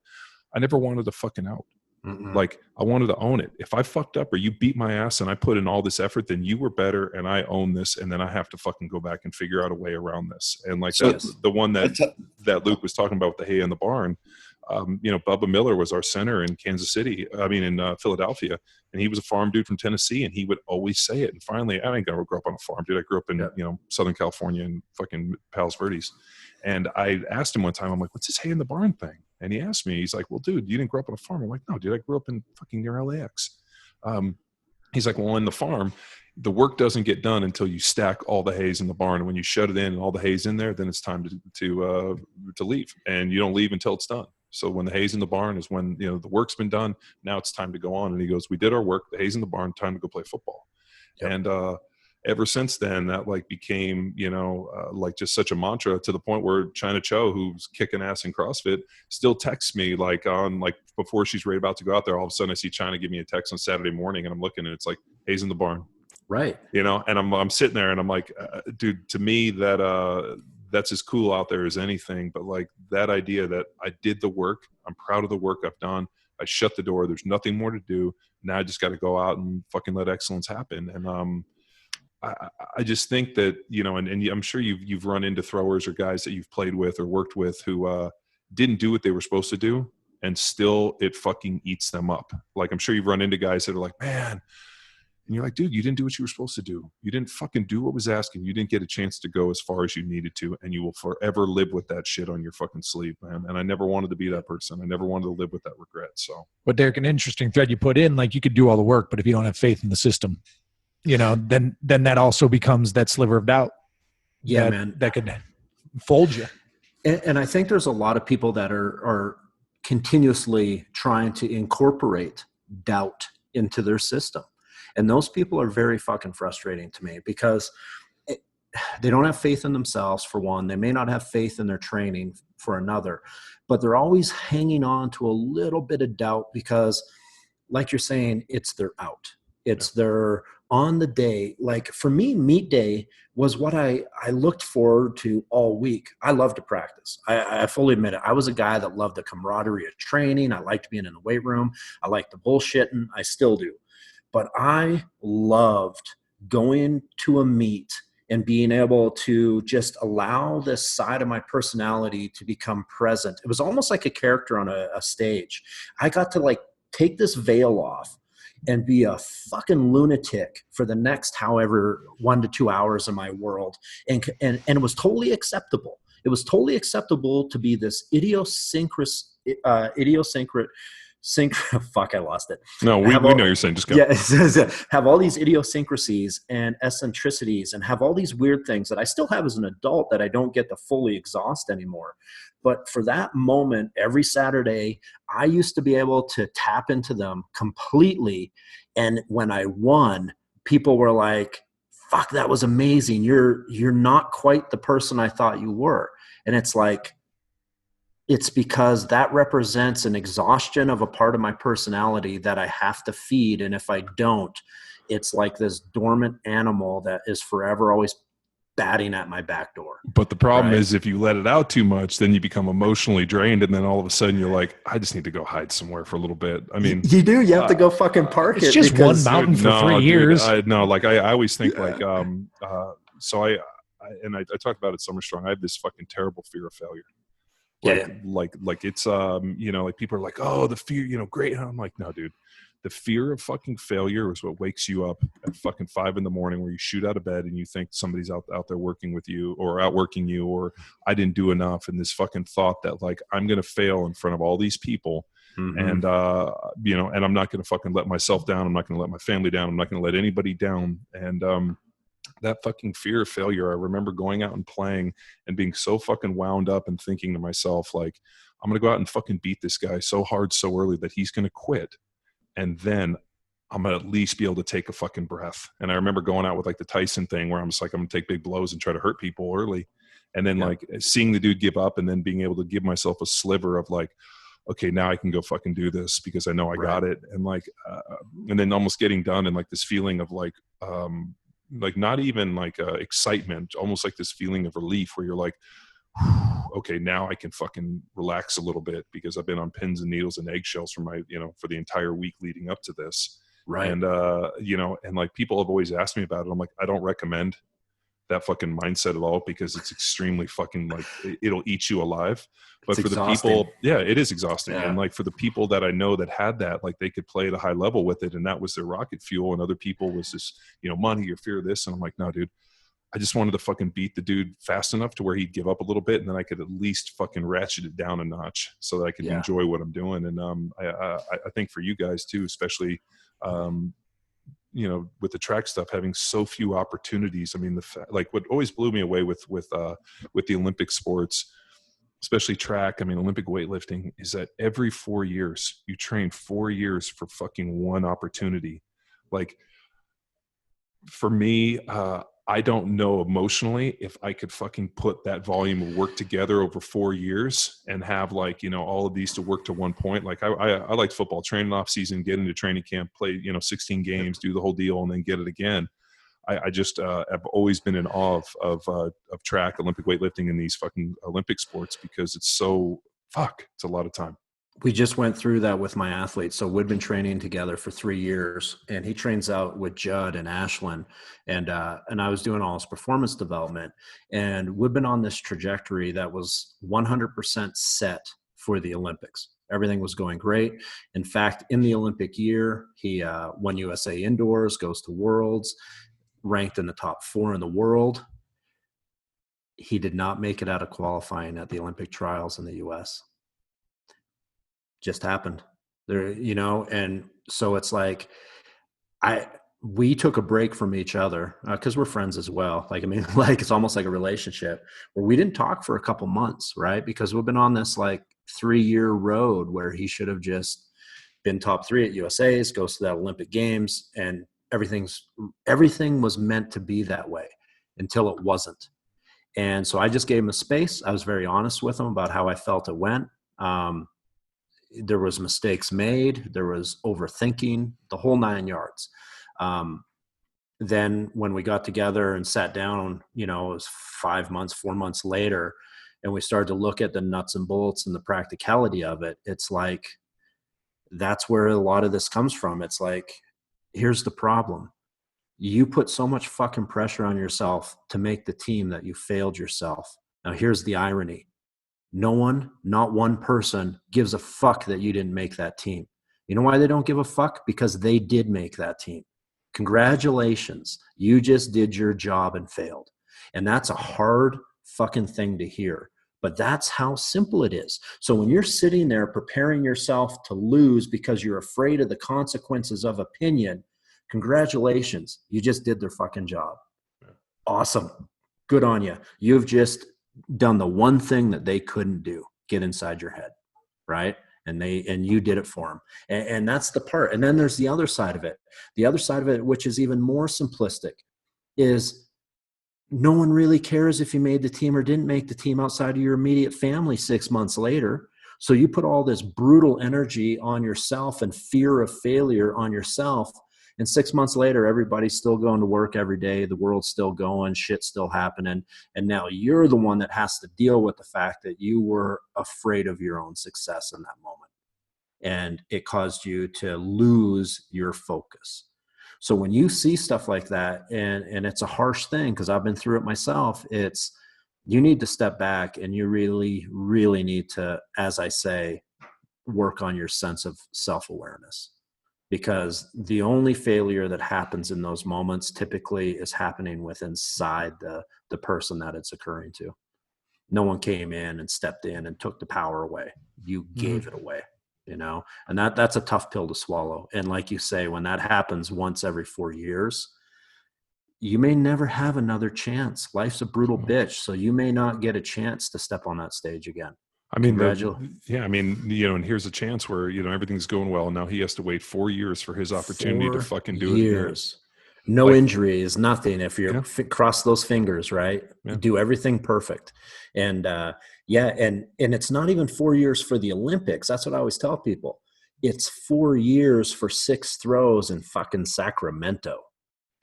[SPEAKER 3] I never wanted to fucking out. Mm-mm. I wanted to own it. If I fucked up or you beat my ass and I put in all this effort, then you were better and I own this. And then I have to fucking go back and figure out a way around this. And the one that Luke was talking about with the hay in the barn, Bubba Miller was our center in Philadelphia, and he was a farm dude from Tennessee, and he would always say it. And finally, I ain't gonna grow up on a farm, dude. I grew up in Southern California and fucking Palos Verdes. And I asked him one time, I'm like, what's this hay in the barn thing? And he asked me, he's like, well, dude, you didn't grow up on a farm. I'm like, no, dude, I grew up in fucking near LAX. He's like, well, in the farm, the work doesn't get done until you stack all the hays in the barn. And when you shut it in and all the hay's in there, then it's time to leave. And you don't leave until it's done. So when the hay's in the barn is when, the work's been done. Now it's time to go on. And he goes, we did our work. The hay's in the barn, time to go play football. Yep. And ever since then, that became, just such a mantra to the point where China Cho, who's kicking ass in CrossFit, still texts me before she's right about to go out there. All of a sudden I see China give me a text on Saturday morning and I'm looking and it's like, hay's in the barn.
[SPEAKER 5] Right.
[SPEAKER 3] And I'm sitting there and I'm like, dude, to me that's as cool out there as anything. But that idea that I did the work, I'm proud of the work I've done. I shut the door. There's nothing more to do. Now I just got to go out and fucking let excellence happen. And I just think that, and I'm sure you've run into throwers or guys that you've played with or worked with who didn't do what they were supposed to do. And still it fucking eats them up. I'm sure you've run into guys that are like, man, and you're like, dude, you didn't do what you were supposed to do. You didn't fucking do what was asking. You didn't get a chance to go as far as you needed to. And you will forever live with that shit on your fucking sleeve, man. And I never wanted to be that person. I never wanted to live with that regret. So,
[SPEAKER 2] but Derek, an interesting thread you put in, you could do all the work, but if you don't have faith in the system, then that also becomes that sliver of doubt.
[SPEAKER 5] Yeah, man.
[SPEAKER 2] That could fold you.
[SPEAKER 5] And I think there's a lot of people that are continuously trying to incorporate doubt into their system. And those people are very fucking frustrating to me because they don't have faith in themselves, for one. They may not have faith in their training, for another. But they're always hanging on to a little bit of doubt because, like you're saying, it's their out. It's their on the day. For me, meet day was what I looked forward to all week. I love to practice. I fully admit it. I was a guy that loved the camaraderie of training. I liked being in the weight room. I liked the bullshitting. I still do. but I loved going to a meet and being able to just allow this side of my personality to become present. It was almost like a character on a stage. I got to like take this veil off and be a fucking lunatic for the next however 1 to 2 hours in my world. And it was totally acceptable. It was totally acceptable to be this fuck, I lost it.
[SPEAKER 3] No, we know you're saying, just go.
[SPEAKER 5] Yeah, it says, have all these idiosyncrasies and eccentricities and have all these weird things that I still have as an adult that I don't get to fully exhaust anymore. But for that moment, every Saturday, I used to be able to tap into them completely. And when I won, people were like, fuck, that was amazing. You're not quite the person I thought you were. And it's like, it's because that represents an exhaustion of a part of my personality that I have to feed. And if I don't, it's like this dormant animal that is forever always batting at my back door.
[SPEAKER 3] But the problem is if you let it out too much, then you become emotionally drained. And then all of a sudden you're like, I just need to go hide somewhere for a little bit. I mean,
[SPEAKER 5] you do, you have to go fucking park
[SPEAKER 2] it's just one mountain for 3 years.
[SPEAKER 3] I always think so I talk about it Summer Strong. I have this fucking terrible fear of failure. Like it's like people are like, oh, the fear, great. And I'm like, no, dude, the fear of fucking failure is what wakes you up at fucking 5 a.m, where you shoot out of bed and you think somebody's out there working with you or outworking you, or I didn't do enough. And this fucking thought that like, I'm going to fail in front of all these people. Mm-hmm. And, and I'm not going to fucking let myself down. I'm not going to let my family down. I'm not going to let anybody down. And, that fucking fear of failure. I remember going out and playing and being so fucking wound up and thinking to myself, like, I'm going to go out and fucking beat this guy so hard, so early that he's going to quit. And then I'm going to at least be able to take a fucking breath. And I remember going out with like the Tyson thing where I'm just like, I'm going to take big blows and try to hurt people early. And then like seeing the dude give up and then being able to give myself a sliver of like, okay, now I can go fucking do this because I know I got it. And like, and then almost getting done and like this feeling of like not even like excitement, almost like this feeling of relief where you're like, okay, now I can fucking relax a little bit because I've been on pins and needles and eggshells for for the entire week leading up to this. Right. And, and like people have always asked me about it. I'm like, I don't recommend that fucking mindset at all because it's extremely fucking like it'll eat you alive. But for the people, it is exhausting. Yeah. And like for the people that I know that had that, like they could play at a high level with it and that was their rocket fuel. And other people was this, money or fear of this. And I'm like, no, dude, I just wanted to fucking beat the dude fast enough to where he'd give up a little bit. And then I could at least fucking ratchet it down a notch so that I could enjoy what I'm doing. And I think for you guys too, especially, with the track stuff, having so few opportunities. I mean, like what always blew me away with the Olympic sports, especially track, Olympic weightlifting, is that every 4 years you train 4 years for fucking one opportunity. Like for me, I don't know emotionally if I could fucking put that volume of work together over 4 years and have like, all of these to work to one point. Like I liked football, training off season, get into training camp, play, 16 games, do the whole deal and then get it again. I just have always been in awe of track, Olympic weightlifting and these fucking Olympic sports because it's so it's a lot of time.
[SPEAKER 5] We just went through that with my athletes. So we'd been training together for 3 years and he trains out with Judd and Ashlyn and I was doing all his performance development and we'd been on this trajectory that was 100% set for the Olympics. Everything was going great. In fact, in the Olympic year, he won USA indoors, goes to Worlds, ranked in the top 4 in the world. He did not make it out of qualifying at the Olympic trials in the US. Just happened there, and so it's like we took a break from each other because we're friends as well. Like, it's almost like a relationship where we didn't talk for a couple months, right? Because we've been on this like 3-year road where he should have just been top 3 at USA's, goes to that Olympic Games, and everything was meant to be that way until it wasn't. And so I just gave him a space. I was very honest with him about how I felt it went. There was mistakes made. There was overthinking, the whole 9 yards. Then when we got together and sat down, it was 4 months later, and we started to look at the nuts and bolts and the practicality of it. It's like, that's where a lot of this comes from. It's like, Here's the problem. You put so much fucking pressure on yourself to make the team that you failed yourself. Now, here's the irony. No one, not one person, gives a fuck that you didn't make that team. You know why they don't give a fuck? Because they did make that team. Congratulations. You just did your job and failed. And that's a hard fucking thing to hear. But that's how simple it is. So when you're sitting there preparing yourself to lose because you're afraid of the consequences of opinion, congratulations. You just did their fucking job. Awesome. Good on you. You've just done the one thing that they couldn't do. Get inside your head, right? And you did it for them. And that's the part. And then there's the other side of it. The other side of it, which is even more simplistic, is no one really cares if you made the team or didn't make the team outside of your immediate family 6 months later. So you put all this brutal energy on yourself and fear of failure on yourself. And 6 months later, everybody's still going to work every day. The world's still going, shit's still happening. And now you're the one that has to deal with the fact that you were afraid of your own success in that moment. And it caused you to lose your focus. So when you see stuff like that, and it's a harsh thing because I've been through it myself, it's you need to step back and you really, really need to, as I say, work on your sense of self-awareness. Because the only failure that happens in those moments typically is happening with inside the person that it's occurring to. No one came in and stepped in and took the power away. You gave it away. You know, and that's a tough pill to swallow. And like you say, when that happens once every 4 years, you may never have another chance. Life's a brutal bitch. So you may not get a chance to step on that stage again.
[SPEAKER 3] I mean, and here's a chance where, everything's going well. And now he has to wait 4 years for his opportunity to fucking do it again.
[SPEAKER 5] No injuries, nothing. If you cross those fingers, right?
[SPEAKER 3] Yeah.
[SPEAKER 5] You do everything perfect. And and it's not even 4 years for the Olympics. That's what I always tell people. It's 4 years for 6 throws in fucking Sacramento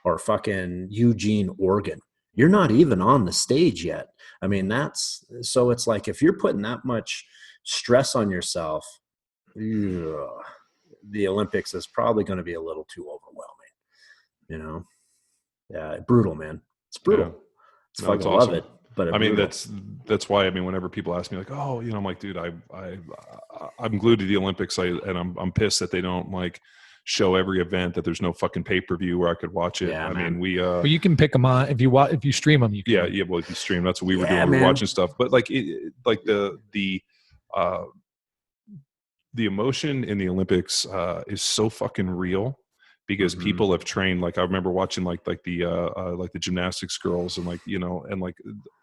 [SPEAKER 5] or fucking Eugene, Oregon. You're not even on the stage yet. I mean, so it's like if you're putting that much stress on yourself, the Olympics is probably going to be a little too overwhelming. Yeah, brutal, man. It's brutal.
[SPEAKER 3] Yeah.
[SPEAKER 5] It's fucking awesome. Love it. But
[SPEAKER 3] I mean, that's why, whenever people ask me like, oh, I'm like, dude, I'm glued to the Olympics. And I'm pissed that they don't like show every event, that there's no fucking pay-per-view where I could watch it.
[SPEAKER 5] Yeah,
[SPEAKER 2] well, you can pick them on if you stream them. You can.
[SPEAKER 3] Yeah. Well, if you stream, that's what we were doing. We were watching stuff, but like, the emotion in the Olympics is so fucking real. Because people have trained, like I remember watching like the gymnastics girls and like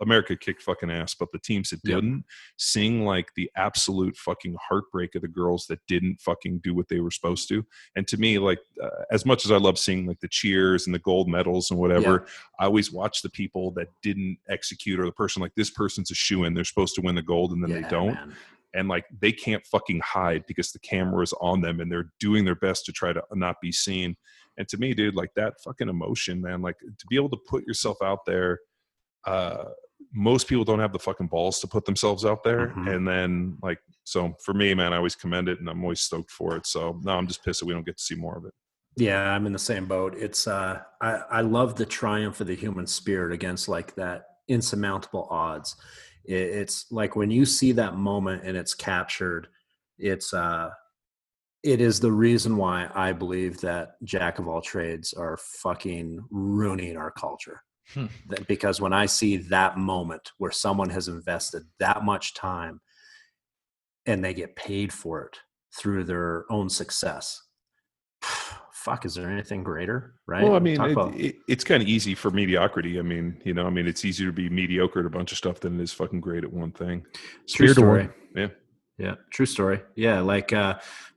[SPEAKER 3] America kicked fucking ass, but the teams that didn't, seeing like the absolute fucking heartbreak of the girls that didn't fucking do what they were supposed to. And to me, like as much as I love seeing like the cheers and the gold medals and whatever, I always watch the people that didn't execute, or the person like this person's a shoo-in, they're supposed to win the gold and then they don't. Man. And like they can't fucking hide because the camera is on them and they're doing their best to try to not be seen. And to me, dude, like that fucking emotion, man, like to be able to put yourself out there, most people don't have the fucking balls to put themselves out there. And then like, so for me, man, I always commend it and I'm always stoked for it. So no, I'm just pissed that we don't get to see more of it.
[SPEAKER 5] Yeah, I'm in the same boat. It's I love the triumph of the human spirit against like that insurmountable odds. It's like when you see that moment and it's captured, it is the reason why I believe that jack of all trades are fucking ruining our culture. Because when I see that moment where someone has invested that much time and they get paid for it through their own success, fuck, is there anything greater, right?
[SPEAKER 3] Well, I mean, it's kind of easy for mediocrity. I mean, it's easier to be mediocre at a bunch of stuff than it is fucking great at one thing.
[SPEAKER 5] True story.
[SPEAKER 3] Yeah.
[SPEAKER 5] True story. Yeah. Like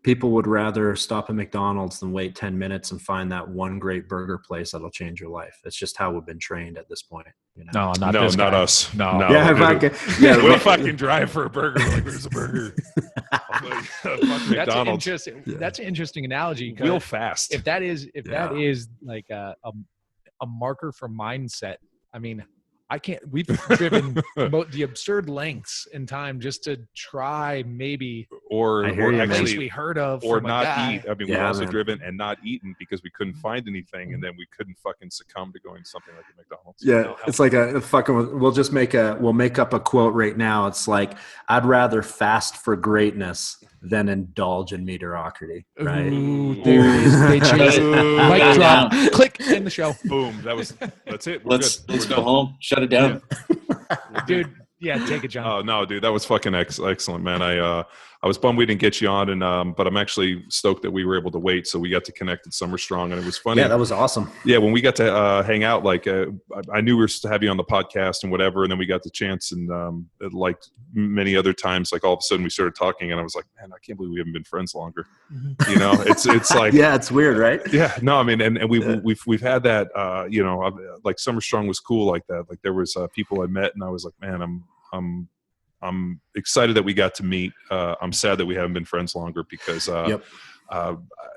[SPEAKER 5] people would rather stop at McDonald's than wait 10 minutes and find that one great burger place that'll change your life. It's just how we've been trained at this point.
[SPEAKER 2] No, not us. No.
[SPEAKER 5] Yeah,
[SPEAKER 3] we'll fucking drive for a burger. Like, where's a burger? McDonald's.
[SPEAKER 2] That's an interesting analogy.
[SPEAKER 3] Real fast.
[SPEAKER 2] If that is like a marker for mindset, I mean, I can't. We've driven the absurd lengths in time just to try maybe
[SPEAKER 3] or
[SPEAKER 5] I hear you,
[SPEAKER 2] a
[SPEAKER 5] man.
[SPEAKER 2] place
[SPEAKER 3] actually
[SPEAKER 2] we heard of
[SPEAKER 3] or
[SPEAKER 2] from a
[SPEAKER 3] not
[SPEAKER 2] guy.
[SPEAKER 3] eat. I mean,
[SPEAKER 5] Yeah,
[SPEAKER 3] we've also
[SPEAKER 5] man.
[SPEAKER 3] driven and not eaten because we couldn't find anything, and then we couldn't fucking succumb to going to something like a McDonald's.
[SPEAKER 5] Yeah, it's like a fucking. We'll make up a quote right now. It's like, I'd rather fast for greatness than indulge in mediocrity. Right?
[SPEAKER 2] Ooh, there it is. They changed it.
[SPEAKER 3] Ooh.
[SPEAKER 2] Mic drop.
[SPEAKER 4] Down.
[SPEAKER 2] Click. End the show.
[SPEAKER 3] Boom. That's it. We're
[SPEAKER 4] Let's
[SPEAKER 3] good. We're
[SPEAKER 4] go
[SPEAKER 3] done.
[SPEAKER 4] home. Shut it down.
[SPEAKER 2] Dude, yeah, take it, John.
[SPEAKER 3] Oh no, dude, that was fucking excellent, man. I was bummed we didn't get you on, and but I'm actually stoked that we were able to wait, so we got to connect at Summer Strong, and it was funny.
[SPEAKER 5] Yeah, that was awesome.
[SPEAKER 3] Yeah, when we got to hang out, like I knew we were to have you on the podcast and whatever, and then we got the chance, and like many other times, like all of a sudden we started talking, and I was like, man, I can't believe we haven't been friends longer. You know, it's like
[SPEAKER 5] Yeah, it's weird, right?
[SPEAKER 3] yeah, no, I mean, and we've had that, you know, like Summer Strong was cool like that. Like there was people I met, and I was like, man, I'm excited that we got to meet. I'm sad that we haven't been friends longer because,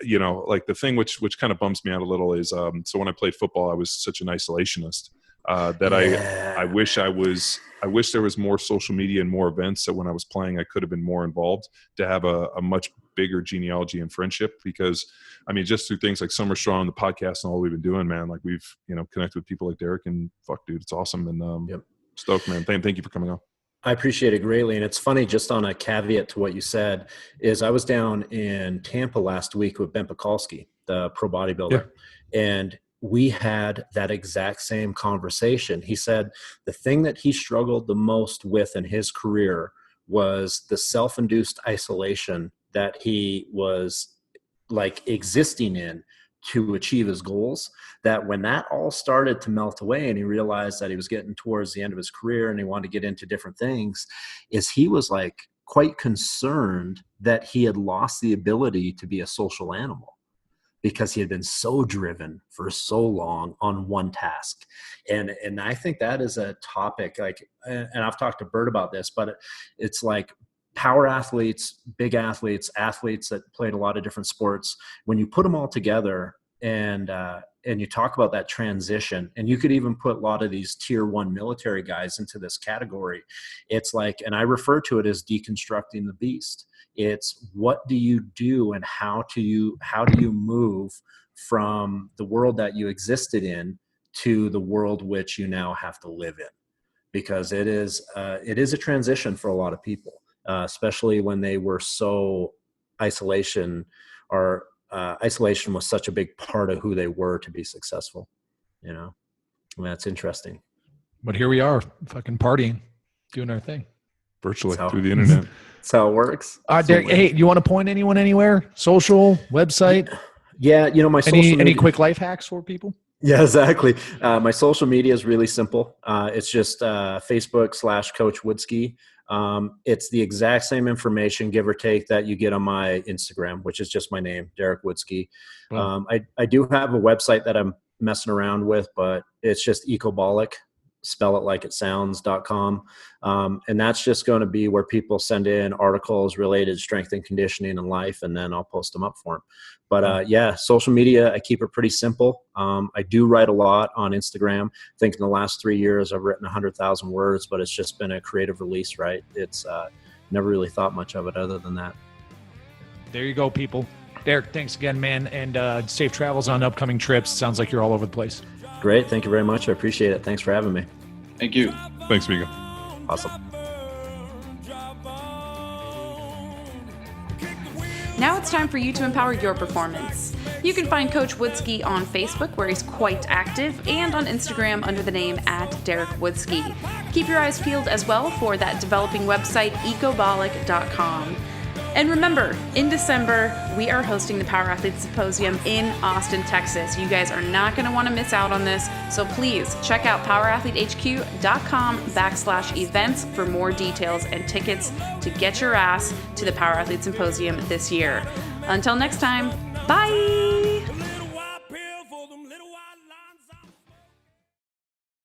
[SPEAKER 3] you know, like the thing which kind of bums me out a little is, so when I played football, I was such an isolationist that I wish there was more social media and more events that when I was playing, I could have been more involved to have a much bigger genealogy and friendship, because I mean, just through things like Summer Strong, the podcast and all we've been doing, man, like we've, you know, connected with people like Derek, and fuck dude, it's awesome. And stoked, man. Thank you for coming on.
[SPEAKER 5] I appreciate it greatly. And it's funny, just on a caveat to what you said, is I was down in Tampa last week with Ben Pekulski, the pro bodybuilder, and we had that exact same conversation. He said the thing that he struggled the most with in his career was the self-induced isolation that he was like existing in to achieve his goals, that when that all started to melt away and he realized that he was getting towards the end of his career and he wanted to get into different things, is he was like quite concerned that he had lost the ability to be a social animal because he had been so driven for so long on one task. And I think that is a topic, like, and I've talked to Bert about this, but it's like power athletes, big athletes, athletes that played a lot of different sports, when you put them all together and you talk about that transition, and you could even put a lot of these tier 1 military guys into this category. It's like, and I refer to it as deconstructing the beast. It's what do you do and how do you move from the world that you existed in to the world which you now have to live in, because it is a transition for a lot of people. Especially when they were so isolation was such a big part of who they were to be successful. You know, I mean, that's interesting.
[SPEAKER 2] But here we are, fucking partying, doing our thing.
[SPEAKER 3] Virtually through the internet.
[SPEAKER 5] That's how it works.
[SPEAKER 2] Derek, hey, you want to point anyone anywhere? Social, website?
[SPEAKER 5] Yeah, you know, my social media.
[SPEAKER 2] Any quick life hacks for people?
[SPEAKER 5] Yeah, exactly. My social media is really simple. It's just Facebook /Coach Woodske. It's the exact same information, give or take, that you get on my Instagram, which is just my name, Derek Woodske. I do have a website that I'm messing around with, but it's just Ecobolic, spell it like it sounds.com. And that's just going to be where people send in articles related to strength and conditioning and life, and then I'll post them up for them. But yeah, social media, I keep it pretty simple. I do write a lot on Instagram. I think in the last 3 years, I've written 100,000 words, but it's just been a creative release, right? It's never really thought much of it other than that.
[SPEAKER 2] There you go, people. Derek, thanks again, man. And safe travels on upcoming trips. Sounds like you're all over the place.
[SPEAKER 5] Great. Thank you very much. I appreciate it. Thanks for having me.
[SPEAKER 4] Thank you.
[SPEAKER 3] Thanks, Migo.
[SPEAKER 5] Awesome.
[SPEAKER 1] Now it's time for you to empower your performance. You can find Coach Woodske on Facebook, where he's quite active, and on Instagram under the name @DerekWoodske. Keep your eyes peeled as well for that developing website, ecobolic.com. And remember, in December, we are hosting the Power Athletes Symposium in Austin, Texas. You guys are not going to want to miss out on this, so please check out powerathletehq.com/events for more details and tickets to get your ass to the Power Athlete Symposium this year. Until next time, bye!